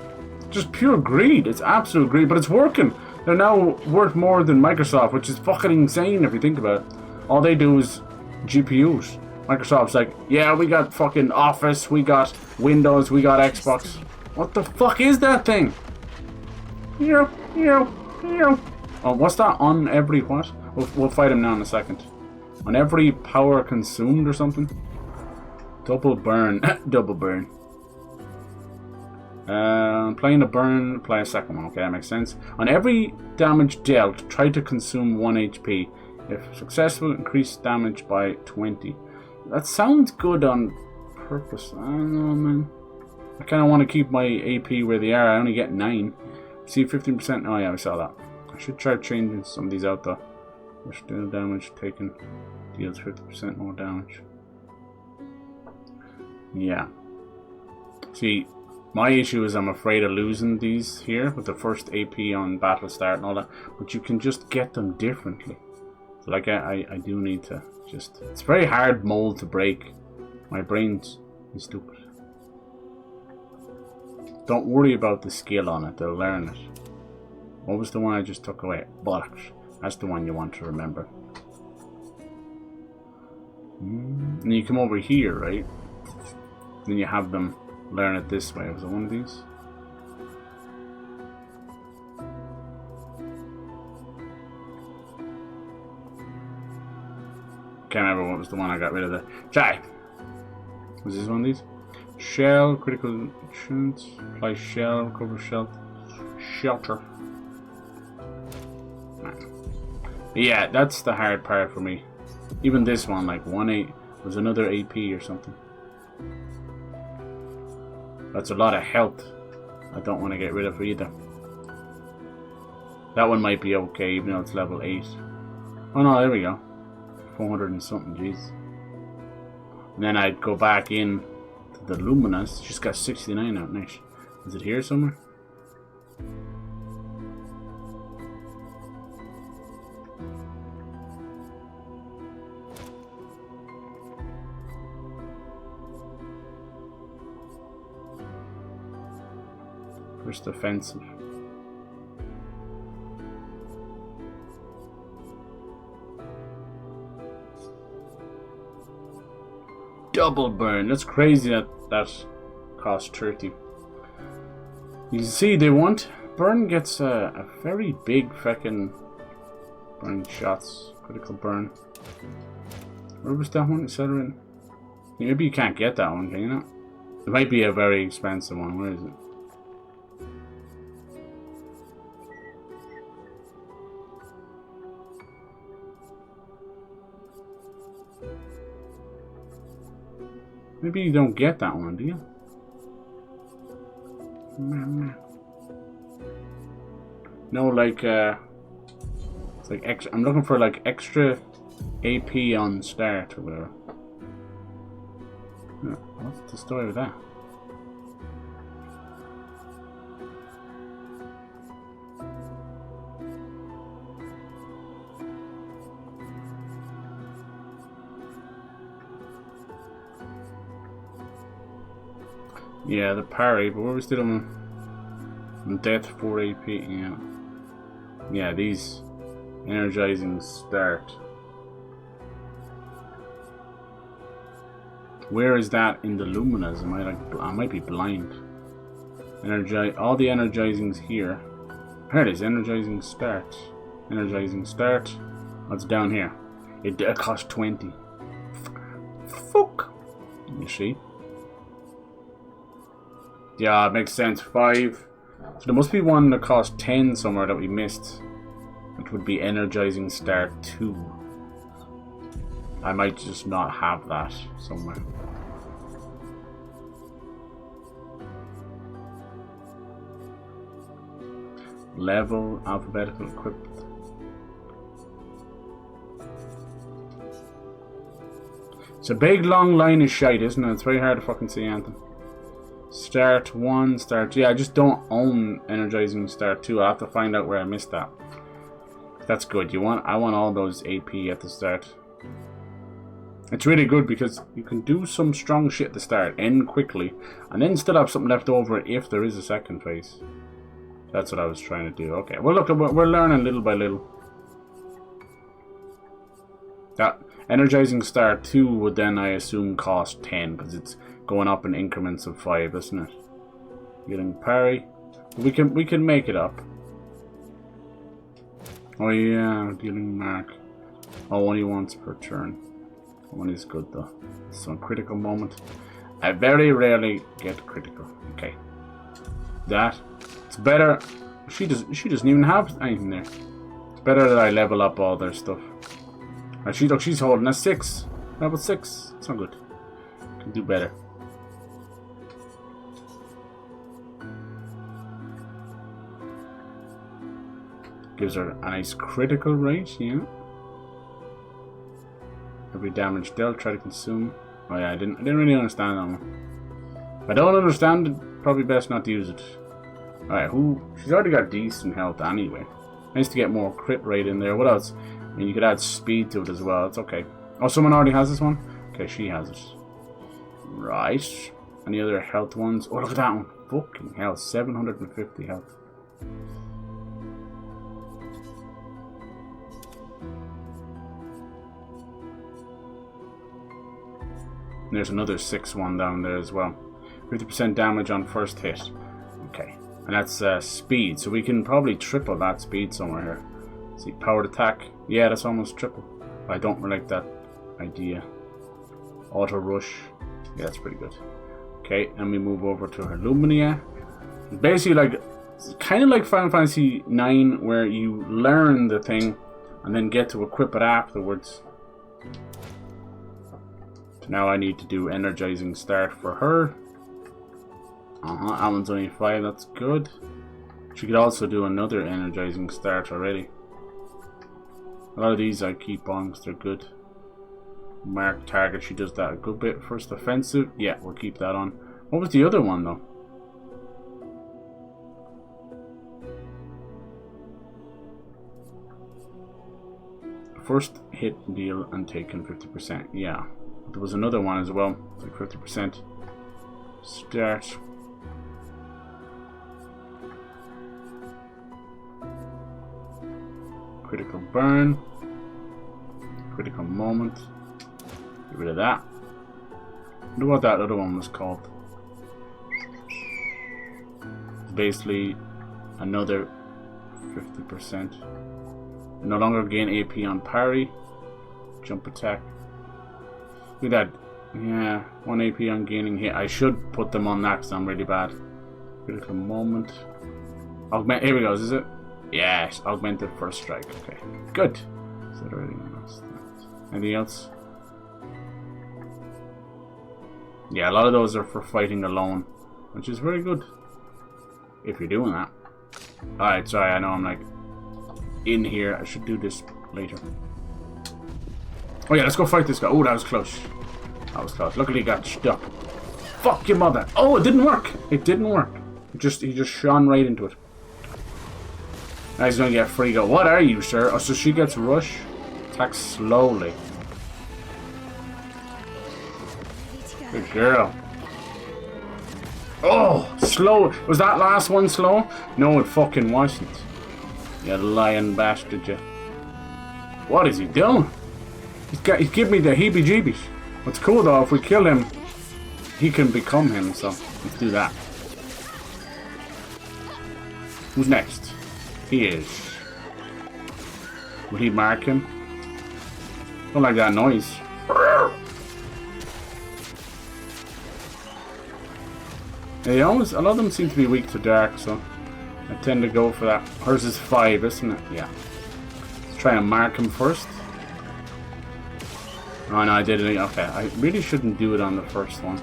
Just pure greed. It's absolute greed, but it's working. They're now worth more than Microsoft, which is fucking insane if you think about it. All they do is GPUs. Microsoft's like, yeah, we got fucking Office, we got Windows, we got Xbox. What the fuck is that thing? Oh, what's that? On every what? We'll fight him now in a second. On every power consumed or something? Double burn. Double burn. Playing a burn, play a second one. Okay, that makes sense. On every damage dealt, try to consume 1 HP. If successful, increase damage by 20. That sounds good on purpose. I don't know, man. I kind of want to keep my AP where they are. I only get 9. See 15%. Oh yeah, we saw that. I should try changing some of these out though. Additional damage taken deals 50% more damage. Yeah. See, my issue is I'm afraid of losing these here with the first AP on battle start and all that. But you can just get them differently. So like I do need to just. It's a very hard mold to break. My brain's stupid. Don't worry about the skill on it, they'll learn it. What was the one I just took away? Bollocks. That's the one you want to remember. And you come over here, right? Then you have them learn it this way. Was it one of these? Can't remember what was the one I got rid of there. Try! Was this one of these? Shell, critical insurance, apply shell, cover shelter. Yeah, that's the hard part for me. Even this one, like 1-8, was another AP or something. That's a lot of health. I don't want to get rid of either. That one might be okay, even though it's level 8. Oh no, there we go. 400 and something, jeez. And then I'd go back in to the Luminous. She's got 69 out next. Is it here somewhere? First offensive. Double burn. That's crazy that cost 30. You can see they want burn gets a very big fucking burn shots. Critical burn. Where was that one? Accelerating? Maybe you can't get that one, can you not? It might be a very expensive one. Where is it? Maybe you don't get that one, do you? No, like, it's like extra. I'm looking for like extra AP on start or whatever. What's the story with that? Yeah, the parry, but where we still on death 4 AP, yeah. Yeah, these energizing start. Where is that in the Luminas? I might be blind. Energize all the energizings here. Here it is, energizing start. Energizing start. What's down here? It costs 20. Fuck. You see? Yeah, it makes sense. 5. So there must be one that costs 10 somewhere that we missed, which would be energizing start 2. I might just not have that somewhere. Level alphabetical equipped. It's a big long line of shite, isn't it? It's very hard to fucking see anything. Start 1, start. Yeah, I just don't own energizing start 2. I'll have to find out where I missed that. That's good. I want all those AP at the start. It's really good because you can do some strong shit at the start, end quickly, and then still have something left over if there is a second phase. That's what I was trying to do. Okay, well look, we're learning little by little. That energizing start 2 would then, I assume, cost 10 because it's going up in increments of 5, isn't it? Getting parry. We can make it up. Oh yeah, dealing mark. Oh, only once per turn. One is good though. So critical moment. I very rarely get critical. Okay. That. It's better. She doesn't even have anything there. It's better that I level up all their stuff. Right, she's holding a 6. Level 6. It's not good. Can do better. Gives her a nice critical rate, yeah. Every damage dealt, try to consume. Oh yeah, I didn't really understand that one. If I don't understand it, probably best not to use it. Alright, she's already got decent health anyway. Nice to get more crit rate in there. What else? I mean, you could add speed to it as well. It's okay. Oh, someone already has this one? Okay, she has it. Right. Any other health ones? Oh, look at that one. Fucking hell, 750 health. There's another 6 one down there as well. 50% damage on first hit. Okay. And that's speed. So we can probably triple that speed somewhere here. See, powered attack. Yeah, that's almost triple. I don't really like that idea. Auto rush. Yeah, that's pretty good. Okay, and we move over to her Lumina. Basically, like, kind of like Final Fantasy IX, where you learn the thing and then get to equip it afterwards. So now I need to do energizing start for her. That one's only 5, that's good. She could also do another energizing start already. A lot of these I keep on because they're good. Mark target, she does that a good bit. First offensive, yeah, we'll keep that on. What was the other one though? First hit, deal, and taken 50%. Yeah, there was another one as well, like 50%. Start. Critical burn. Critical moment. Get rid of that. I wonder what that other one was called. It's basically another 50%. No longer gain AP on parry. Jump attack. Look at that. Yeah, 1 AP on gaining hit. I should put them on that because I'm really bad. Critical moment. Augment. Here we go. Is it? Yes. Augmented first strike. Okay. Good. Is that already? Anything else? Yeah, a lot of those are for fighting alone, which is very good. If you're doing that. Alright, sorry. I know I'm like in here. I should do this later. Oh yeah, let's go fight this guy. Oh, that was close. That was close. Luckily he got stuck. Fuck your mother. Oh, it didn't work. It didn't work. He just shone right into it. Now he's gonna get free go. What are you, sir? Oh, so she gets rush. Attack slowly. Good girl. Oh, slow. Was that last one slow? No, it fucking wasn't. You lying bastard, you. What is he doing? He's giving me the heebie-jeebies. What's cool though, if we kill him, he can become him, so let's do that. Who's next? He is. Will he mark him? Don't like that noise. They always, a lot of them seem to be weak to dark, so I tend to go for that. Hers is 5, isn't it? Yeah. Let's try and mark him first. Oh no, I did it. Okay, I really shouldn't do it on the first one.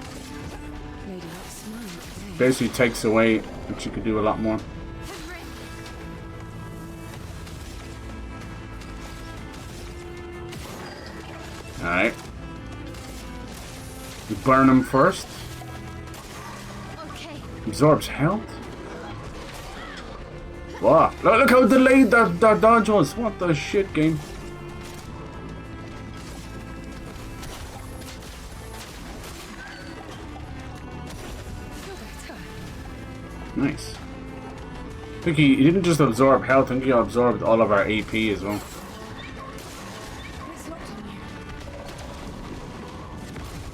Basically takes away, which you could do a lot more. Alright. You burn him first. Absorbs health. Wow. Look how delayed that dodge was. What the shit, game? Nice. I think he didn't just absorb health, I think he absorbed all of our AP as well.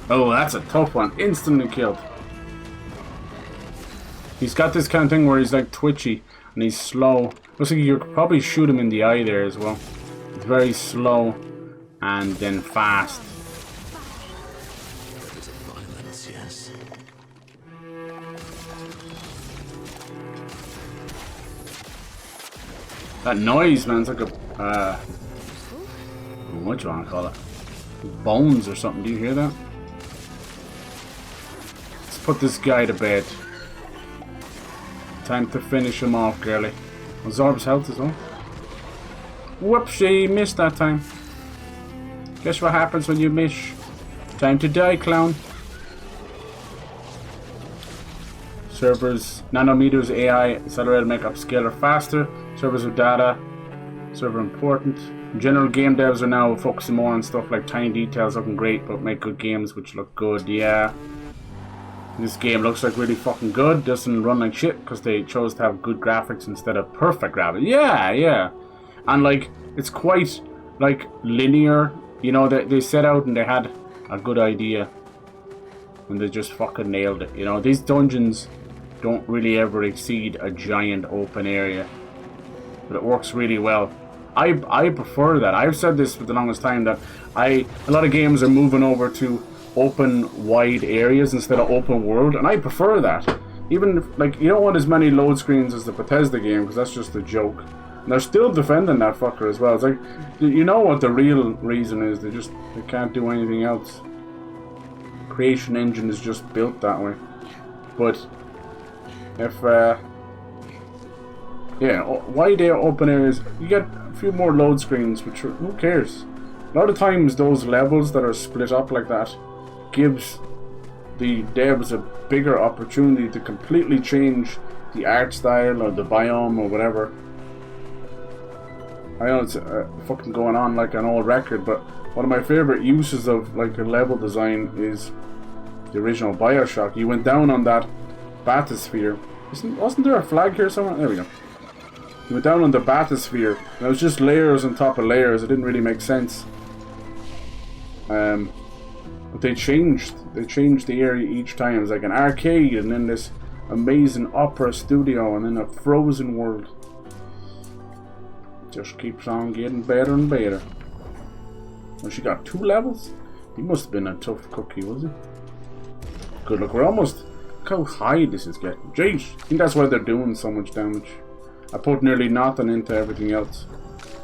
Oh, that's a tough one. Instantly killed. He's got this kind of thing where he's like twitchy and he's slow. Looks like you could probably shoot him in the eye there as well. It's very slow and then fast. Violence, yes. That noise, man, it's like a what do you want to call it? Bones or something. Do you hear that? Let's put this guy to bed. Time to finish him off, girly. Absorbs health as well. Whoopsie, missed that time. Guess what happens when you miss? Time to die, clown. Servers, nanometers, AI, accelerated make upscaler faster. Servers with data, server important. General game devs are now focusing more on stuff like tiny details, looking great, but make good games which look good. Yeah. This game looks like really fucking good. Doesn't run like shit because they chose to have good graphics instead of perfect graphics. Yeah, yeah. And like, it's quite like linear. You know, they set out and they had a good idea. and they just fucking nailed it. You know, these dungeons don't really ever exceed a giant open area, but it works really well. I prefer that. I've said this for the longest time, that a lot of games are moving over to open wide areas instead of open world, and I prefer that. Even if, like, you don't want as many load screens as the Bethesda game, because that's just a joke. And they're still defending that fucker as well. It's like, you know what the real reason is? They can't do anything else. Creation engine is just built that way. But if yeah, wide open areas, you get a few more load screens, which are, who cares? A lot of times those levels that are split up like that gives the devs a bigger opportunity to completely change the art style or the biome or whatever. I know it's fucking going on like an old record, but one of my favorite uses of like a level design is the original BioShock. You went down on that bathysphere. Wasn't there a flag here somewhere? There we go. You went down on the bathysphere, and it was just layers on top of layers. It didn't really make sense. But they changed the area each time. It was like an arcade, and then this amazing opera studio, and then a frozen world. Just keeps on getting better and better. Well, she got 2 levels? He must have been a tough cookie, was he? Good, look, we're almost... Look how high this is getting. Jeez, I think that's why they're doing so much damage. I put nearly nothing into everything else.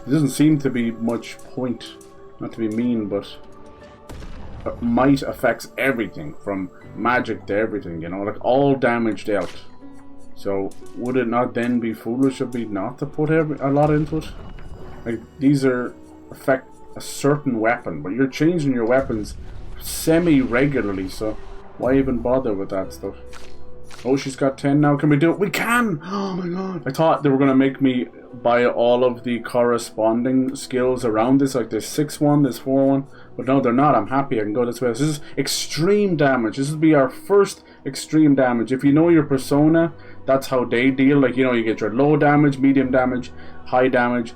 There doesn't seem to be much point. Not to be mean, but... might affects everything, from magic to everything, you know? Like, all damage dealt. So, would it not then be foolish of me not to put a lot into it? Like, these affect a certain weapon, but you're changing your weapons semi-regularly, so why even bother with that stuff? Oh, she's got 10 now. Can we do it? We can! Oh my god. I thought they were going to make me buy all of the corresponding skills around this, like this 6-1, this 4-1. But no, they're not. I'm happy I can go this way. This is extreme damage. This will be our first extreme damage. If you know your persona, that's how they deal. Like, you know, you get your low damage, medium damage, high damage,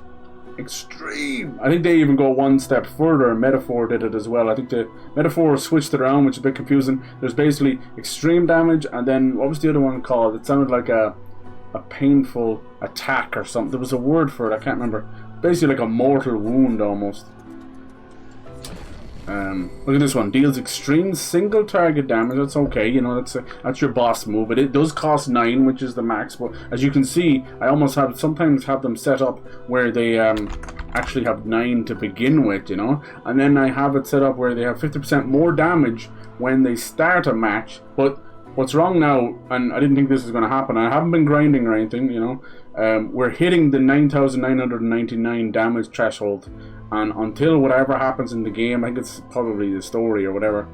extreme. I think they even go one step further. Metaphor did it as well. I think the Metaphor switched it around, which is a bit confusing. There's basically extreme damage, and then what was the other one called? It sounded like a painful attack or something. There was a word for it, I can't remember. Basically like a mortal wound almost. Look at this one. Deals extreme single target damage. That's okay, you know, that's your boss move. But it does cost 9, which is the max. But as you can see, I almost sometimes have them set up where they actually have 9 to begin with, you know. And then I have it set up where they have 50% more damage when they start a match. But what's wrong now, and I didn't think this was going to happen, I haven't been grinding or anything, you know, we're hitting the 9,999 damage threshold, and until whatever happens in the game, I think it's probably the story or whatever,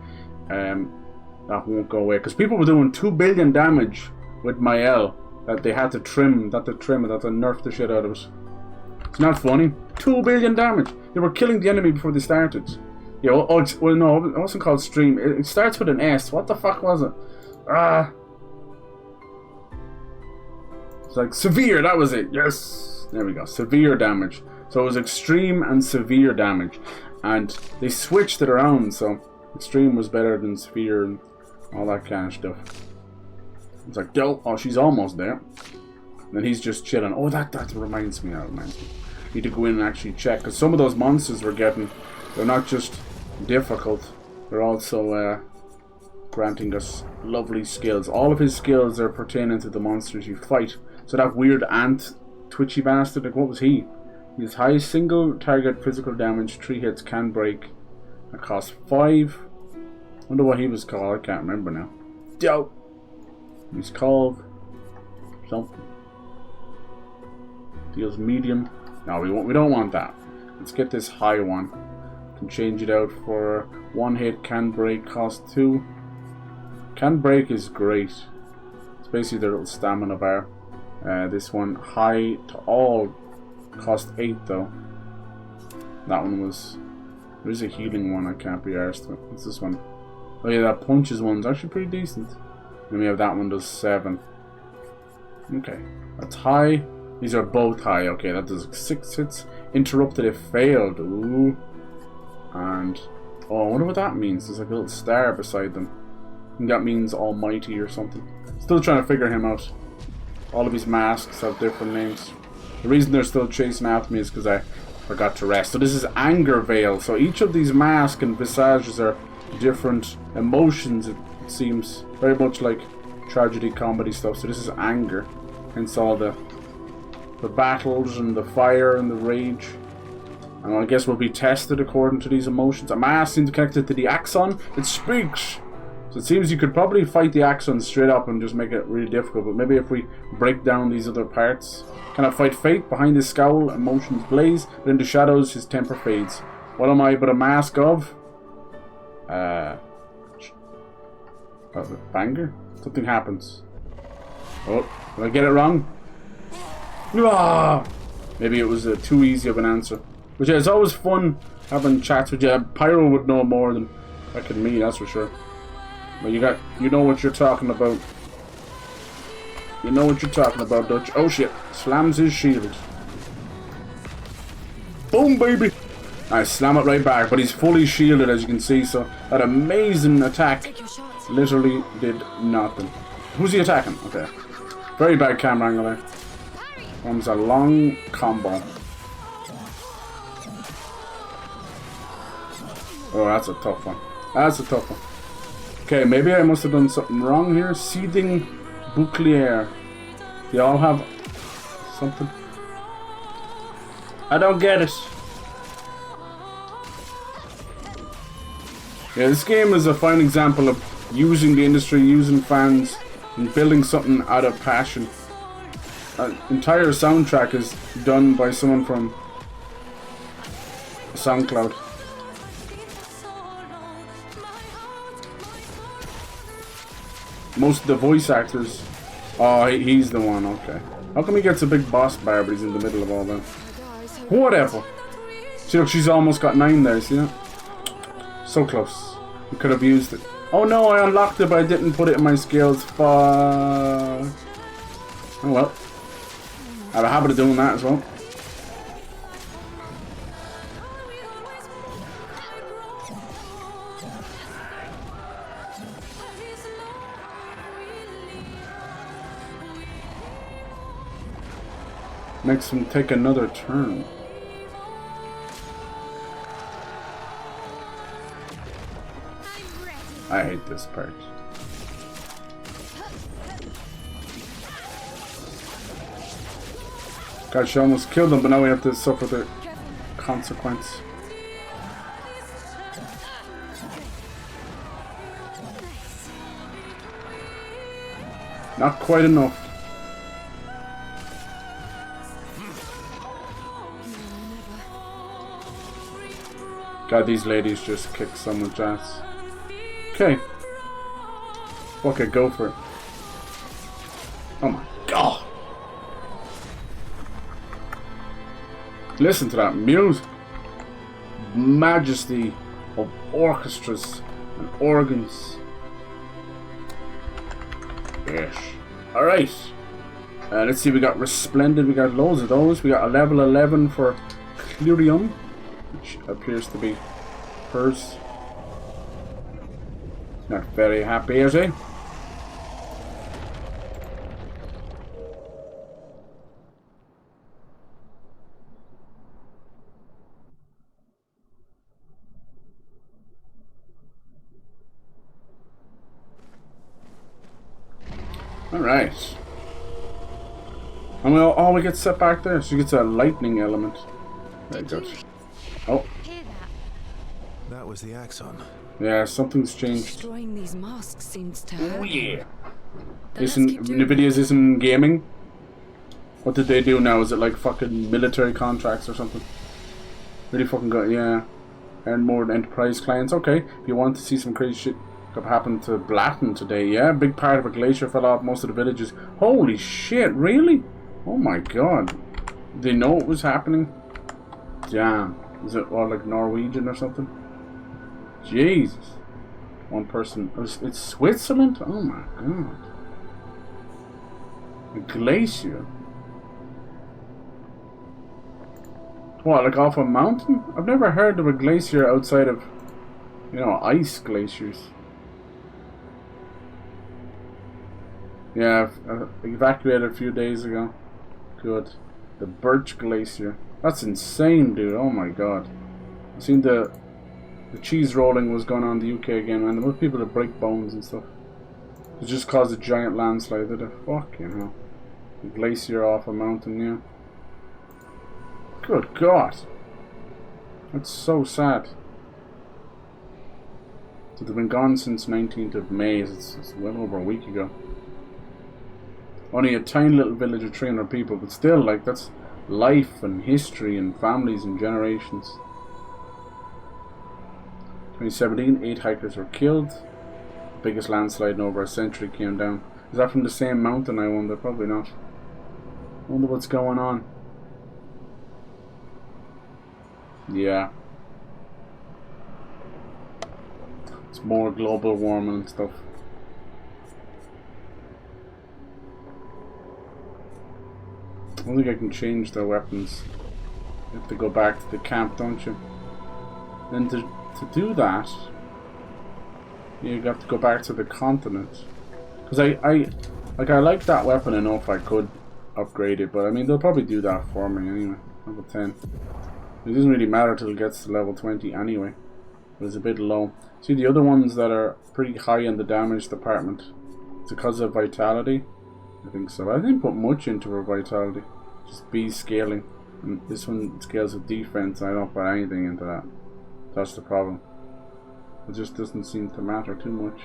that won't go away, because people were doing 2 billion damage with Mael, that they had to trim, that to nerf the shit out of it. It's not funny. 2 billion damage! They were killing the enemy before they started. Yeah, well no, it wasn't called stream, it starts with an S, what the fuck was it? It's like severe, that was it. Yes, there we go. Severe damage. So it was extreme and severe damage, and they switched it around, so extreme was better than severe and all that kind of stuff. It's like, oh, she's almost there. And then he's just chilling. Oh, that reminds me. Need to go in and actually check, because some of those monsters we're getting, they're not just difficult, they're also granting us lovely skills. All of his skills are pertaining to the monsters you fight. So that weird ant twitchy bastard, like, what was he? His high single target physical damage, 3 hits, can break. That costs 5. I wonder what he was called, I can't remember now. Dope. He's called something. Deals medium. No, we don't want that. Let's get this high one. Can change it out for 1 hit, can break, cost 2. Can break is great. It's basically their little stamina bar. This one, high to all, cost 8 though. That one was... There's a healing one I can't be arsed with. What's this one? Oh yeah, that punches one's actually pretty decent. Then we have that one does 7. Okay, that's high. These are both high. Okay, that does 6 hits. Interrupted if failed. Ooh. And... oh, I wonder what that means. There's like a little star beside them. And that means almighty or something. Still trying to figure him out. All of his masks have different names. The reason they're still chasing after me is because I forgot to rest. So this is anger veil. So each of these masks and visages are different emotions. It seems very much like tragedy, comedy stuff. So this is anger. Hence all the battles and the fire and the rage. And I guess we'll be tested according to these emotions. A mask seems connected to the axon. It speaks. So it seems you could probably fight the axon straight up and just make it really difficult. But maybe if we break down these other parts. Can I fight fate? Behind his scowl, emotions blaze. But in the shadows, his temper fades. What am I but a mask of? Banger? Something happens. Oh, did I get it wrong? Ah! Maybe it was too easy of an answer. But yeah, it's always fun having chats with you. Pyro would know more than fucking me, that's for sure. But you know what you're talking about. You know what you're talking about, Dutch. Oh shit! Slams his shield. Boom, baby! I slam it right back, but he's fully shielded, as you can see. So that amazing attack literally did nothing. Who's he attacking? Okay. Very bad camera angle there. Comes a long combo. Oh, that's a tough one. That's a tough one. Okay, maybe I must have done something wrong here. Seething bouclier. They all have something. I don't get it. Yeah, this game is a fine example of using the industry, using fans, and building something out of passion. An entire soundtrack is done by someone from SoundCloud. Most of the voice actors. Oh, he's the one, okay. How come he gets a big boss bar but he's in the middle of all that? Whatever. See, look, she's almost got 9 there, see that? So close. We could have used it. Oh no, I unlocked it but I didn't put it in my skills. Fuck. Oh well. I have a habit of doing that as well. Makes him take another turn. I hate this part. God, she almost killed him, but now we have to suffer the consequence. Not quite enough. God, these ladies just kick so much ass. Okay. Fuck it, go for it. Oh my god. Listen to that music. Majesty of orchestras and organs. Yes. Alright. Let's see, we got Resplendent, we got loads of those. We got a level 11 for Clerium, which appears to be hers. Not very happy, is he? Alright. And we get set back there. She gets a lightning element. Very good. Oh. That was the axon. Yeah, something's changed. Destroying these masks seems to Oh hurt. yeah. Nvidia's isn't gaming. What did they do now? Is it like fucking military contracts or something? Really fucking good, yeah. Earn more than enterprise clients. Okay, if you want to see some crazy shit that happened to Blatton today, yeah. Big part of a glacier fell off most of the villages. Holy shit, really? Oh my god. They know what was happening? Damn. Is it all like Norwegian or something? Jesus. One person. It's Switzerland? Oh my god. A glacier. What, like off a mountain? I've never heard of a glacier outside of, you know, ice glaciers. Yeah, evacuated a few days ago. Good. The Birch Glacier. That's insane, dude. Oh my god. I seen the cheese rolling was going on in the UK again, man. There were people that break bones and stuff. It just caused a giant landslide, did it? Fucking hell. A glacier off a mountain, yeah. Good god. That's so sad. So they've been gone since 19th of May. It's well over a week ago. Only a tiny little village of 300 people, but still, like, that's life and history and families and generations. 2017, 8 hikers were killed. The biggest landslide in over a century came down. Is that from the same mountain, I wonder? Probably not. I wonder what's going on. Yeah. It's more global warming and stuff. I don't think I can change their weapons. You have to go back to the camp, don't you? Then to do that, you have to go back to the continent. Because I like that weapon enough I could upgrade it, but I mean they'll probably do that for me anyway. Level 10. It doesn't really matter till it gets to level 20 anyway. But it's a bit low. See the other ones that are pretty high in the damage department. It's because of vitality. I think so. I didn't put much into her vitality. Just B scaling. And this one scales with defense. I don't put anything into that. That's the problem. It just doesn't seem to matter too much.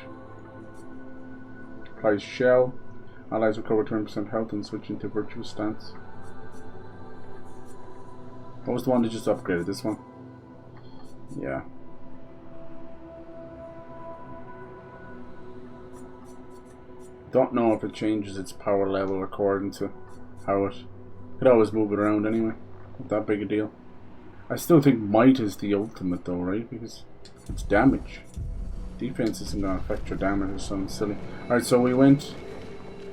Applies shell. Allies recover 20% health and switch into virtuous stance. What was the one that just upgraded? This one? Yeah. Don't know if it changes its power level according to how it could always move it around anyway. Not that big a deal. I still think might is the ultimate though, right? Because it's damage. Defense isn't going to affect your damage or something silly. Alright, so we went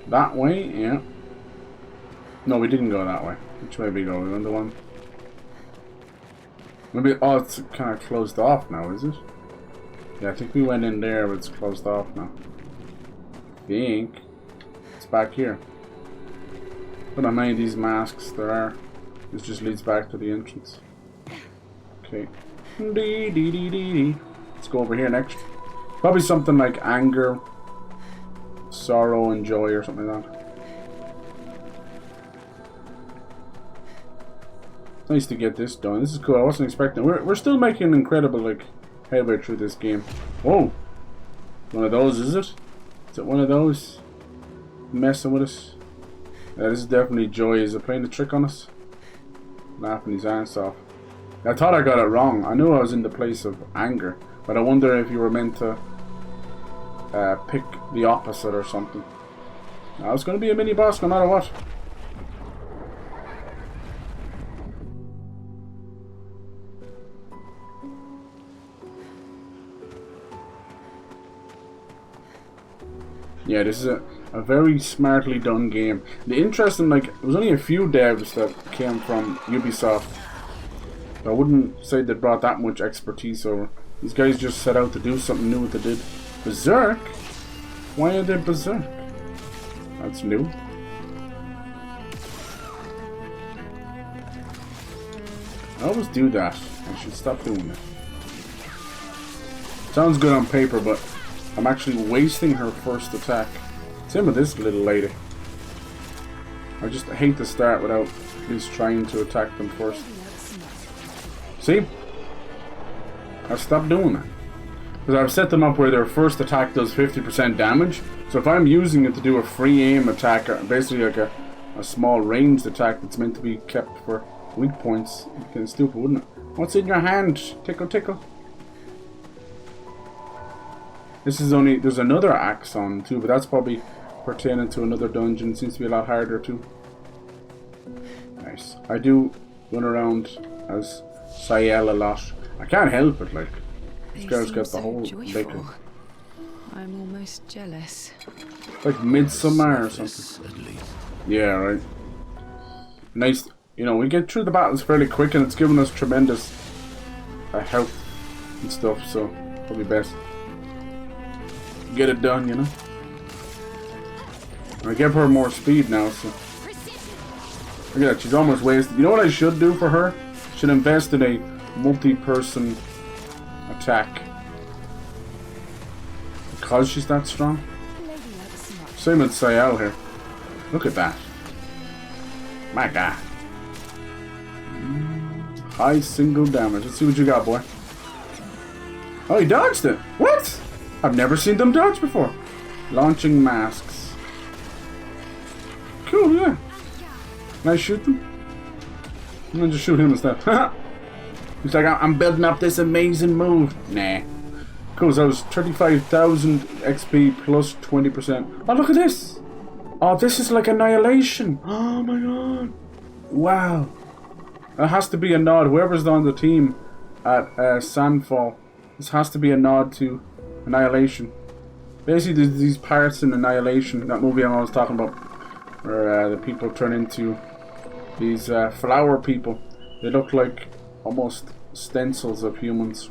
that way, yeah. No, we didn't go that way. Which way did we go? We went the one. Maybe, oh, it's kind of closed off now, is it? Yeah, I think we went in there, but it's closed off now. I think it's back here. But how many of these masks there are. This just leads back to the entrance. Okay. Let's go over here next. Probably something like anger, sorrow, and joy, or something like that. It's nice to get this done. This is cool. I wasn't expecting. We're still making incredible like headway through this game. Whoa! One of those, is it? Is it one of those messing with us? Yeah, this is definitely Joy. Is it playing a trick on us? Laughing his ass off. I thought I got it wrong. I knew I was in the place of anger, but I wonder if you were meant to pick the opposite or something. Now it's going to be a mini boss no matter what. Yeah, this is a very smartly done game. The interesting, like, there was only a few devs that came from Ubisoft. I wouldn't say they brought that much expertise over. These guys just set out to do something new what they did. Berserk? Why are they Berserk? That's new. I always do that. I should stop doing it. Sounds good on paper, but I'm actually wasting her first attack. Same with this little lady. I just hate to start without at least trying to attack them first. See? I've stopped doing that. Because I've set them up where their first attack does 50% damage. So if I'm using it to do a free aim attack, or basically like a small ranged attack that's meant to be kept for weak points, it'd be kind of stupid, wouldn't it? What's in your hand? Tickle, tickle. This is only, there's another axe on too, but that's probably pertaining to another dungeon. It seems to be a lot harder too. Nice. I do run around as Sayel a lot. I can't help it, like. This girl's got the whole bacon. I'm almost jealous. Like Midsummer or something. Yeah, right. Nice. You know, we get through the battles fairly quick and it's given us tremendous health and stuff, so probably best get it done, you know. I give her more speed now, so... Look at that, she's almost wasted. You know what I should do for her? Should invest in a multi-person attack. Because she's that strong? Same with Sayal here. Look at that. My god. High single damage. Let's see what you got, boy. Oh, he dodged it. What? I've never seen them dodge before. Launching masks. Cool, yeah. Can I shoot them? I'm gonna just shoot him instead. He's like, I'm building up this amazing move. Nah. Cool, so that was 35,000 XP plus 20%. Oh, look at this. Oh, this is like Annihilation. Oh my god. Wow. It has to be a nod. Whoever's on the team at Sandfall, this has to be a nod to Annihilation. Basically, there's these parts in Annihilation, that movie I'm always talking about, where the people turn into these flower people. They look like almost stencils of humans.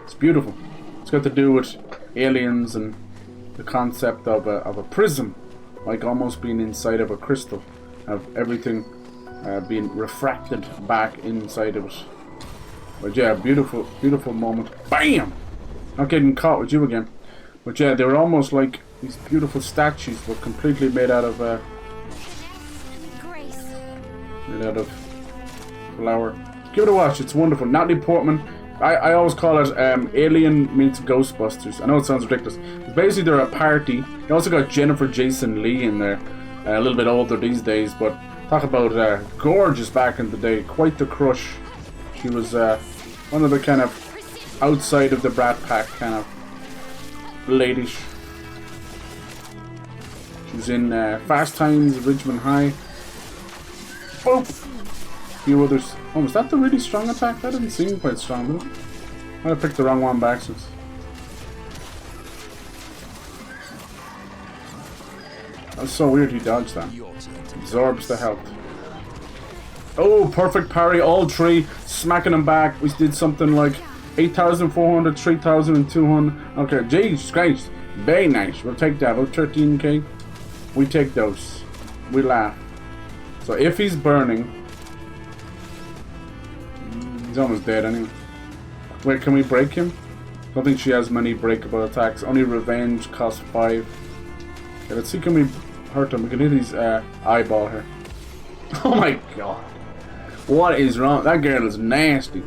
It's beautiful. It's got to do with aliens and the concept of a prism, like almost being inside of a crystal, of everything being refracted back inside of it. But yeah, beautiful, beautiful moment. BAM! Not getting caught with you again. But yeah, they were almost like these beautiful statues, but completely made out of flour. Give it a watch. It's wonderful. Natalie Portman. I always call it Alien meets Ghostbusters. I know it sounds ridiculous. But basically, they're a party. You also got Jennifer Jason Leigh in there, a little bit older these days. But talk about gorgeous back in the day. Quite the crush. She was one of the kind of outside of the Brat Pack kind of ladies. She was in Fast Times, Ridgemont High. Boop! A few others. Oh, was that the really strong attack? That didn't seem quite strong, did it? I might have picked the wrong one back since. That's so weird he dodged that. Absorbs the health. Oh, perfect parry, all three. Smacking him back. We did something like 8,400, 3,200. Okay, Jesus Christ. Very nice. We'll take that. About 13k. We take those. We laugh. So if he's burning... He's almost dead anyway. Wait, can we break him? I don't think she has many breakable attacks. Only revenge costs 5. Okay, let's see, can we hurt him? We can hit his eyeball here. Oh my god. What is wrong? That girl is nasty.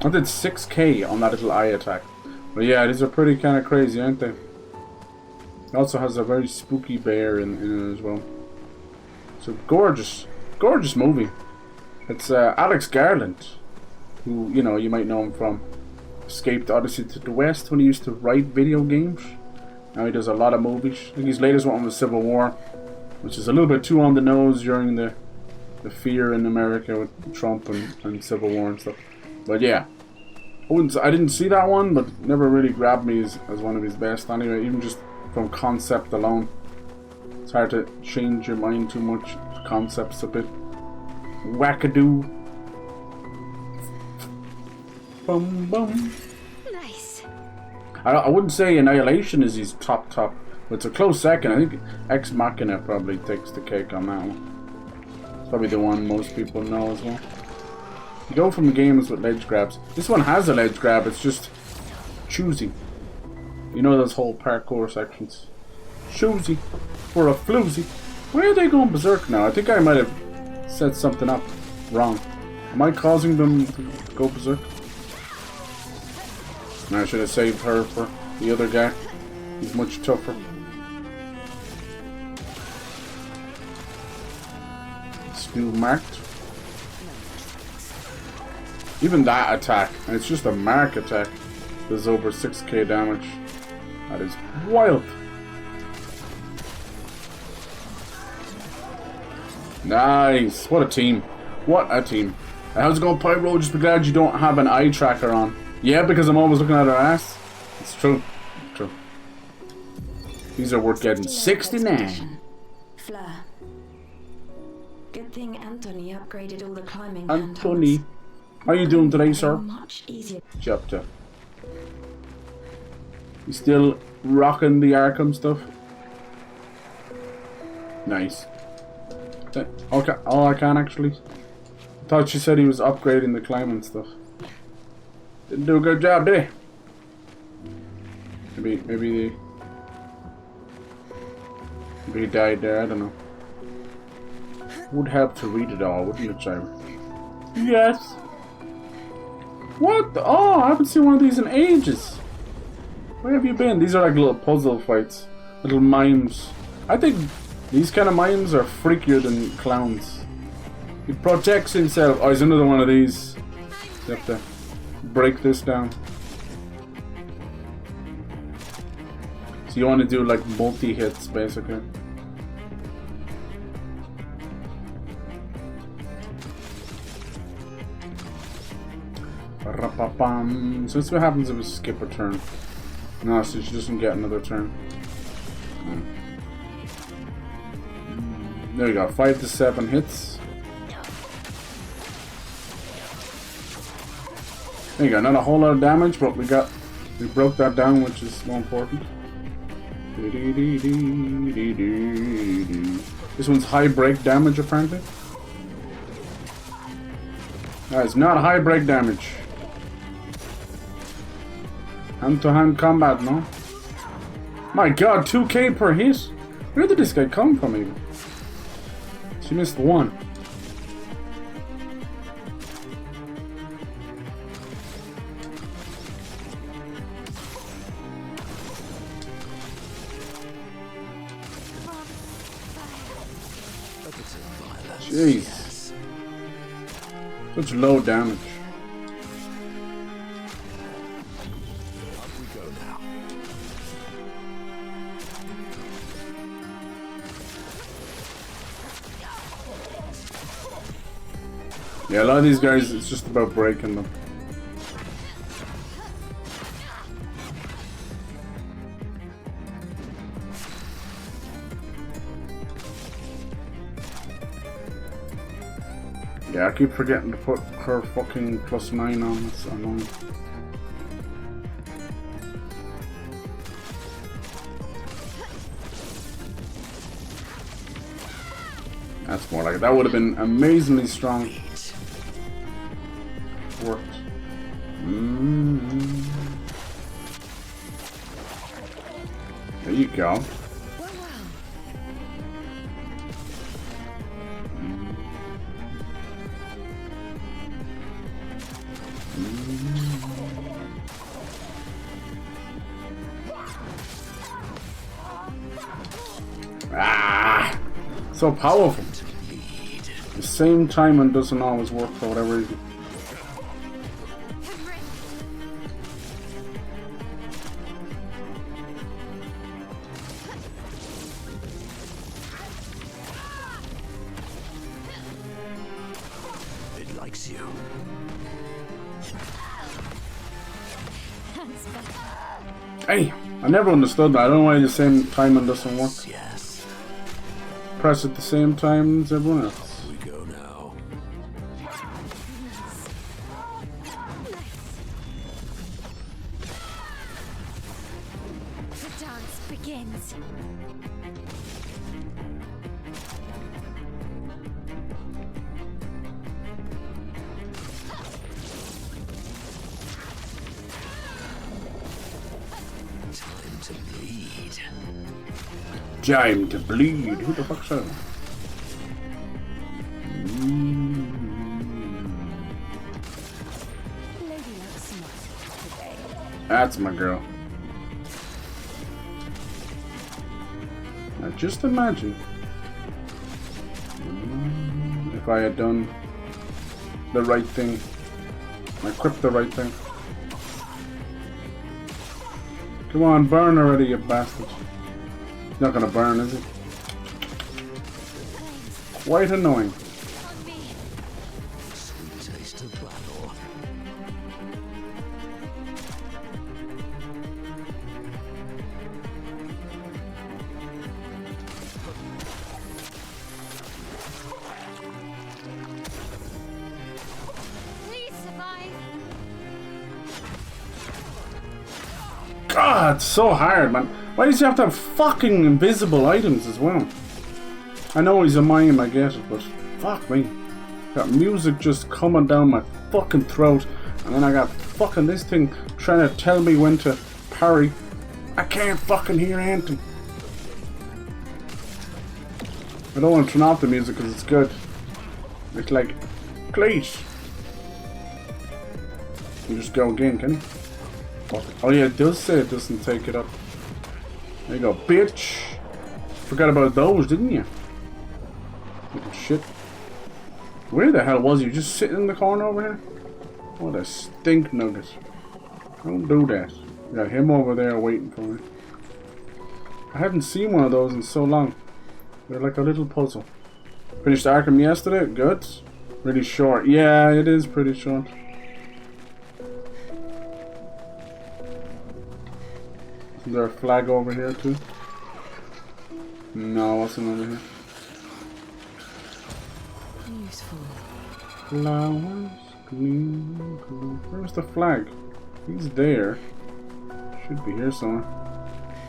I did 6k on that little eye attack. But yeah, these are pretty kind of crazy, aren't they? It also has a very spooky bear in it as well. So gorgeous. Gorgeous movie. It's Alex Garland, who, you know, you might know him from Escaped Odyssey to the West when he used to write video games. Now he does a lot of movies. I think his latest one was Civil War, which is a little bit too on the nose during the fear in America with Trump and Civil War and stuff. But yeah, I didn't see that one, but never really grabbed me as one of his best anyway, even just from concept alone. It's hard to change your mind too much. Concept's a bit wackadoo. Bum bum. Nice. I wouldn't say Annihilation is his top, but it's a close second. I think Ex Machina probably takes the cake on that one. It's probably the one most people know as well. You go from games with ledge grabs. This one has a ledge grab, it's just choosy. You know those whole parkour sections. Choosy for a floozy. Why are they going berserk now? I think I might have set something up wrong. Am I causing them to go berserk? I should have saved her for the other guy. He's much tougher. Skill marked. Even that attack, and it's just a mark attack, does over 6k damage. That is wild. Nice. What a team. What a team. How's it going, Pyro? Just be glad you don't have an eye tracker on. Yeah, because I'm always looking at her ass. It's true. It's true. These are worth getting. 69. Fleur. Good thing Anthony upgraded all the climbing. Anthony. How you doing today, sir? Much easier. You still rocking the Arkham stuff? Nice. Okay. Oh, I can actually. Thought she said he was upgrading the climbing stuff. Didn't do a good job, did he? Maybe he died there. I don't know. Would help to read it all, wouldn't it, Simon? Yes. What? Oh, I haven't seen one of these in ages. Where have you been? These are like little puzzle fights, little mimes. I think these kind of mimes are freakier than clowns. He protects himself. Oh, he's another one of these. You have to break this down. So you want to do like multi-hits, basically. So let's see what happens if we skip a turn. No, so she doesn't get another turn. There you go, 5 to 7 hits. There you go, not a whole lot of damage, but we broke that down, which is more important. This one's high break damage, apparently. It's not high break damage. Hand-to-hand combat, no? My god, 2k per hit? Where did this guy come from, even? She missed one. Jeez. Such low damage. Yeah, a lot of these guys, it's just about breaking them. Yeah, I keep forgetting to put her fucking +9 on. It's annoying. That's more like it. That would have been amazingly strong. Worked. There you go. Ah, so powerful. The same timing doesn't always work for whatever reason. It likes you. Hey, I never understood that. I don't know why the same timing doesn't work. Yes. Press at the same time as everyone else. We go now. The dance begins. Time to bleed. Time to bleed. Who the fuck's that? That's my girl. Now just imagine if I had done the right thing. Equipped the right thing. Come on, burn already, you bastard. He's not gonna burn, is he? Quite annoying. Sweet taste of battle. Please survive. God, it's so hard, man. Why does he have to have fucking invisible items as well? I know he's a mime, I get it, but fuck me. Got music just coming down my fucking throat, and then I got fucking this thing trying to tell me when to parry. I can't fucking hear anything. I don't want to turn off the music because it's good. It's like, please. You just go again, can you? Oh yeah, it does say it doesn't take it up. There you go, bitch. Forgot about those, didn't you? Little shit. Where the hell was you? Just sitting in the corner over here? What a stink nugget. Don't do that. Got him over there waiting for me. I haven't seen one of those in so long. They're like a little puzzle. Finished Arkham yesterday. Good. Really short. Yeah, it is pretty short. Is there a flag over here too? No, wasn't over here. Useful. Flowers, green, blue. Where's the flag? He's there. Should be here somewhere.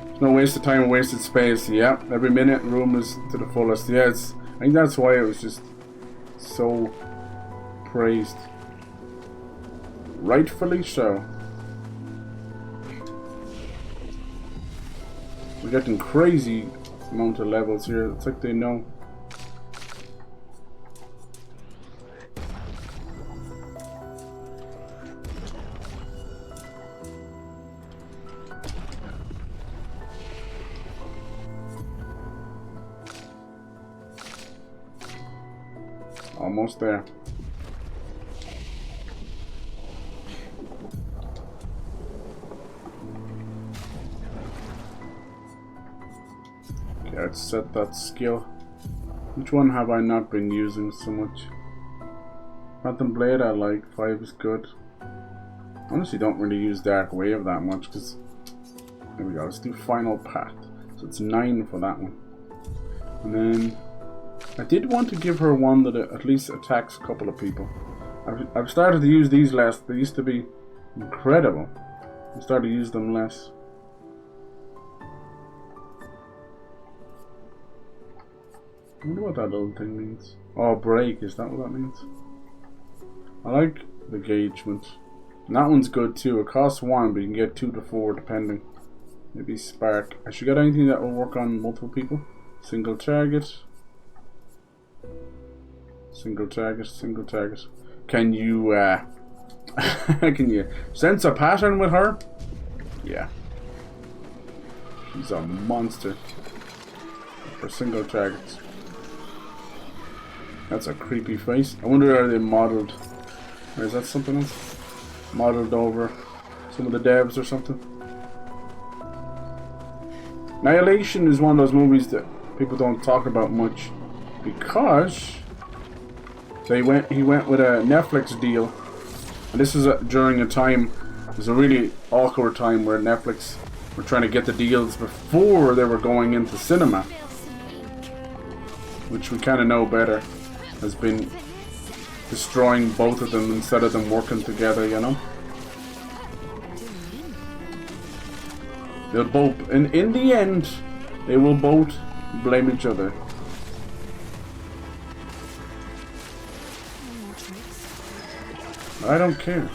There's no waste of time and wasted space. Yeah, every minute room is to the fullest. Yeah, I think that's why it was just so praised. Rightfully so. We're getting crazy amount of levels here. It's like they know. Almost there. Okay, let's set that skill. Which one have I not been using so much? Phantom Blade I like, 5 is good. Honestly don't really use Dark Wave that much because... There we go, let's do Final Path. So it's 9 for that one. And then... I did want to give her one that at least attacks a couple of people. I've started to use these less. They used to be incredible. I started to use them less. I wonder what that little thing means. Oh, break, is that what that means? I like the engagement. And that one's good too. It costs 1, but you can get 2 to 4 depending. Maybe spark. I should get anything that will work on multiple people. Single target. Single target, single target. Can you can you sense a pattern with her? Yeah. She's a monster for single targets. That's a creepy face. I wonder are they modeled, or is that something else? Modeled over some of the devs or something. Annihilation is one of those movies that people don't talk about much because he went with a Netflix deal, and this is during a time, it was a really awkward time where Netflix were trying to get the deals before they were going into cinema, which we kind of know better has been destroying both of them instead of them working together, you know. They'll both, in the end, they will both blame each other. I don't care.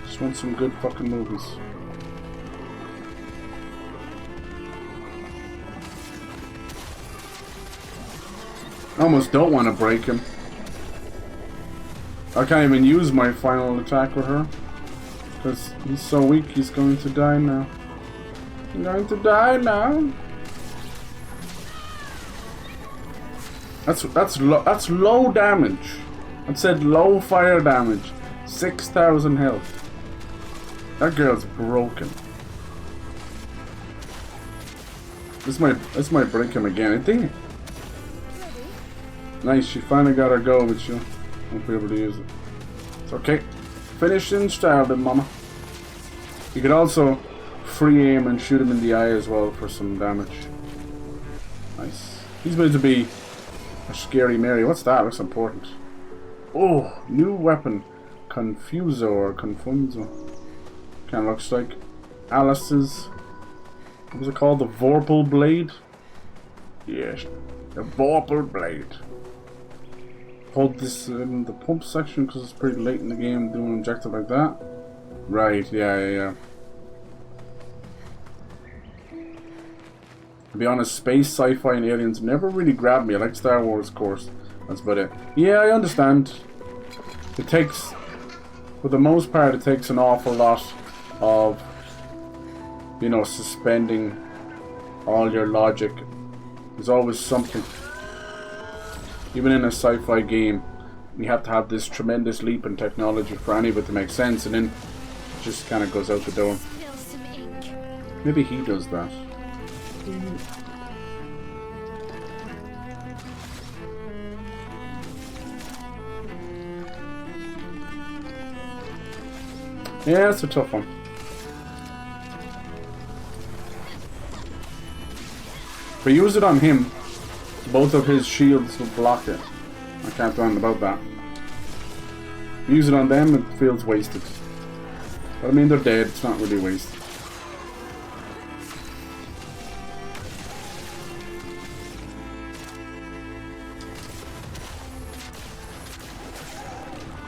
Just want some good fucking movies. I almost don't want to break him. I can't even use my final attack with her. Because he's so weak, he's going to die now. I'm going to die now. That's low damage. It said low fire damage. 6,000 health. That girl's broken. This might break him again, I think. Nice, she finally got her go, but she won't be able to use it. It's okay. Finish in style then, mama. You could also free aim and shoot him in the eye as well for some damage. Nice. He's meant to be a scary Mary. What's that? That's important. Oh, new weapon. Confuso or Confunzo. Kinda looks like Alice's, what was it called? The Vorpal Blade? Yes, the Vorpal Blade. Hold this in the pump section because it's pretty late in the game doing an objective like that. Right, yeah. To be honest, space, sci-fi, and aliens never really grabbed me. I like Star Wars, of course. That's about it. Yeah, I understand. It takes, for the most part, it takes an awful lot of, you know, suspending all your logic. There's always something. Even in a sci-fi game, we have to have this tremendous leap in technology for any of it to make sense, and then it just kind of goes out the door. Maybe he does that. Yeah, it's a tough one. If I use it on him, both of his shields will block it. I can't do anything about that. Use it on them, it feels wasted. But I mean, they're dead, it's not really wasted.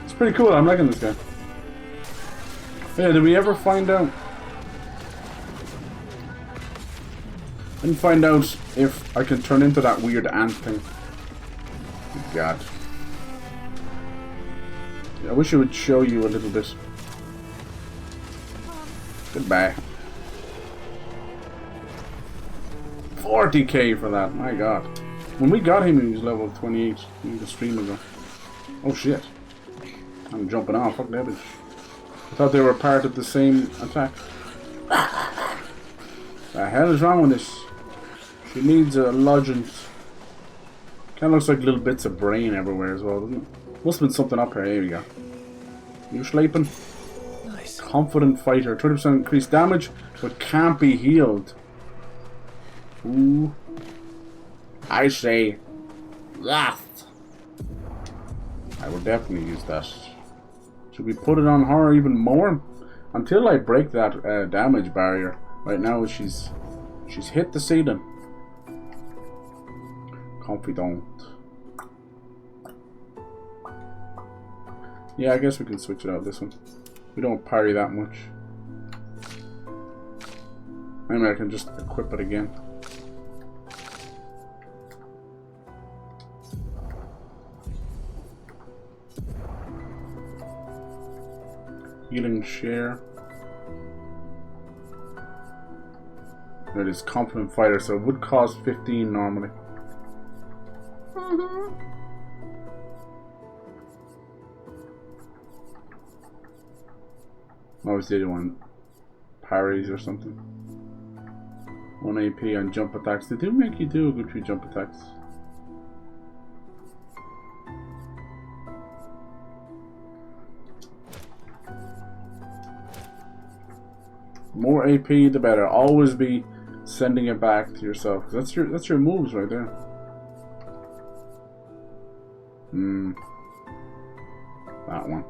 It's pretty cool, I'm liking this guy. Yeah, did we ever find out? I didn't find out if I can turn into that weird ant thing. Oh God. I wish it would show you a little bit. Goodbye. 40k for that, my God. When we got him, he was level 28 in the stream ago. Oh shit. I'm jumping off, fuck that bitch. I thought they were part of the same attack. The hell is wrong with this? She needs a lodging. Kind of looks like little bits of brain everywhere as well, doesn't it? Must have been something up here. Here we go. You sleeping? Nice. Confident fighter. 20% increased damage, but can't be healed. Ooh. I say, Wrath. I will definitely use that. Should we put it on her even more? Until I break that damage barrier. Right now she's hit the ceiling. Confident. Yeah, I guess we can switch it out this one. We don't parry that much. Maybe I can just equip it again. Healing share. There it is, confident fighter, so it would cost 15 normally. Obviously you want parries or something. 1 AP on jump attacks. They do make you do a good few jump attacks. More AP the better. Always be sending it back to yourself. That's your moves right there. That one.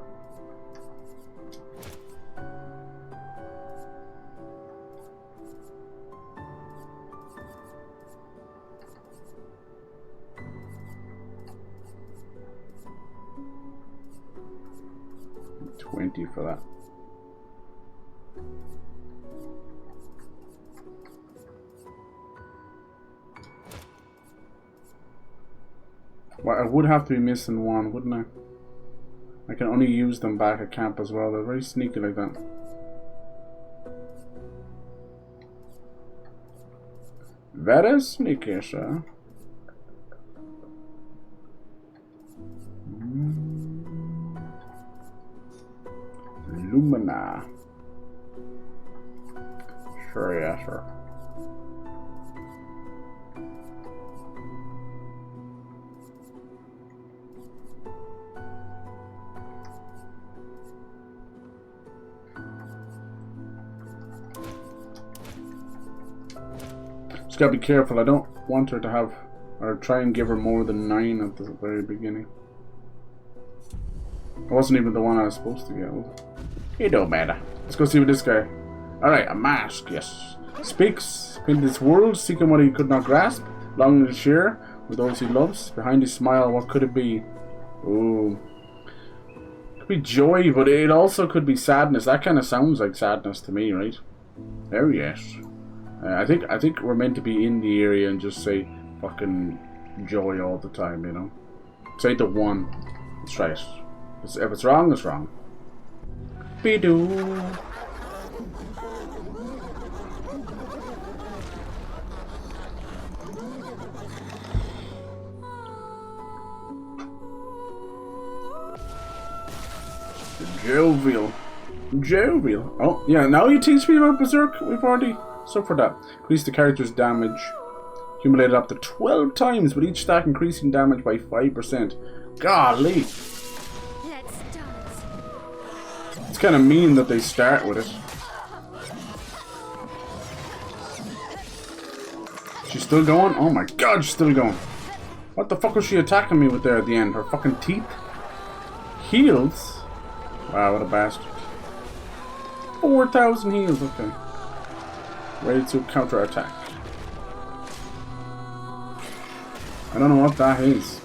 $20 for that. Well, I would have to be missing one, wouldn't I? I can only use them back at camp as well. They're very sneaky like that. Very sneaky, sir. Lumina. Sure, yeah, sure. Just gotta be careful. I don't want her to have, or try and give her more than 9 at the very beginning. It wasn't even the one I was supposed to get. It don't matter. Let's go see what this guy. Alright, a mask, yes. Speaks in this world, seeking what he could not grasp. Long to share with those he loves. Behind his smile, what could it be? Ooh. Could be joy, but it also could be sadness. That kind of sounds like sadness to me, right? Oh yes. I think we're meant to be in the area and just say fucking joy all the time, you know? Say the one. That's right. If it's wrong, it's wrong. Be-doo. Jovial. Jovial. Oh, yeah, now you teach me about Berserk. We've already suffered that. Increase the character's damage. Accumulated up to 12 times, with each stack increasing damage by 5%. Golly. Let's dance. It's kind of mean that they start with it. She's still going? Oh my god, she's still going. What the fuck was she attacking me with there at the end? Her fucking teeth? Heals? Wow, what a bastard. 4,000 heals, okay. Ready to counterattack. I don't know what that is.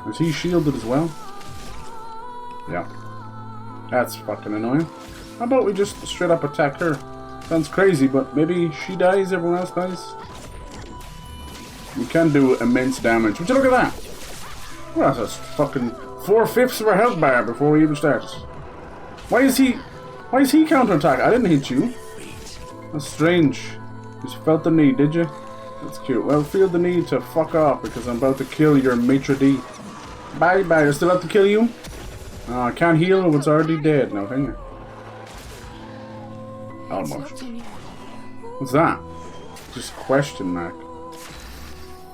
Is he shielded as well? Yeah. That's fucking annoying. How about we just straight up attack her? Sounds crazy, but maybe she dies, everyone else dies. You can do immense damage. Would you look at that? Well, that's fucking 4/5 of our health bar before we even start. Why is he counterattack? I didn't hit you. That's strange. You just felt the need, did you? That's cute. Well, feel the need to fuck off because I'm about to kill your maitre d'. Bye bye. I still have to kill you? Oh, I can't heal him. It's already dead now, can you? Almost. What's that? Just question mark.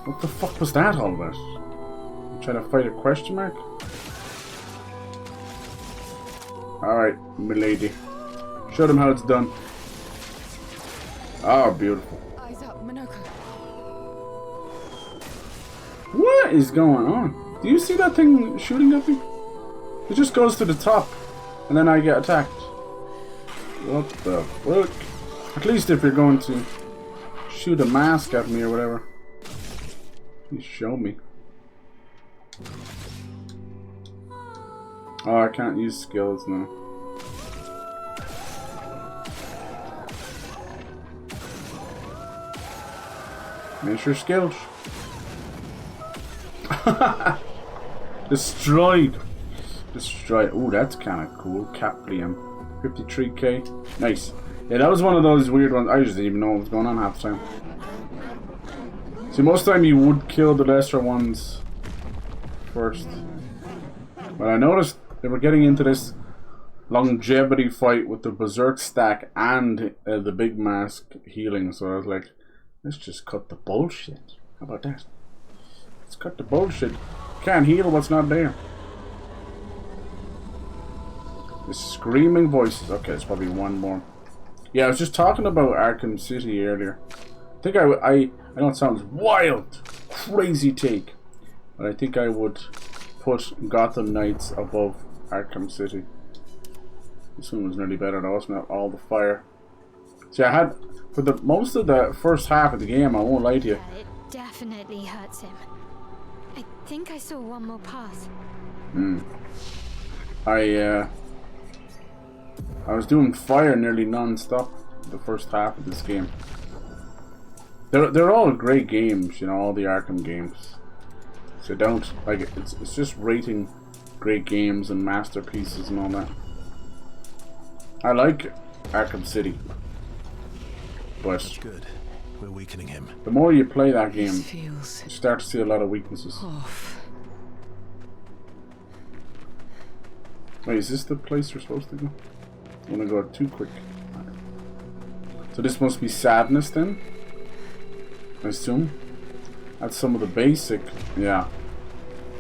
What the fuck was that all about? You trying to fight a question mark? Alright, milady. Show them how it's done. Oh, beautiful. Eyes up, Minoko. What is going on? Do you see that thing shooting at me? It just goes to the top, and then I get attacked. What the fuck? At least if you're going to shoot a mask at me or whatever. Please show me. Oh, I can't use skills now. Make your skills. Destroyed. Destroyed. Ooh, that's kind of cool. Caplium. 53k. Nice. Yeah, that was one of those weird ones. I just didn't even know what was going on half the time. See, most of the time you would kill the lesser ones first. But I noticed they were getting into this longevity fight with the Berserk stack and the big mask healing. So I was like, let's just cut the bullshit. How about that? Let's cut the bullshit. Can't heal what's not there. The screaming voices. Okay, it's probably one more. Yeah, I was just talking about Arkham City earlier. I think I know it sounds wild, crazy take, but I think I would put Gotham Knights above Arkham City. This one was nearly better though, wasn't it? All the fire. See, I had for the most of the first half of the game. I won't lie to you. Yeah, it definitely hurts him. I think I saw one more pass. I was doing fire nearly non-stop the first half of this game. They're all great games, you know, all the Arkham games. So don't like it. It's just rating great games and masterpieces and all that. I like Arkham City, but good. We're weakening him. The more you play that game, Feels you start to see a lot of weaknesses. off. Wait, is this the place we're supposed to go? I'm gonna go too quick. So this must be sadness then, I assume. That's some of the basic, yeah.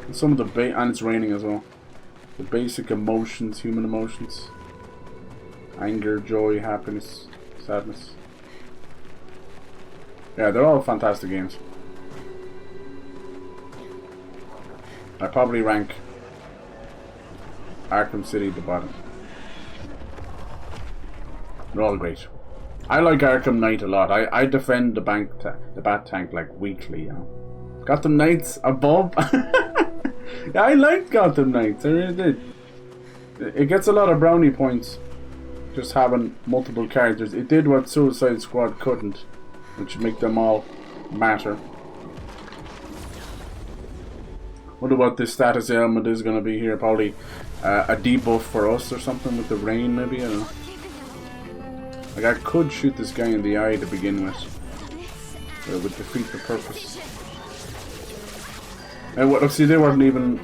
And some of the and it's raining as well. The basic emotions, human emotions. Anger, joy, happiness, sadness. Yeah, they're all fantastic games. I probably rank Arkham City at the bottom. They're all great. I like Arkham Knight a lot. I defend the bat tank like weekly, you know. Gotham Knights above. Yeah, I like Gotham Knights. I really did. It gets a lot of brownie points just having multiple characters. It did what Suicide Squad couldn't, which make them all matter. Wonder what this status ailment is going to be here. Probably a debuff for us or something with the rain, maybe. I don't know. Like, I could shoot this guy in the eye to begin with. It would defeat the purpose. And what? See, they weren't even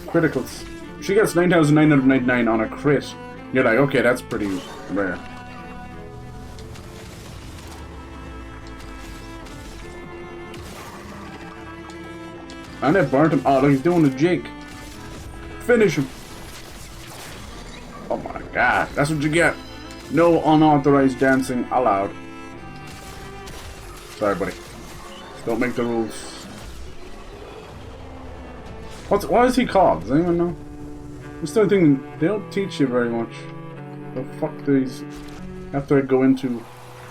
criticals. She gets 9,999 on a crit. You're like, okay, that's pretty rare. And they burnt him. Oh, look, he's doing a jig. Finish him. Oh my god, that's what you get. No unauthorized dancing allowed. Sorry, buddy. Don't make the rules. What is he called? Does anyone know? I'm still thinking, they don't teach you very much. The fuck do these... After I go into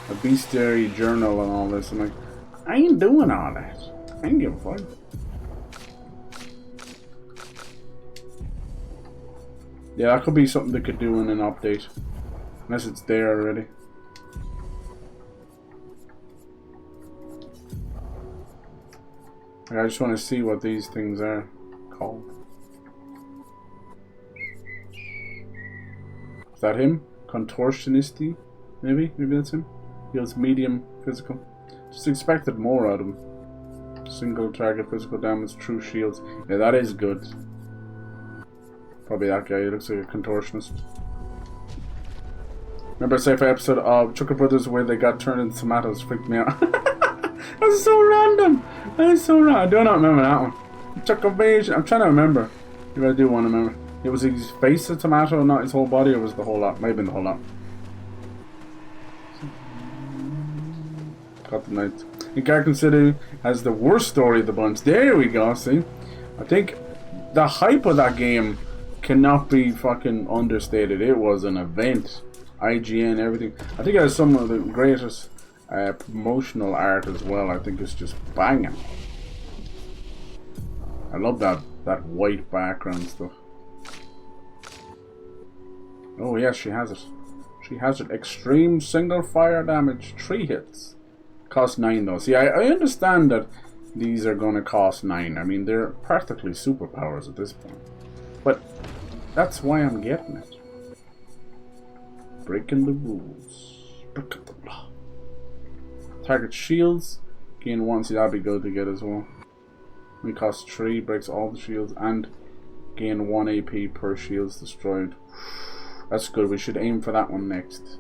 a bestiary journal and all this, I'm like, I ain't doing all that. I ain't giving a fuck. Yeah, that could be something they could do in an update. Unless it's there already. I just want to see what these things are called. Is that him? Contortionisty? Maybe? Maybe that's him? Deals medium physical. Just expected more out of him. Single target physical damage, true shields. Yeah, that is good. Probably that guy. He looks like a contortionist. Remember a sci-fi episode of Chucker Brothers where they got turned into tomatoes? Freaked me out. That's so random. That is so random. I do not remember that one. Chucker Beige. I'm trying to remember. If I do want to remember. It was his face a tomato, not his whole body, or was the whole lot? Might have been the whole lot. Got the night. And Garden City has the worst story of the bunch. There we go, see? I think the hype of that game cannot be fucking understated. It was an event. IGN, everything. I think it has some of the greatest promotional art as well. I think it's just banging. I love that white background stuff. Oh yes, she has it. She has it. Extreme single fire damage, 3 hits. Cost 9 though. See, I understand that these are going to cost 9. I mean, they're practically superpowers at this point. But that's why I'm getting it. Breaking the rules. Breaking the law. Target shields. Gain 1. See, that'd be good to get as well. It costs 3. Breaks all the shields. And gain 1 AP per shields destroyed. That's good. We should aim for that one next.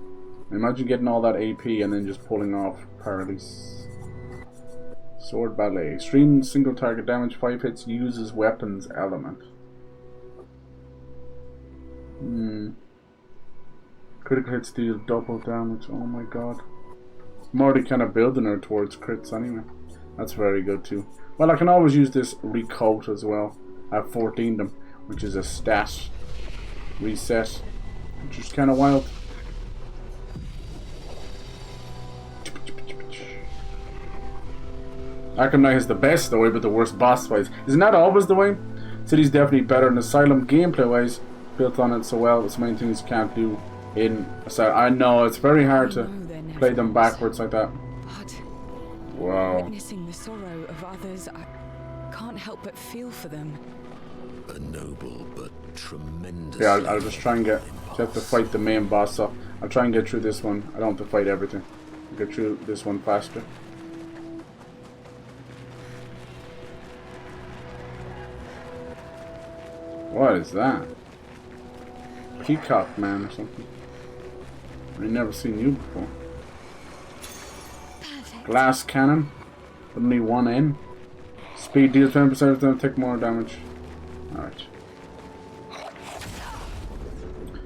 Imagine getting all that AP and then just pulling off Paralysis. Sword Ballet. Extreme single target damage. 5 hits. Uses weapons element. Critical hits deal double damage. Oh my god. I'm already kind of building her towards crits anyway. That's very good too. Well, I can always use this recoat as well. I have 14 them, which is a stat reset. Which is kind of wild. Arkham Knight is the best story, but the worst boss fights. Isn't that always the way? City's definitely better than Asylum gameplay-wise. Built on it so well, but so many things can't do in Asylum. I know, it's very hard to play them backwards like that. But Wow. witnessing the sorrow of others, I can't help but feel for them. A noble but tremendous. Yeah, I'll just try and get... You have to fight the main boss, so I'll try and get through this one. I don't have to fight everything. I'll get through this one faster. What is that? Peacock Man or something. I've never seen you before. Perfect. Glass cannon. Only 1 in. Speed deals 10% of them, take more damage. Alright.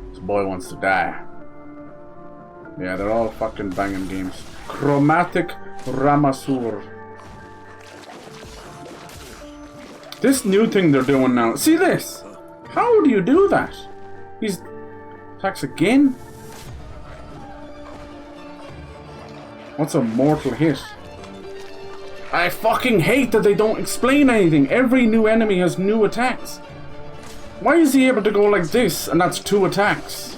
This boy wants to die. Yeah, they're all fucking banging games. Chromatic Ramasur. This new thing they're doing now. See this? How do you do that? He's attacks again. What's a mortal hit? I fucking hate that they don't explain anything. Every new enemy has new attacks. Why is he able to go like this and that's 2 attacks?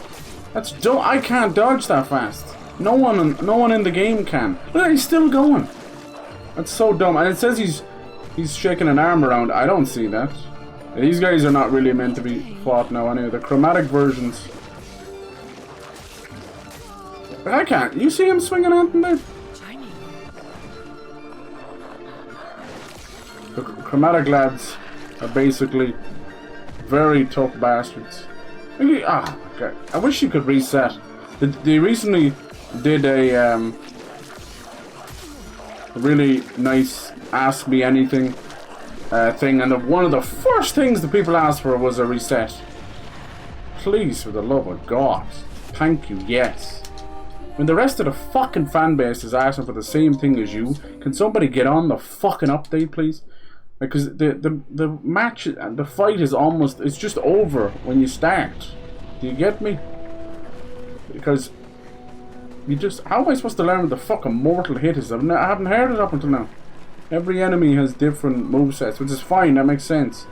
That's dumb. I can't dodge that fast. No one in the game can. Look, he's still going. That's so dumb. And it says he's shaking an arm around. I don't see that. These guys are not really meant to be fought now anyway. The chromatic versions. I can't. You see him swinging on from there? The chromatic lads are basically very tough bastards. Ah, okay. I wish you could reset. They recently did a really nice Ask Me Anything thing, and one of the first things the people asked for was a reset. Please, for the love of God. Thank you, yes. When the rest of the fucking fan base is asking for the same thing as you, can somebody get on the fucking update, please? Because the match, the fight is almost, it's just over when you start. Do you get me? Because you just, how am I supposed to learn what the fucking mortal hit is? I haven't heard it up until now. Every enemy has different movesets, which is fine, that makes sense.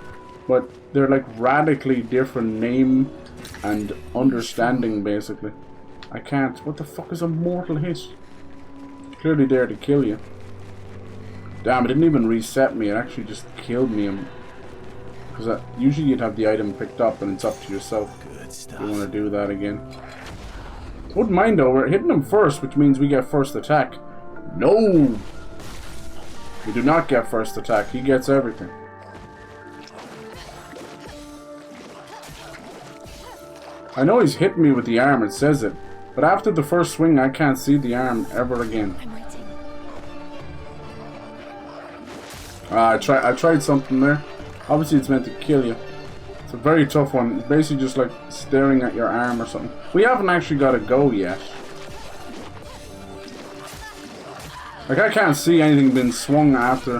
But they're like radically different name and understanding, basically. I can't. What the fuck is a mortal hit? It's clearly there to kill you. Damn, it didn't even reset me. It actually just killed me. Because usually you'd have the item picked up and it's up to yourself. Good stuff. You want to do that again. Wouldn't mind though. We're hitting him first, which means we get first attack. No! We do not get first attack. He gets everything. I know he's hitting me with the arm. It says it. But after the first swing, I can't see the arm ever again. I tried something there. Obviously it's meant to kill you. It's a very tough one. It's basically just like staring at your arm or something. We haven't actually got to go yet. Like, I can't see anything being swung after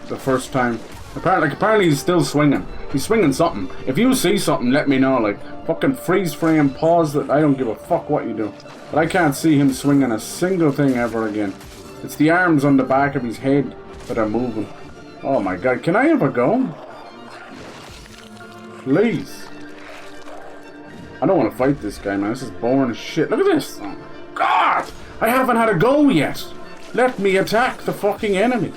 the first time. Apparently he's still swinging. He's swinging something. If you see something, let me know. Like, fucking freeze frame, pause it. I don't give a fuck what you do. But I can't see him swinging a single thing ever again. It's the arms on the back of his head that are moving. Oh my god, can I have a go? Please. I don't want to fight this guy, man. This is boring as shit. Look at this. Oh god! I haven't had a go yet. Let me attack the fucking enemy.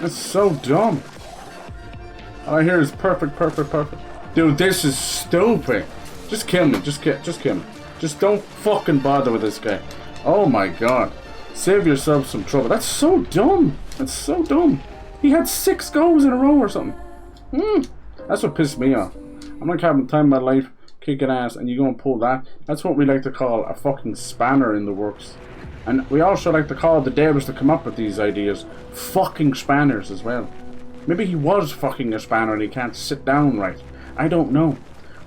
That's so dumb. All I hear is perfect, perfect, perfect. Dude, this is stupid. Just kill me. Just kill me. Just don't fucking bother with this guy. Oh my god. Save yourself some trouble. That's so dumb. That's so dumb. He had 6 goes in a row or something. That's what pissed me off. I'm like having the time of my life, kicking ass, and you go and pull that. That's what we like to call a fucking spanner in the works. And we also like to call the devils to come up with these ideas fucking spanners as well. Maybe he was fucking a spanner and he can't sit down right. I don't know.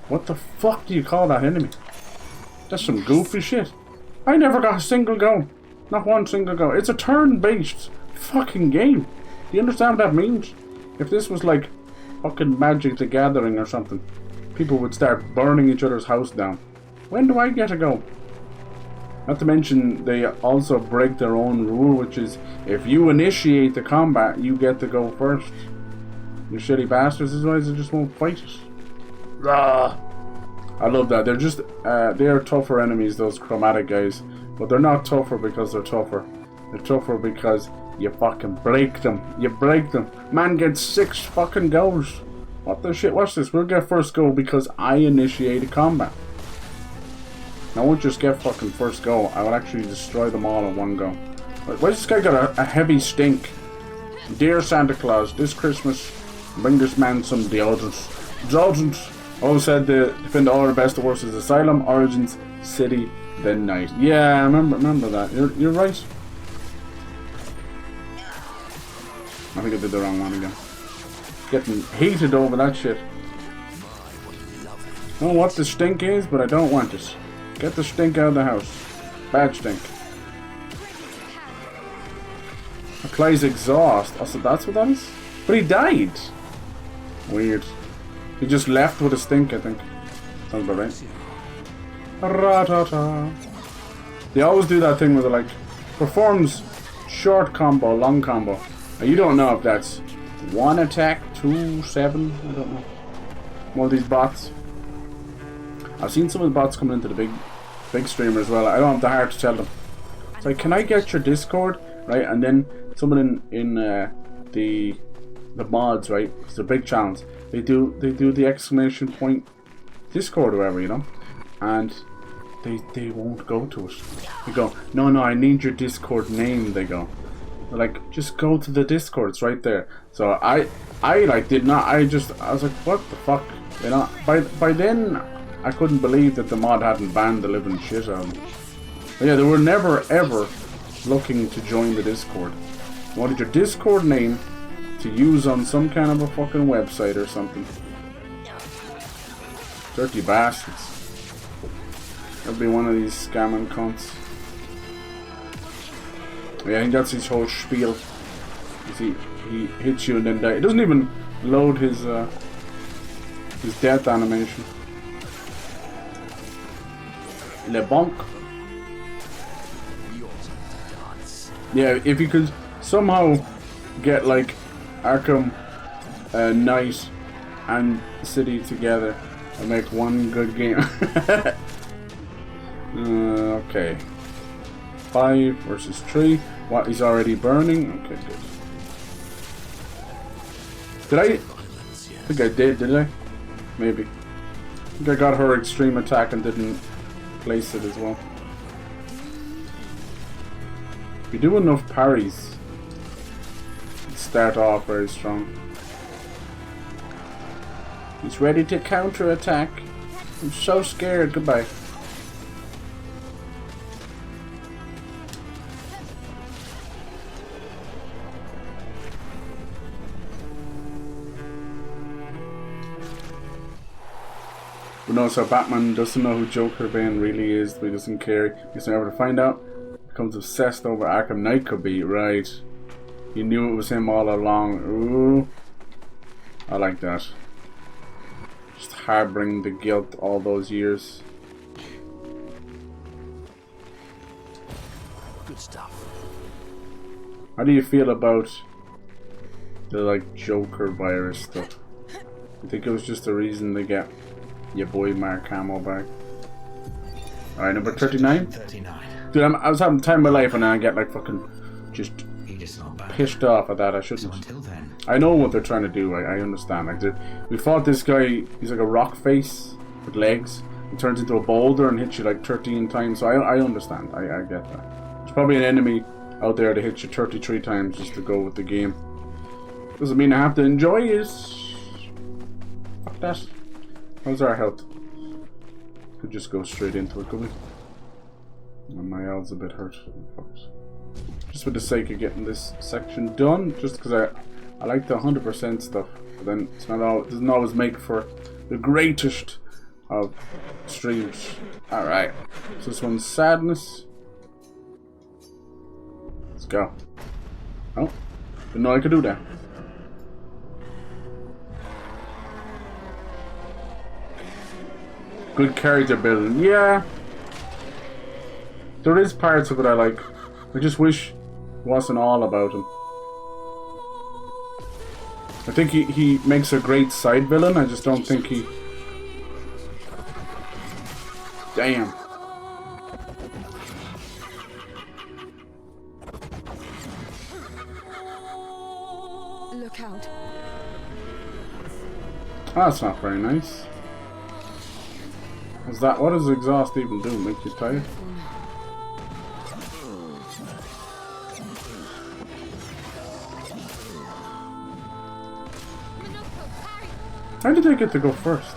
What the fuck do you call that enemy? That's some goofy shit. I never got a single go. Not one single go. It's a turn-based fucking game. Do you understand what that means? If this was like fucking Magic the Gathering or something, people would start burning each other's house down. When do I get to go? Not to mention, they also break their own rule, which is if you initiate the combat, you get to go first. You shitty bastards, otherwise they just won't fight it. Rah! I love that. They're just, they are tougher enemies, those chromatic guys. But they're not tougher because they're tougher. They're tougher because you fucking break them. You break them. Man gets 6 fucking goes. What the shit? Watch this. We'll get first go because I initiated combat. I won't just get fucking first go. I will actually destroy them all in one go. Why's this guy got a heavy stink? Dear Santa Claus, this Christmas, bring this man some deodorant. Deodorant. Always said to defend all our best, the worst is Asylum, Origins, City, then Night. Yeah, I remember that. You're right. I think I did the wrong one again. Getting heated over that shit. I don't know what the stink is, but I don't want it. Get the stink out of the house. Bad stink. Applies exhaust. Oh, so that's what that is? But he died. Weird. He just left with a stink, I think. Sounds about right. Ra-ta-ta. They always do that thing where they're like, performs short combo, long combo. Now you don't know if that's 1 attack, 2, 7, I don't know. One of these bots. I've seen some of the bots coming into the big streamer as well. I don't have the heart to tell them. It's like, can I get your Discord? Right, and then someone in the mods, right? It's a big challenge. They do the exclamation point Discord or whatever, you know, and they won't go to it. They go, no, I need your Discord name. They go, they're like, just go to the Discord. It's right there. So I like did not. I was like, what the fuck, you know? By then I couldn't believe that the mod hadn't banned the living shit out of me. But yeah, they were never ever looking to join the Discord. You wanted your Discord name to use on some kind of a fucking website or something. Dirty bastards. That'll be one of these scamming cunts. Yeah, I think that's his whole spiel. You see, he hits you and then dies. It doesn't even load his death animation. Le bonk. Yeah, if you could somehow get like Arkham Knight and City together and make one good game. Okay. 5 versus 3. What, he's already burning? Okay, good. Did I think I did I? Maybe. I think I got her extreme attack and didn't place it as well. If you do enough parries, you start off very strong. He's ready to counter attack. I'm so scared. Goodbye. But no, so Batman doesn't know who Joker Bane really is, but he doesn't care. He's never to find out. Becomes obsessed over Arkham Knight could be, right. He knew it was him all along. Ooh. I like that. Just harboring the guilt all those years. Good stuff. How do you feel about the like Joker virus stuff? I think it was just a reason to get your boy Mark Hamill back. Alright, number 39? 39. Dude, I was having the time of my life and then I get like fucking just pissed off at that. I shouldn't. So until then, I know what they're trying to do. I understand. Like we fought this guy. He's like a rock face with legs. He turns into a boulder and hits you like 13 times. So I understand. I get that. There's probably an enemy out there that hits you 33 times just to go with the game. Doesn't mean I have to enjoy it. Fuck that. How's our health? Could just go straight into it, could we? And my L's a bit hurt. Just for the sake of getting this section done, just because I like the 100% stuff, but then it's not all, it doesn't always make for the greatest of streams. Alright, so this one's sadness. Let's go. Oh, didn't know I could do that. Good character building, yeah. There is parts of it I like. I just wish it wasn't all about him. I think he makes a great side villain. I just don't think he... Damn. Look out. Oh, that's not very nice. Is that, what does exhaust even do? Make you tired? How did I get to go first?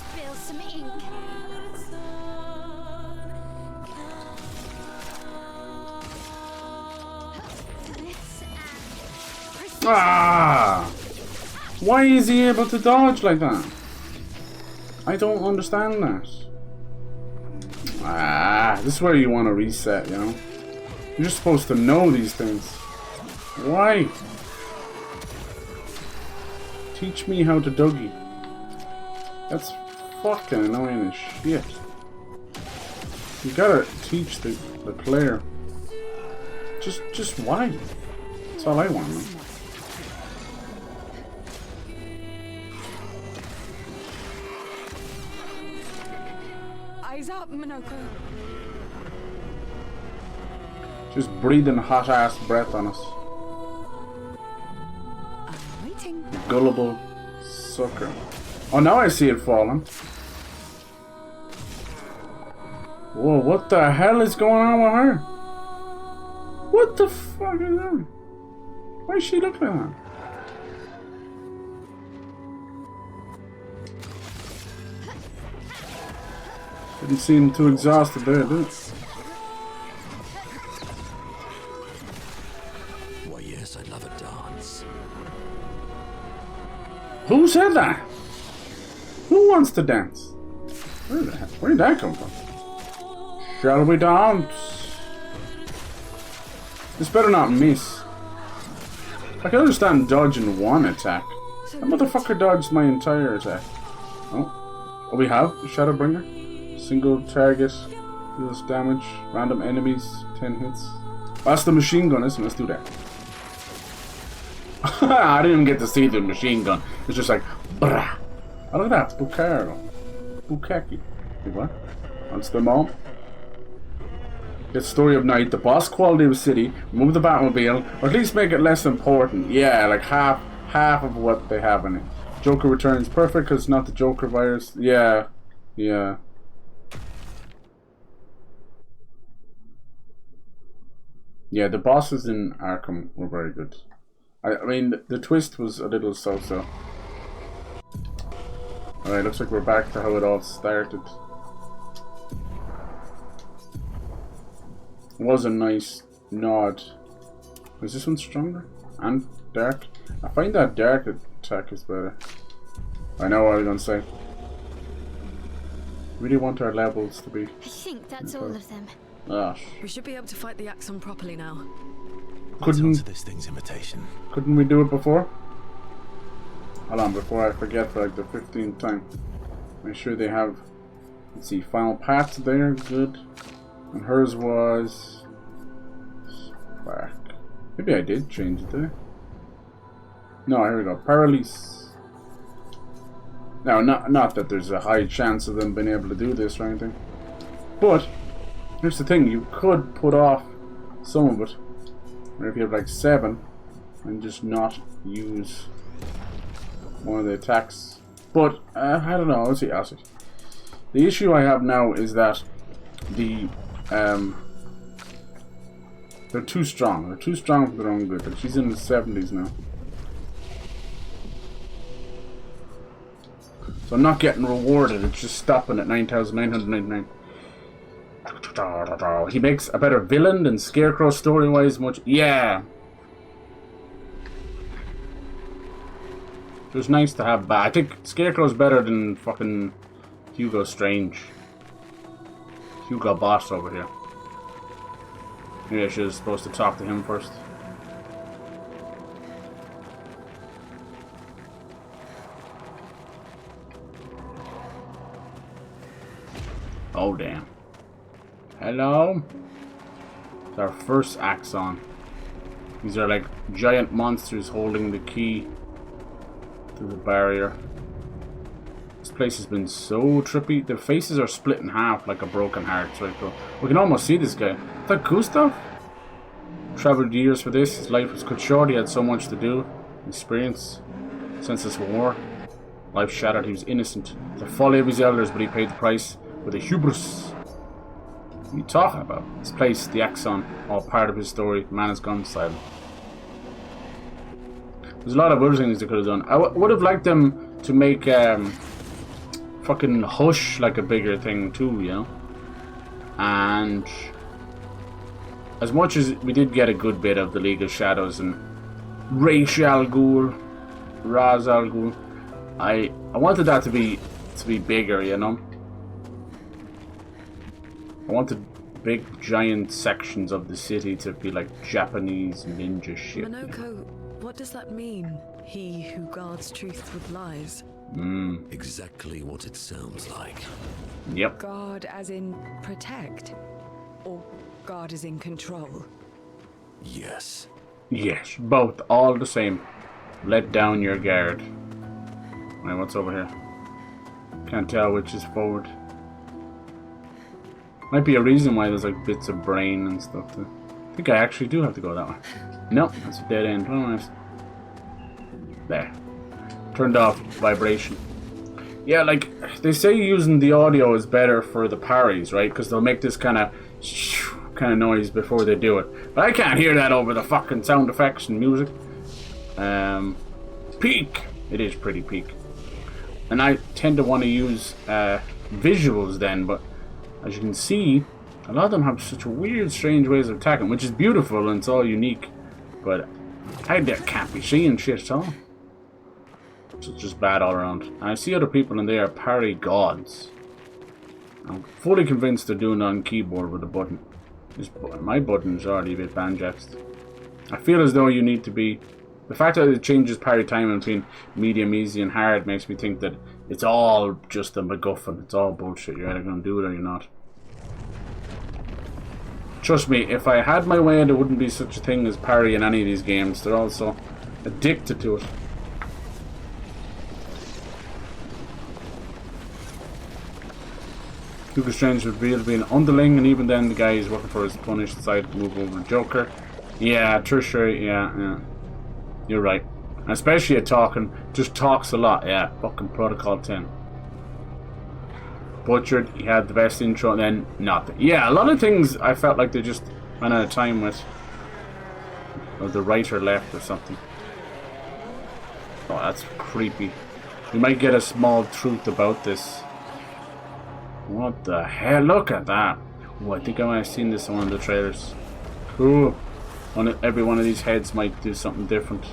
Spill some ink. Ah! Why is he able to dodge like that? I don't understand that. Ah, this is where you want to reset, you know? You're supposed to know these things. Why? Teach me how to Dougie. That's fucking annoying as shit. You gotta teach the player. Just why? That's all I want, man. Eyes up, Minoko. Just breathing hot ass breath on us. I'm waiting. Gullible sucker. Oh, now I see it falling. Whoa, what the hell is going on with her? What the fuck is that? Why is she looking like that? Didn't seem too exhausted there, did it? Why, yes, I'd love a dance. Who said that? Who wants to dance? Where did that come from? Shall we dance? This better not miss. I can understand dodging one attack. That motherfucker dodged my entire attack. Oh, we have Shadowbringer. Single target, deals damage, random enemies, 10 hits. That's the machine gun, isn't it? Let's do that. I didn't even get to see the machine gun. It's just like, brah. Oh, look at that. Bucaro. Bukaki. Wait, what? That's the mom. Get story of night, the boss quality of city, remove the Batmobile, or at least make it less important. Yeah, like half of what they have in it. Joker returns perfect because it's not the Joker virus. Yeah. Yeah. Yeah, the bosses in Arkham were very good. I mean, the twist was a little so-so. Alright, looks like we're back to how it all started. It was a nice nod. Is this one stronger? And dark? I find that dark attack is better. I know what I was going to say. Really want our levels to be... I think that's all of them. Gosh. We should be able to fight the Axon properly now. Let's answer this thing's invitation. Couldn't we do it before? Hold on, before I forget for like the 15th time. Make sure they have... Let's see, final path there, good. And hers was... Spark. Maybe I did change it there. No, here we go. Paralyse. Now, not that there's a high chance of them being able to do this or anything. But, here's the thing. You could put off some of it. Or if you have like 7, and just not use one of the attacks. But, I don't know. Let's see. The issue I have now is that the... they're too strong. They're too strong for their own good. Like, she's in the 70s now. So I'm not getting rewarded. It's just stopping at 9,999. He makes a better villain than Scarecrow story-wise. Much, yeah. It was nice to have back. I think Scarecrow's better than fucking Hugo Strange. Hugo Boss over here. Maybe I should have supposed to talk to him first. Oh damn. Hello? It's our first Axon. These are like giant monsters holding the key to the barrier. This place has been so trippy. The faces are split in half like a broken heart. It's very cool. We can almost see this guy. Is that Gustav? Traveled years for this. His life was cut short. He had so much to do. Experience. Senseless war. Life shattered. He was innocent. The folly of his elders, but he paid the price with a hubris. What are you talking about? This place, the Axon, all part of his story. The man has gone silent. There's a lot of other things they could have done. I would have liked them to make fucking Hush like a bigger thing too, you know? And as much as we did get a good bit of the League of Shadows and Ra's al Ghul, I wanted that to be bigger, you know? I wanted big giant sections of the city to be like Japanese ninja shit. Minoko, What does that mean? He who guards truth with lies. Exactly what it sounds like. Yep. Guard as in protect? Or guard as in control? Yes. Yes, both, all the same. Let down your guard. Right, what's over here? Can't tell which is forward. Might be a reason why there's like bits of brain and stuff. I think I actually do have to go that way. Nope, that's a dead end. Oh, nice. There. Turned off vibration. Yeah, like, they say using the audio is better for the parries, right? Because they'll make this kind of noise before they do it. But I can't hear that over the fucking sound effects and music. Peak! It is pretty peak. And I tend to want to use visuals then, but as you can see, a lot of them have such weird, strange ways of attacking, which is beautiful and it's all unique. But I can't be seeing shit at all. So it's just bad all around. And I see other people and they are parry gods. I'm fully convinced they're doing it on keyboard with a button. My button's already a bit banjaxed. I feel as though you need to be... The fact that it changes parry time between medium, easy and hard makes me think that it's all just a MacGuffin. It's all bullshit. You're either going to do it or you're not. Trust me, if I had my way, there wouldn't be such a thing as parry in any of these games. They're all so addicted to it. Super Strange revealed to be an underling, and even then the guy he's working for is punished, decided to move over to Joker. Yeah, tertiary, yeah. You're right. Especially at talking, just talks a lot, yeah. Fucking Protocol 10. Butchered, he had the best intro, and then nothing. Yeah, a lot of things I felt like they just ran out of time with. Or the writer left or something. Oh, that's creepy. We might get a small truth about this. What the hell? Look at that. Oh, I think I might have seen this in one of the trailers. Cool. Every one of these heads might do something different.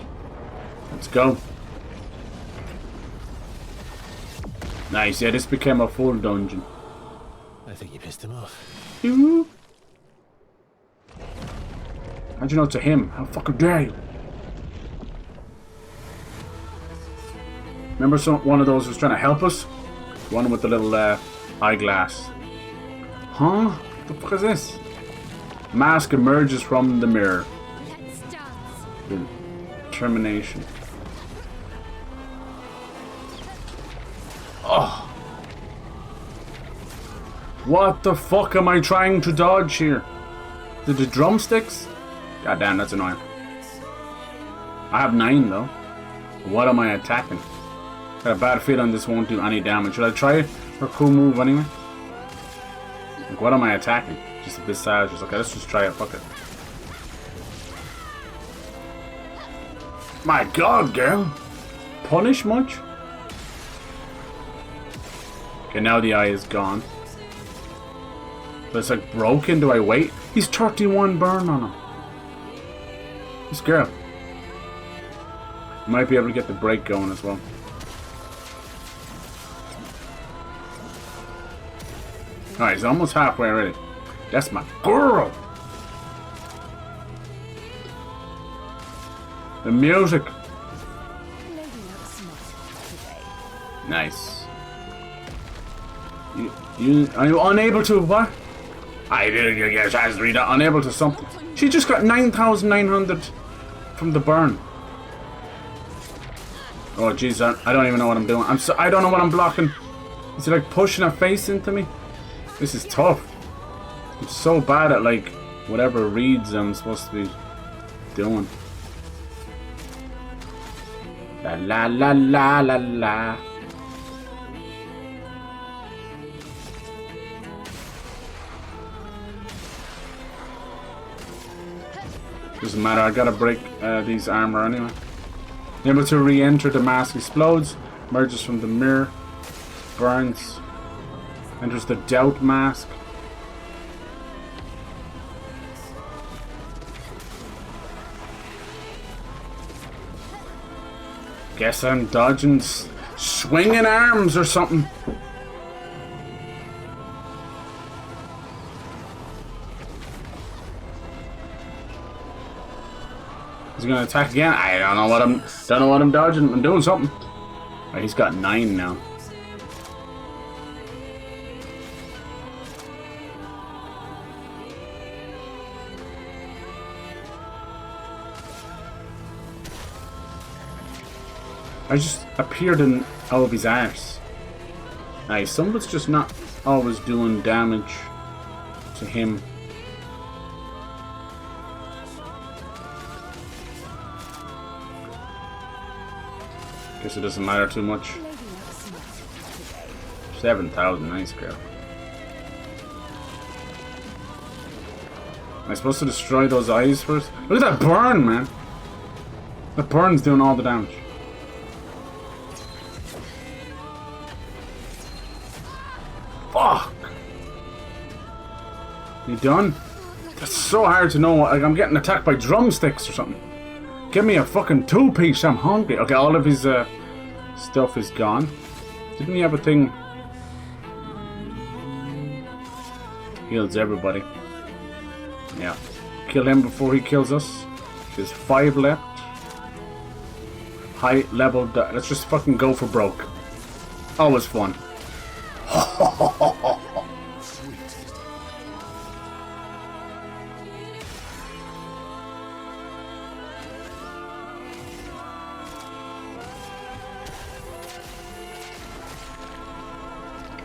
Let's go. Nice, yeah, this became a full dungeon. I think you pissed him off. How'd you know it's a him? How fucking dare you? Remember one of those was trying to help us? One with the little eyeglass. Huh? What the fuck is this? Mask emerges from the mirror. Determination. Oh. What the fuck am I trying to dodge here? The drumsticks? God damn, that's annoying. I have 9 though. What am I attacking? Got a bad feeling this won't do any damage. Should I try it for a cool move anyway? Like, what am I attacking? Just a visage. Okay, let's just try it. Fuck it. My god, girl. Punish much? Okay, now the eye is gone. But it's like broken. Do I wait? He's 31 burn on him. This girl. Might be able to get the break going as well. Alright, he's almost halfway already. That's my girl! The music! Nice. Are you unable to what? I didn't get a chance to read that. Unable to something. She just got 9,900 from the burn. Oh jeez, I don't even know what I'm doing. I don't know what I'm blocking. Is it like pushing a face into me? This is tough. I'm so bad at like whatever reads I'm supposed to be doing. La la la la la la. Doesn't matter, I gotta break these armor anyway. Able to re-enter, the mask explodes, emerges from the mirror, burns, enters the doubt mask. Guess I'm dodging swinging arms or something. Is he gonna attack again? I don't know what I'm dodging. I'm doing something. Right, he's got 9 now. I just appeared in out of his arse. Nice. Some of it's just not always doing damage to him. Guess it doesn't matter too much. 7,000, nice girl. Am I supposed to destroy those eyes first? Look at that burn, man! That burn's doing all the damage. Fuck! You done? That's so hard to know. Like, I'm getting attacked by drumsticks or something. Give me a fucking 2-piece, I'm hungry. Okay, all of his stuff is gone. Didn't he have a thing? Heals everybody. Yeah. Kill him before he kills us. There's 5 left. High level. Let's just fucking go for broke. Always fun.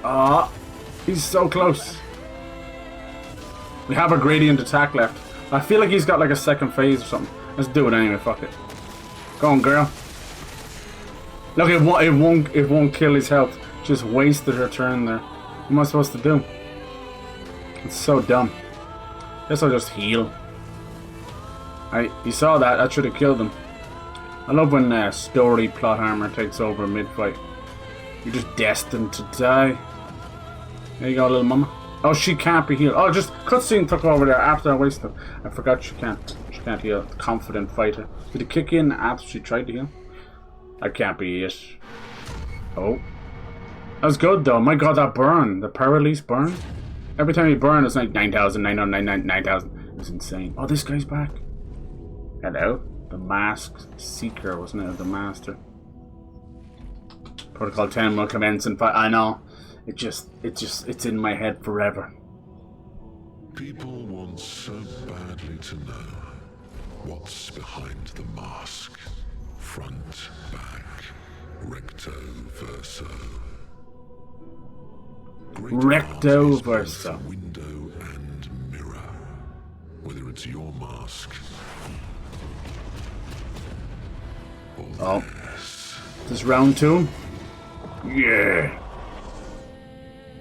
Ah, he's so close. We have a gradient attack left. I feel like he's got like a second phase or something. Let's do it anyway. Fuck it. Go on, girl. Look, it won't kill his health. Just wasted her turn there. What am I supposed to do? It's so dumb. Guess I'll just heal. You saw that. That should have killed him. I love when story plot armor takes over mid-fight. You're just destined to die. There you go, little mama. Oh, she can't be healed. Oh, just cutscene took over there after I wasted. I forgot she can't heal. Confident fighter. Did it kick in after she tried to heal? That can't be it. Oh. That was good though. My god, that burn. The Paralyse burn. Every time you burn, it's like 9,000, 9,000, 9,000. It's insane. Oh, this guy's back. Hello. The Masked Seeker, wasn't it? The Master. Protocol 10 will commence in 5. I know. It's in my head forever. People want so badly to know what's behind the mask. Front, back, recto, verso. Recto verso. Window and mirror. Whether it's your mask or theirs. This round 2? Yeah.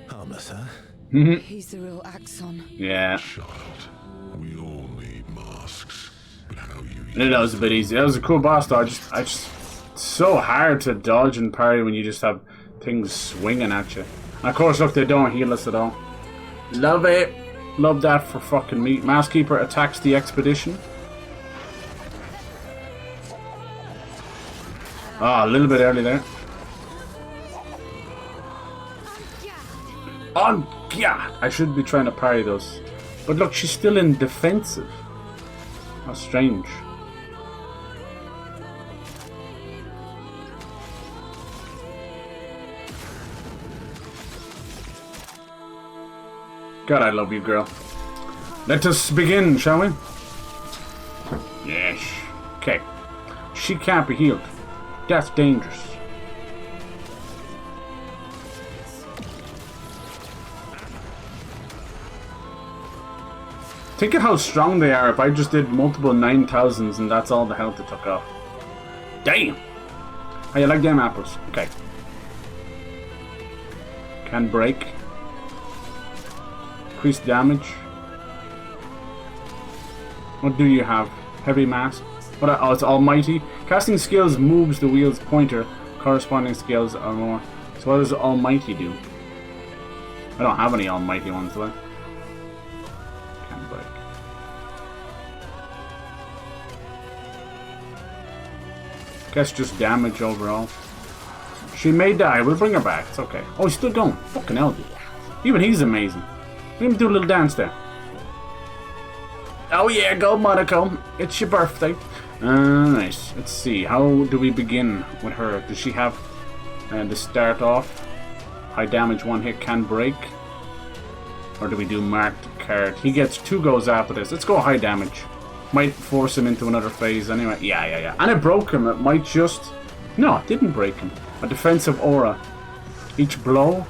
Harmless, huh? He's the real Axon. Yeah. Child, we all need masks, but how you use That was a bit easy. That was a cool boss though. I just it's so hard to dodge and parry when you just have things swinging at you. And of course, look, they don't heal us at all. Love it. Love that for fucking me. Maskkeeper attacks the expedition. Ah, a little bit early there. Oh god! I should be trying to parry those. But look, she's still in defensive. How strange. God, I love you, girl. Let us begin, shall we? Yes. Okay. She can't be healed. That's dangerous. Think of how strong they are if I just did multiple 9,000s and that's all the health it took off. Damn! How you like them apples? Okay. Can break. Increased damage. What do you have? Heavy mask. What? Oh, it's almighty. Casting skills moves the wheel's pointer. Corresponding skills are more. So what does almighty do? I don't have any almighty ones, do I? Can break. Guess just damage overall. She may die. We'll bring her back. It's okay. Oh, he's still going. Fucking hell, dude. Even he's amazing. Let me do a little dance there. Oh yeah, go Monaco. It's your birthday. Nice. Let's see. How do we begin with her? Does she have to start off? High damage, one hit can break. Or do we do marked card? He gets 2 goes after this. Let's go high damage. Might force him into another phase anyway. Yeah. And it broke him. It might just... No, it didn't break him. A defensive aura. Each blow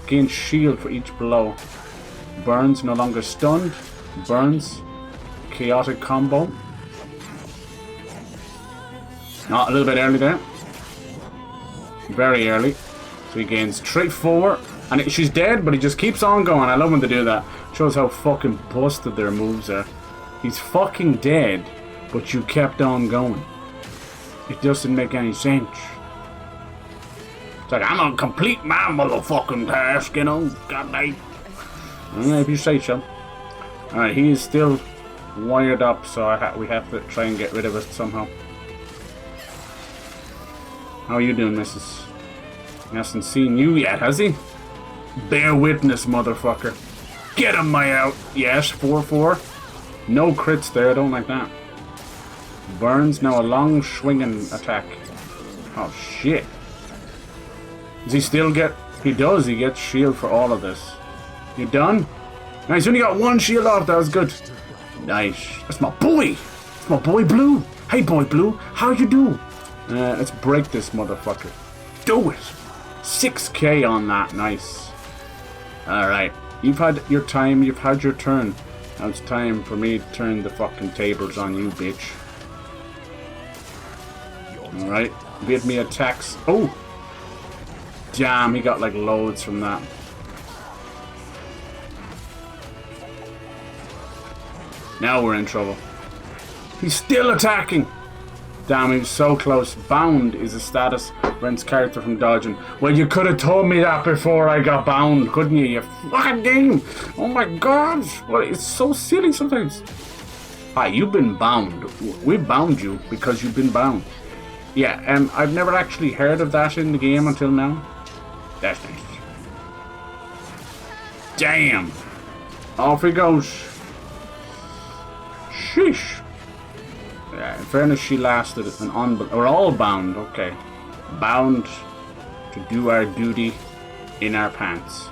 gains shield for each blow. Burns, no longer stunned. Burns. Chaotic combo. No, a little bit early there. Very early. So he gains 3, 4. And she's dead, but he just keeps on going. I love when they do that. Shows how fucking busted their moves are. He's fucking dead, but you kept on going. It doesn't make any sense. It's like, I'm gonna complete my motherfucking task, you know? Goddamn. If you say so. Alright, he is still wired up, so we have to try and get rid of it somehow. How are you doing, missus? He hasn't seen you yet, has he? Bear witness, motherfucker. Get him, my out. Yes, 4-4. No crits there, I don't like that. Burns, now a long swinging attack. Oh, shit. Does he still get... He does, he gets shield for all of this. You done? Nice, only got 1 shield off, that was good. Nice. That's my boy. That's my boy Blue. Hey, boy Blue, how you do? Let's break this motherfucker. Do it. 6k on that, nice. Alright, you've had your time, you've had your turn. Now it's time for me to turn the fucking tables on you, bitch. Alright, bid me attacks. Oh! Damn, he got like loads from that. Now we're in trouble. He's still attacking! Damn, he was so close. Bound is a status rents character from dodging. Well, you could have told me that before I got bound, couldn't you? You fucking game! Oh my god! Well, it's so silly sometimes. Hi, you've been bound. We bound you because you've been bound. Yeah, I've never actually heard of that in the game until now. That's nice. Damn! Off he goes. Sheesh. Yeah, in fairness, she lasted an we're all bound, okay. Bound to do our duty in our pants.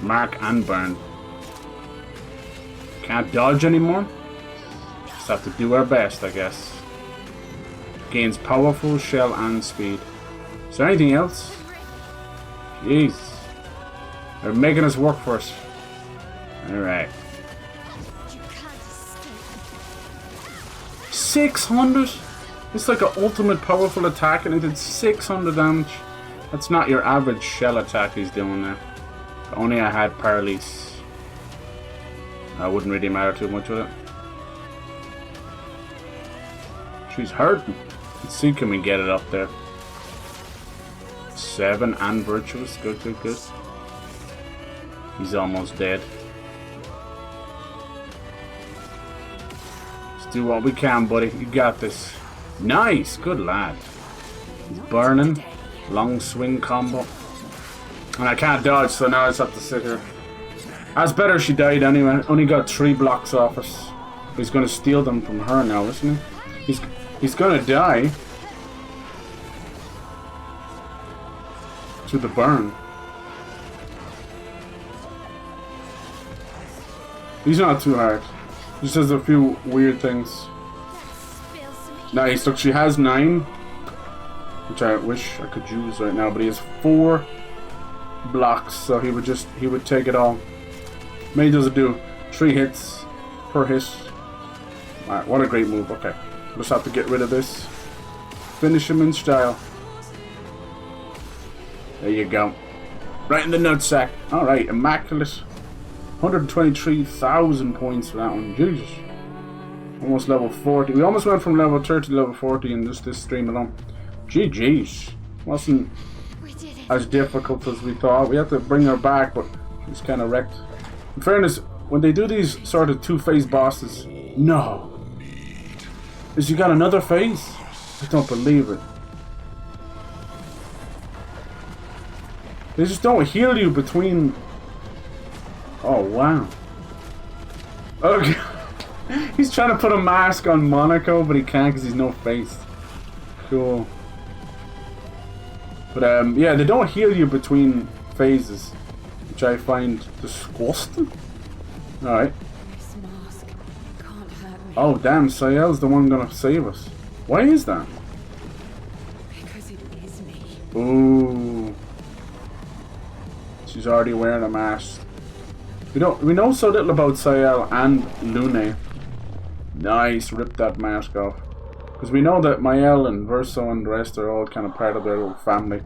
Mark and burn. Can't dodge anymore. Just have to do our best, I guess. Gains powerful shell and speed. Is there anything else? Jeez. They're making us work for us. Alright. 600? It's like an ultimate powerful attack and it did 600 damage. That's not your average shell attack he's doing there. If only I had Paralyse. I wouldn't really matter too much with it. She's hurting. Let's see, can we get it up there? 7 and virtuous. Good, good, good. He's almost dead. Let's do what we can, buddy. You got this. Nice. Good lad. He's burning. Long swing combo. And I can't dodge, so now I just have to sit here. That's better she died anyway. Only got 3 blocks off us. He's going to steal them from her now, isn't he? He's going to die. To the burn. He's not too hard. He just has a few weird things. Nice. Look, she has 9, which I wish I could use right now, but he has 4 blocks, so he would take it all. May does it do 3 hits per hit. Alright, what a great move. Okay, just have to get rid of this. Finish him in style. There you go. Right in the nutsack. Alright, immaculate. 123,000 points for that one. Jesus. Almost level 40. We almost went from level 30 to level 40 in just this stream alone. GG's. Wasn't as difficult as we thought. We had to bring her back, but she's kind of wrecked. In fairness, when they do these sort of 2-phase bosses... No. Is you got another phase? I don't believe it. They just don't heal you between... Oh, wow. Okay. He's trying to put a mask on Monaco, but he can't because he's no face. Cool. But, yeah, they don't heal you between phases, which I find disgusting. Alright. This mask can't hurt me. Oh, damn, Sayel's the one gonna save us. Why is that? Because it is me. Ooh. She's already wearing a mask. We know so little about Sayel and Lune. Nice, rip that mask off. Because we know that Mael and Verso and the rest are all kind of part of their little family.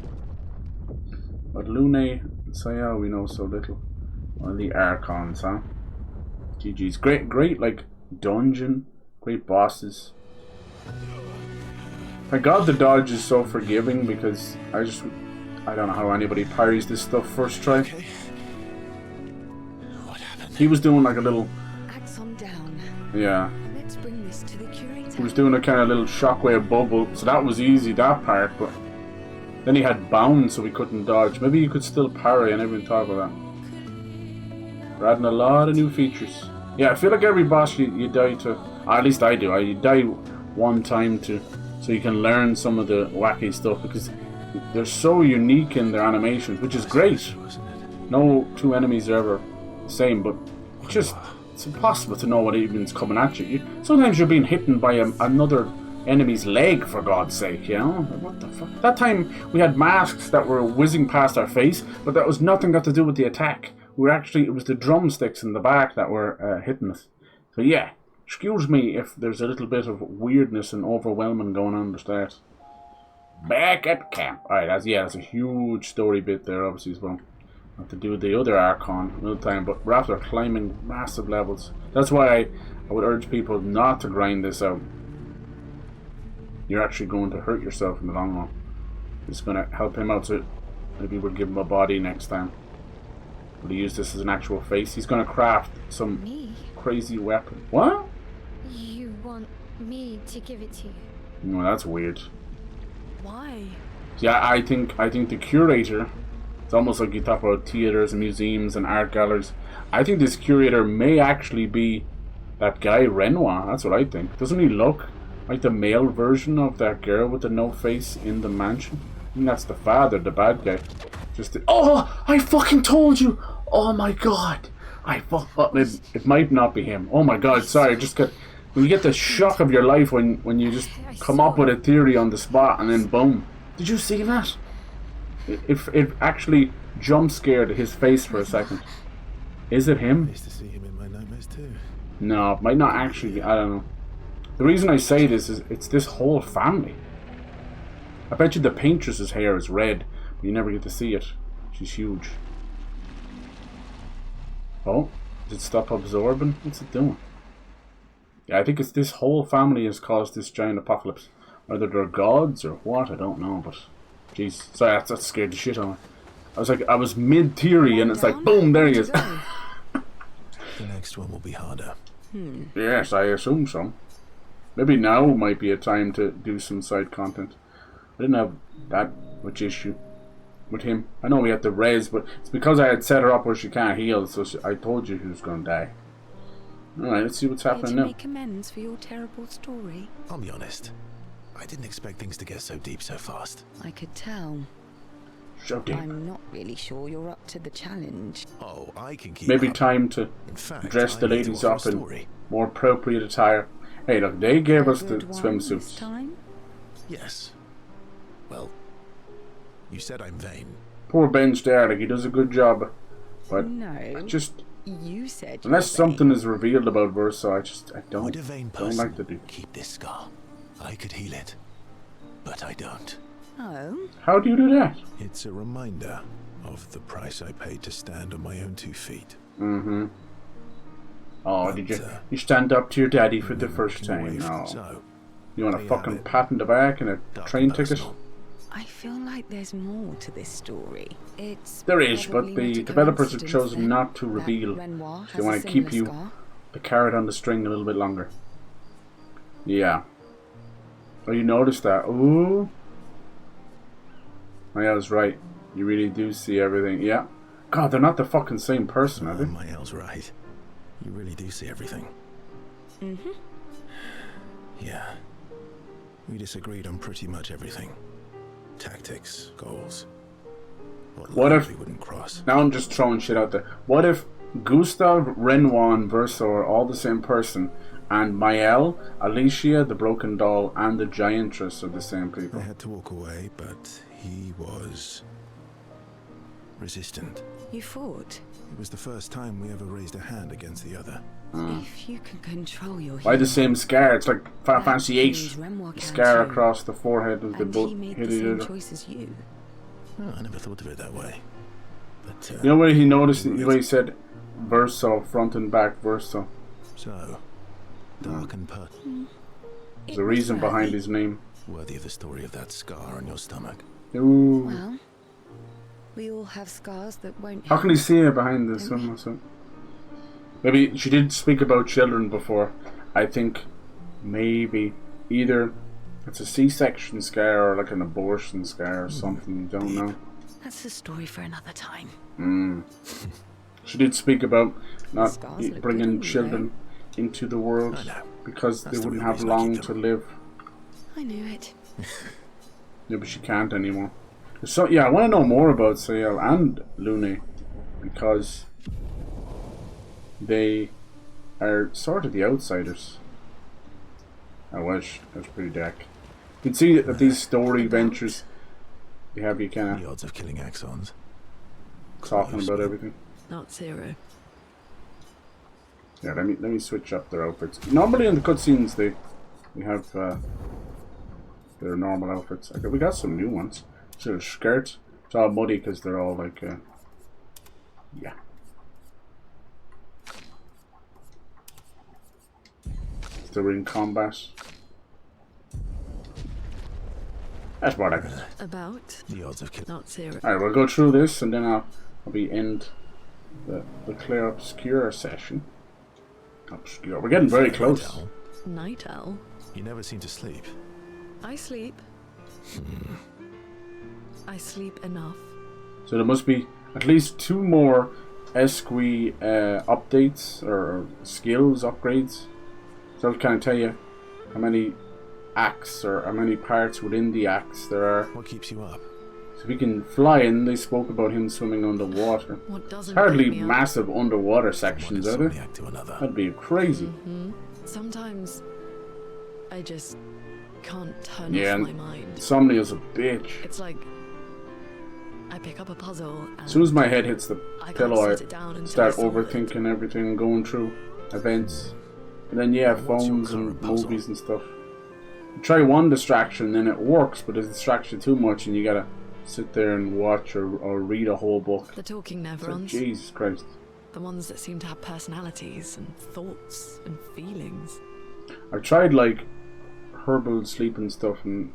But Lune and Sayel, we know so little. One of the Archons, huh? GG's. Great, like, dungeon. Great bosses. Thank God the dodge is so forgiving, because I don't know how anybody parries this stuff first try. Okay. What happened? He was doing like a little... Axon down. Yeah. Let's bring this to the curator. He was doing a kind of little shockwave bubble, so that was easy, that part, but... Then he had bound, so we couldn't dodge. Maybe you could still parry, I never even thought of that. We're adding a lot of new features. Yeah, I feel like every boss you die to... Or at least I do. You die one time to... So you can learn some of the wacky stuff, because they're so unique in their animations, which is great. No two enemies are ever the same, but it's impossible to know what even's coming at you. Sometimes you're being hit by another enemy's leg, for God's sake, you know? What the fuck? That time we had masks that were whizzing past our face, but that was nothing got to do with the attack. It was the drumsticks in the back that were hitting us. So yeah, excuse me if there's a little bit of weirdness and overwhelming going on at the start. Back at camp. Alright, that's a huge story bit there, obviously, as well. Have to do with the other Archon another time, but we're after climbing massive levels. That's why I would urge people not to grind this out. You're actually going to hurt yourself in the long run. It's going to help him out, so maybe we'll give him a body next time. Will he use this as an actual face? He's going to craft some crazy weapon. What? You want me to give it to you? No, that's weird. Why? Yeah, I think the curator, it's almost like you talk about theaters and museums and art galleries. I think this curator may actually be that guy Renoir. That's what I think. Doesn't he look like the male version of that girl with the no face in the mansion? I think that's the father, the bad guy. Oh, I fucking told you! Oh my god! It might not be him. Oh my god, sorry, when you get the shock of your life when you just come up with a theory on the spot and then boom. Did you see that? It actually jump scared his face for a second. Is it him? I used to see him in my nightmares too. No, it might not actually be. I don't know. The reason I say this is it's this whole family. I bet you the Paintress's hair is red, but you never get to see it. She's huge. Oh, did it stop absorbing? What's it doing? Yeah, I think it's this whole family has caused this giant apocalypse. Whether they're gods or what, I don't know, but... Jeez, sorry, that scared the shit out of me. I was mid-theory and it's like, boom, there he is. The next one will be harder. Yes, I assume so. Maybe now might be a time to do some side content. I didn't have that much issue with him. I know we had the res, but it's because I had set her up where she can't heal, so I told you she was going to die. Alright, let's see what's happening now. Make amends for your terrible story. I'll be honest. I didn't expect things to get so deep so fast. I could tell. So deep. I'm not really sure you're up to the challenge. Oh, I can keep Maybe up. time to In fact, dress the I need to ladies offer a up in story. more appropriate attire. Hey, look, they gave us the Good one this swimsuits. time? Yes. Well, you said I'm vain. Poor Ben's there, like he does a good job. But No. just You said you unless were something vain. is revealed about Versa, I don't Would a vain don't person like to do. keep this scar? I could heal it, but I don't. Oh, How do you do that? It's a reminder of the price I paid to stand on my own 2 feet. Mm-hmm. Oh, But, did you stand up to your daddy for the first walking away time? from- No. So, You want a there you fucking have it. pat in the back and a Dark train and ticket? personal. I feel like there's more to this story. It's There is, but probably the not a developers have coincidence chosen then not to that reveal. Renoir They has want a to keep similar you scar. the carrot on the string a little bit longer. Yeah. Oh, you noticed that? Ooh. Oh, yeah, I was right. You really do see everything. Yeah. God, they're not the fucking same person, are they? Mael's right. You really do see everything. Mm-hmm. Yeah. We disagreed on pretty much everything. Tactics, goals. What if... we wouldn't cross? Now I'm just throwing shit out there. What if Gustav, Renoir, and Verso are all the same person, and Mael, Alicia, the Broken Doll, and the Giantress are the same people? I had to walk away, but he was resistant. You fought? It was the first time we ever raised a hand against the other. If you can control your Why the same scar? It's like Final That Fantasy VIII. means Renoir can Scar too. across the forehead of the And boat. he made Hit the each same other. choice as you. Oh, I never thought of it that way. But You know where he noticed the way he said Verso, front and back Verso? so dark and pert, There's a reason behind his name. worthy of the story of that scar on your stomach. Ooh. Well, we all have scars that won't How help. can he see it behind this one? So? Maybe she did speak about children before. I think maybe either it's a C-section scar or like an abortion scar or something. You don't know. That's a story for another time. She did speak about not Scars look good bringing on you, children into the world I know. because That's they the wouldn't real have reason I long keep to them. live. I knew it. Yeah, but she can't anymore. So yeah, I want to know more about Sayel and Lune because they are sort of the outsiders. I wish it was pretty dark. You can see that these story ventures they have you kind The of odds of killing axons. talking about everything. Not zero. Yeah, let me switch up their outfits. Normally in the cutscenes they have their normal outfits. Okay, we got some new ones. So the skirts, it's all muddy because they're all like yeah. They're in combat. That's what I got. About. The odds of killing. Not zero. Alright, we'll go through this and then I'll be end the Clair Obscur session. Obscure. We're getting very close. Night owl. You never seem to sleep. I sleep. I sleep enough. So there must be at least 2 more Esqui updates or skills upgrades. So I'll kind of tell you how many acts or how many parts within the acts there are. What keeps you up? So we can fly in. They spoke about him swimming underwater. What doesn't Hardly keep me up? massive underwater One sections, are there? insomniac to another. That'd be crazy. Sometimes I just can't turn Yeah, off and my mind. Insomnia's a bitch. It's like I pick up a puzzle and As soon as my head hits the I can't pillow, set it down I until start I solve it. overthinking everything, going through events. And then, yeah, What's your phones and current puzzle? movies and stuff. You try one distraction, then it works, but it distracts you too much, and you gotta sit there and watch or read a whole book. The talking It's like, nevrons, Jesus Christ. the ones that seem to have personalities and thoughts and feelings. I've tried, like, herbal sleeping stuff and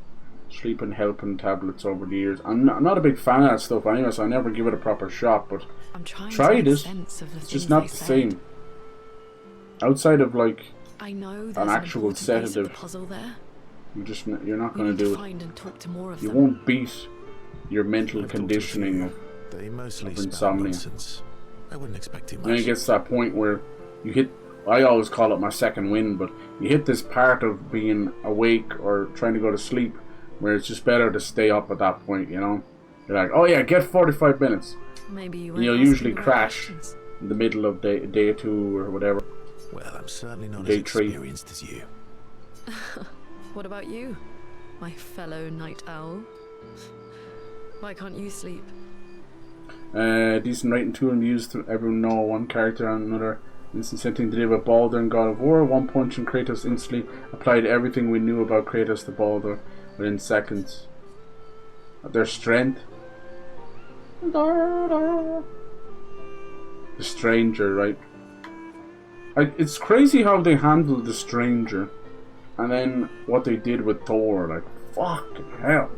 sleeping helping tablets over the years. I'm not a big fan of that stuff anyway, so I never give it a proper shot, but I'm trying tried to make it. sense of the it's things just not they the said. same. Outside of, like, I know there's an an actual important piece of the sedative. puzzle there. you're not We gonna need to do it. find and talk to more of You them. won't beat your mental I've talked to a conditioning few. of. They mostly of spout insomnia. nonsense. I wouldn't expect too much. And then it gets to that point where you hit. I always call it my second wind, but you hit this part of being awake or trying to go to sleep where it's just better to stay up at that point, you know? You're like, oh yeah, get 45 minutes. Maybe you And you'll weren't usually asking the right crash questions. in the middle of day 2 or whatever. Well, I'm certainly not Day as 3. experienced as you. What about you, my fellow night owl? Why can't you sleep? Decent writing tool and used to everyone know one character and another. Instant same thing to do with Baldur and God of War. One punch and Kratos instantly applied everything we knew about Kratos to Baldur within seconds. Their strength. The Stranger, right? It's crazy how they handled the Stranger, and then what they did with Thor. Like, fucking hell.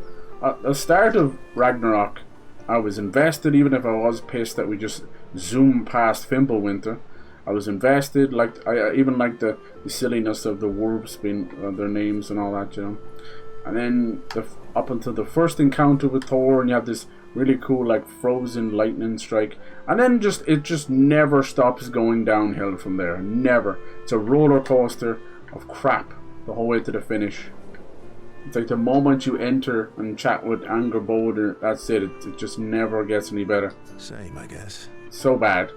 At the start of Ragnarok, I was invested, even if I was pissed that we just zoomed past Fimbulwinter. I was invested. Like, I even liked the silliness of the Warps being their names and all that, you know. And then up until the first encounter with Thor, and you have this Really cool, like frozen lightning strike. And then it just never stops going downhill from there. Never. It's a roller coaster of crap the whole way to the finish. It's like the moment you enter and chat with Anger Boulder, that's it. It just never gets any better. Same, I guess. So bad.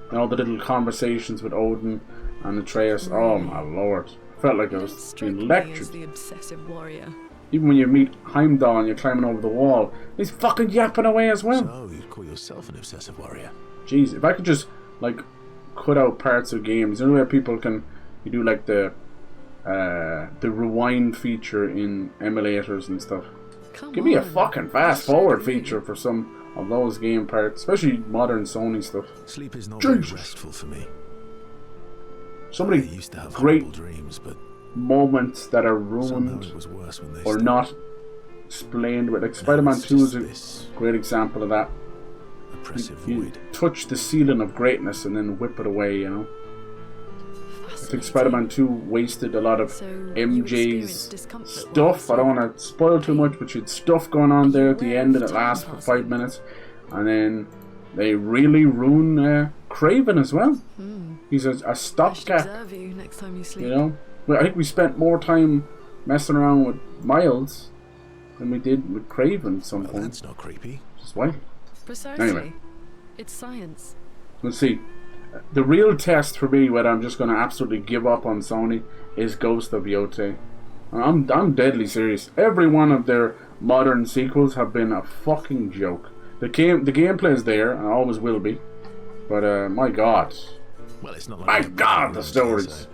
And all the little conversations with Odin and Atreus. Oh my lord. I felt like I was being lectured. The obsessive warrior. Even when you meet Heimdall and you're climbing over the wall, he's fucking yapping away as well. So, you'd call yourself an obsessive warrior? Jeez, if I could just, like, cut out parts of games. The only way people can, you do like the rewind feature in emulators and stuff. Give me a fucking fast forward feature for some of those game parts, especially modern Sony stuff. Sleep is not very restful for me. Somebody used to have great dreams, but moments that are ruined or not explained. But like Spider-Man 2 is a great example of that. You touch the ceiling of greatness and then whip it away, you know. I think Spider-Man 2 wasted a lot of MJ's stuff. I don't want to spoil too much, but she had stuff going on there at the end and it lasts for 5 minutes. And then they really ruin Craven as well. He's a stopgap, you next time you sleep. You know. I think we spent more time messing around with Miles than we did with Craven at some point. That's not creepy. Just why? Precisely. Anyway. It's science. Let's see. The real test for me, whether I'm just going to absolutely give up on Sony, is Ghost of Yotei. I'm deadly serious. Every one of their modern sequels have been a fucking joke. The gameplay is there, and always will be. But my God. Well, it's not like my God, the stories. So.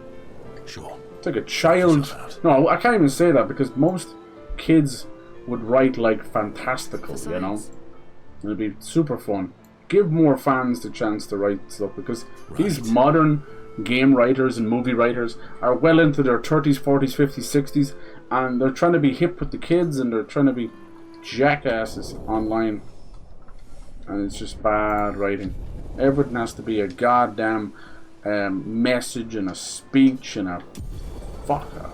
Sure. It's like a child. No, I can't even say that because most kids would write like fantastical, you know. It'd be super fun. Give more fans the chance to write stuff because these modern game writers and movie writers are well into their 30s, 40s, 50s, 60s, and they're trying to be hip with the kids and they're trying to be jackasses online, and it's just bad writing. Everything has to be a goddamn message and a speech and a fucker.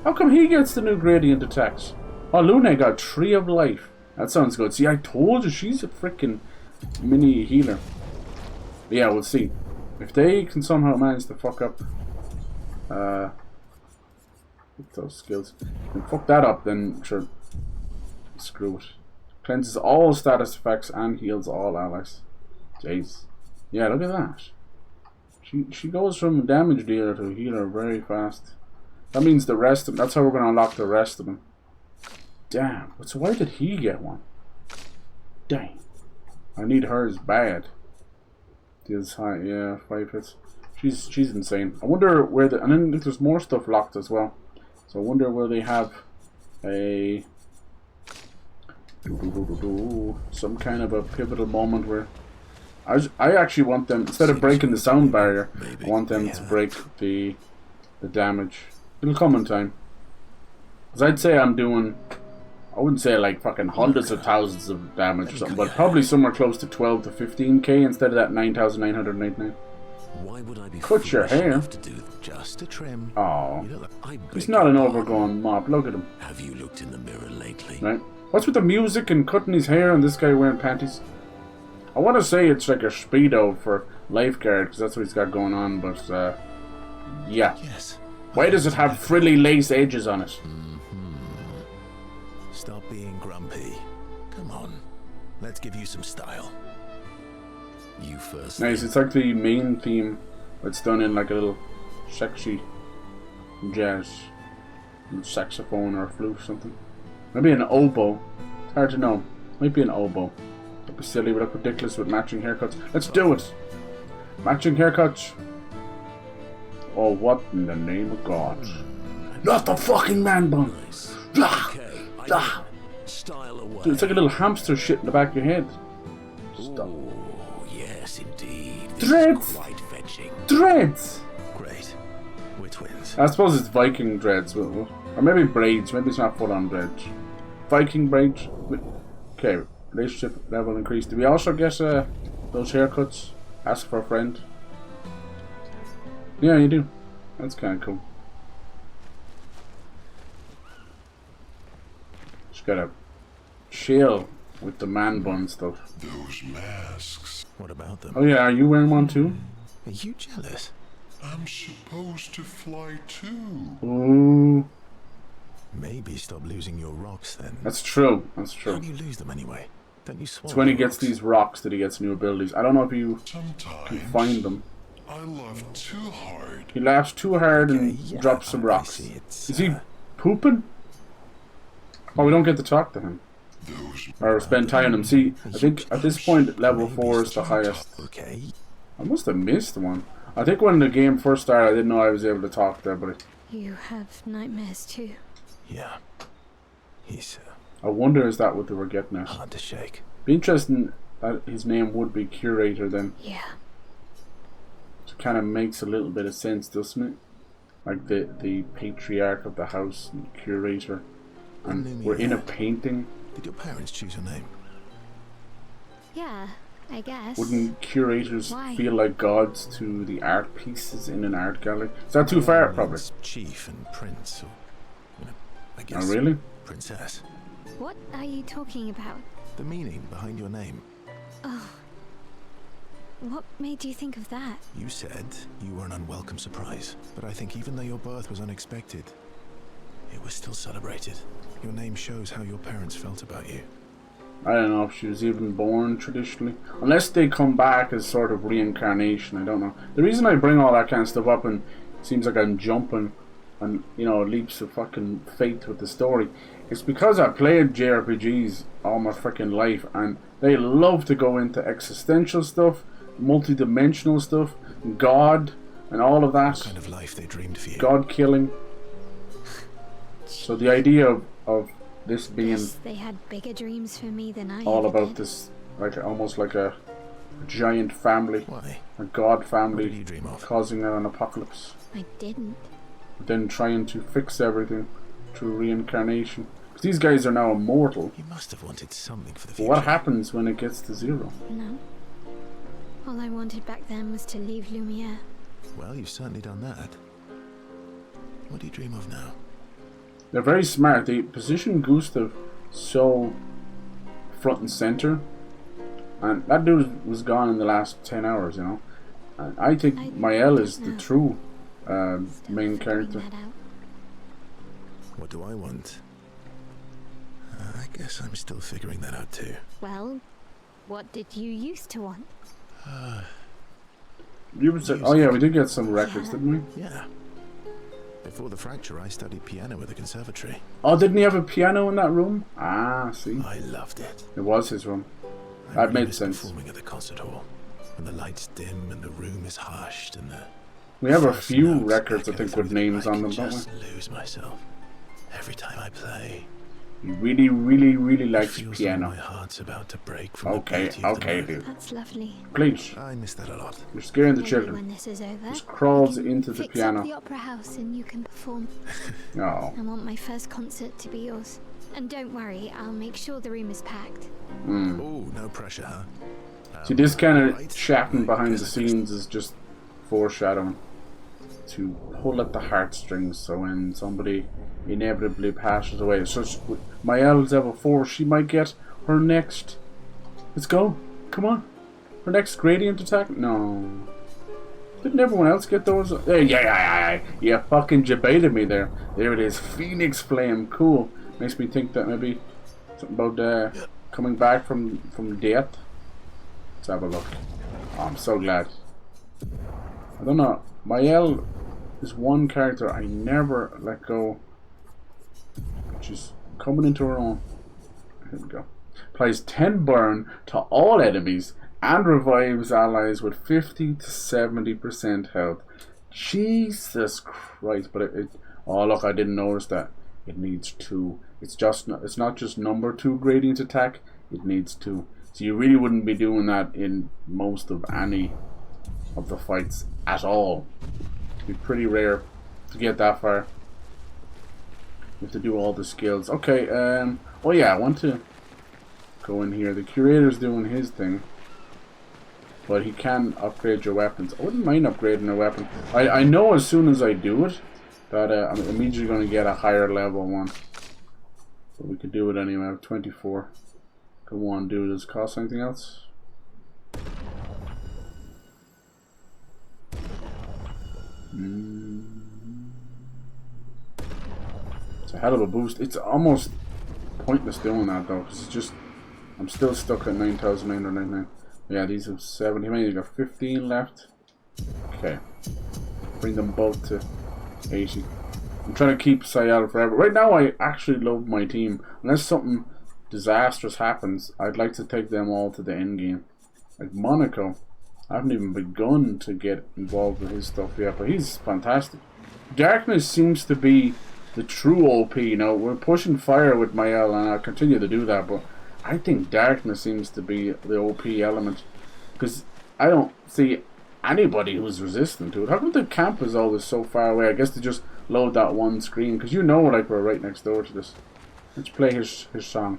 How come he gets the new gradient attacks? Oh, Luna got Tree of Life. That sounds good. See, I told you she's a freaking mini healer. But yeah, we'll see. If they can somehow manage to fuck up those skills and fuck that up, then sure, screw it. Cleanses all status effects and heals all allies. Jeez. Yeah, look at that. She goes from damage dealer to healer very fast. That means the rest of them, that's how we're going to unlock the rest of them. Damn. So why did he get one? Dang. I need hers bad. Deals high, yeah, 5 hits. She's insane. I wonder where the, and then there's more stuff locked as well. So I wonder where they have a some kind of a pivotal moment where I actually want them, instead of breaking the sound barrier, I want them to break the damage. It'll come in time. Because I'd say I'm doing, I wouldn't say like fucking hundreds of thousands of damage or something, but probably somewhere close to 12 to 15k instead of that 9,999. Why would I be cut your hair? To do just a trim. Oh, he's not an overgrown mop. Look at him. Have you looked in the mirror lately? Right. What's with the music and cutting his hair and this guy wearing panties? I want to say it's like a speedo for lifeguard because that's what he's got going on, but yeah. Yes. Why does it have frilly lace edges on it? Stop being grumpy. Come on, let's give you some style. You first. Nice. It's like the main theme. It's done in like a little sexy jazz, saxophone or a flute or something. Maybe an oboe. It's hard to know. Might be an oboe. That'd be silly. We look ridiculous with matching haircuts. Let's do it. Matching haircuts. Oh, what in the name of God? Not the fucking man bun. Nice. Okay. Style away. Dude, it's like a little hamster shit in the back of your head. Stop. Oh, yes, indeed. Dreads. Quite fetching. Dreads. Great. We're twins. I suppose it's Viking dreads, or maybe braids. Maybe it's not full-on dreads. Viking braids. Okay, relationship level increased. Do we also get those haircuts? Ask for a friend. Yeah, you do. That's kind of cool. Just gotta chill. with the man bun stuff. Those masks. What about them? Oh yeah, are you wearing one too? Are you jealous? I'm supposed to fly too. Ooh, Maybe stop losing your rocks then. that's true. That's How true. do you lose them anyway? Don't you swallow It's when he the gets rocks? these rocks that he gets new abilities. I don't know if you can Sometimes find them. I laugh too hard. He laughs too hard Okay, and yeah, drops some I rocks. see, it's, Is he pooping? Oh, we don't get to talk to him. Those Or spend time on him. See, I think at this point, level Maybe 4 is the stop. highest. Okay. I must have missed one. I think when the game first started, I didn't know I was able to talk there, but You have nightmares too. Yeah. He's I wonder is that what they were getting at. hard to shake. Be interesting that his name would be Curator then. Yeah. It kind of makes a little bit of sense, doesn't it? Like the patriarch of the house and Curator. And we're in a painting. Did your parents choose your name? Yeah, I guess. Wouldn't curators Why? feel like gods to the art pieces in an art gallery? Is that too far? Probably. It's chief and prince, or I Oh, guess. really? Princess. What are you talking about? The meaning behind your name. Oh. What made you think of that? You said you were an unwelcome surprise, but I think even though your birth was unexpected, it was still celebrated. Your name shows how your parents felt about you. I don't know if she was even born traditionally. Unless they come back as sort of reincarnation, I don't know. The reason I bring all that kind of stuff up and it seems like I'm jumping and, you know, leaps of fucking faith with the story, it's because I played JRPGs all my freaking life and they love to go into existential stuff, multi-dimensional stuff, God, and all of that. What kind of life they dreamed for you? God killing. So the idea of this being Guess they had bigger dreams for me than I all ever about did. this, like almost like a giant family, Why? a god What did family you dream of? causing an apocalypse, I didn't. but then trying to fix everything through reincarnation. 'Cause these guys are now immortal. You must have wanted something for the But future. what happens when it gets to zero? No. All I wanted back then was to leave Lumiere. Well, you've certainly done that. What do you dream of now? They're very smart. They position Gustav so front and center, and that dude was gone in the last 10 hours, you know. And I think Mael is the true Still main figuring character. that out. What do I want? I guess I'm still figuring that out too. Well, what did you used to want? You would say, oh yeah, we did get some records, didn't we? Yeah. Before the fracture, I studied piano at the conservatory. Oh, didn't he have a piano in that room? Ah, see, I loved it. it was his room. I That really made miss sense. performing at the concert hall, when the lights dim and the room is hushed and the We have a first few notes records, I echo think, through with the names mic on them, and don't we? just lose myself every time I play. He really, really, really It likes feels like piano. my heart's about to break from Okay, the beauty of the okay, moment. dude. That's lovely. Please, I miss that a lot. you're scaring the Maybe children. when this is over, Just crawls we can into the fix piano. up the opera house and you can perform. Oh, I want my first concert to be yours. And don't worry, I'll make sure the room is packed. Oh, no pressure, huh? see, this kind of right, chatting right, behind the yes, scenes is just foreshadowing to pull at the heartstrings. So when somebody inevitably passes away, so Mael's level 4, she might get her next. Let's go, come on, her next gradient attack. No, didn't everyone else get those? Yeah. You fucking debated me there. There it is, Phoenix Flame. Cool. Makes me think that maybe something about coming back from death. Let's have a look. Oh, I'm so glad. I don't know. Mael is one character I never let go. She's coming into her own. Here we go. Applies 10 burn to all enemies and revives allies with 50 to 70% health. Jesus Christ! But it oh look, I didn't notice that. It needs 2. It's not just number 2 gradient attack. It needs 2. So you really wouldn't be doing that in most of any of the fights at all. It'd be pretty rare to get that far. You have to do all the skills. Okay, oh yeah, I want to go in here. The curator's doing his thing, but he can upgrade your weapons. I wouldn't mind upgrading a weapon. I know as soon as I do it that I'm immediately going to get a higher level one. But we could do it anyway. I have 24. Come on, dude. Does it cost anything else? It's a hell of a boost. It's almost pointless doing that though, because it's just, I'm still stuck at 9,999. Yeah, these have 70. How many? You got 15 left. Okay, bring them both to 80. I'm trying to keep Sayal forever. Right now, I actually love my team. Unless something disastrous happens, I'd like to take them all to the end game. Like Monaco, I haven't even begun to get involved with his stuff yet, but he's fantastic. Darkness seems to be the true OP. You know, we're pushing fire with Mael, and I'll continue to do that, but I think Darkness seems to be the OP element, because I don't see anybody who's resistant to it. How come the camp is always so far away? I guess they just load that one screen, because you know, like, we're right next door to this. Let's play his song.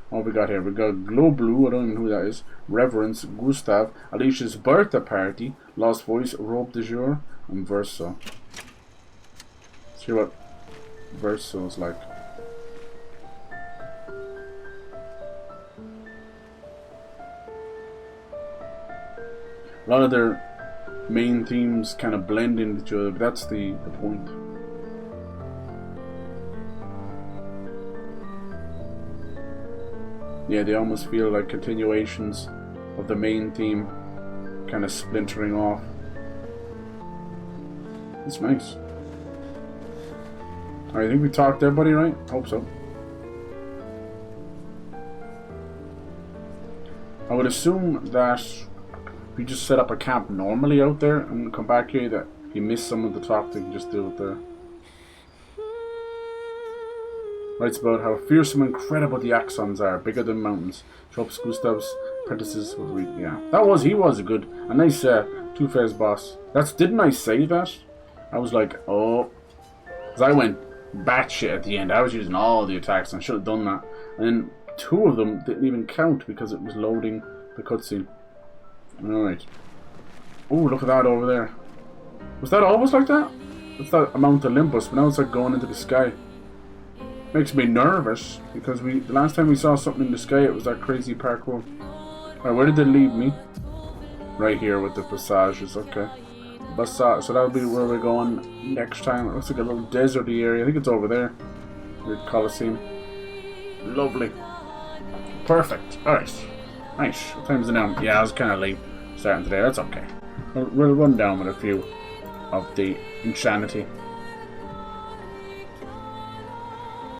What we got here? We got Glow Blue, I don't even know who that is. Reverence, Gustav, Alicia's Birthday Party, Lost Voice, Robe de Jour, and Verso. Let's hear what Verso is like. A lot of their main themes kind of blend into each other, but that's the point. Yeah, they almost feel like continuations of the main theme, kind of splintering off. It's nice. Alright, I think we talked to everybody, right? Hope so. I would assume that if you just set up a camp normally out there and come back here, that if you miss some of the talk, they can just do it there. Writes about how fearsome and incredible the Axons are, bigger than mountains. Tropes Gustav's apprentices would read. Yeah, he was a nice two-phase boss. Didn't I say that? I was like, oh, because I went batshit at the end. I was using all the attacks, and I should have done that. And then 2 of them didn't even count because it was loading the cutscene. Alright. Oh, look at that over there. Was that always like that? It's that Mount Olympus, but now it's like going into the sky. Makes me nervous, because the last time we saw something in the sky, it was that crazy parkour. Alright, where did they leave me? Right here with the passages, okay. So that'll be where we're going next time. It looks like a little deserty area. I think it's over there. The Colosseum. Lovely. Perfect. Alright. Nice. What time is it now? Yeah, I was kind of late starting today. That's okay. We'll run down with a few of the insanity.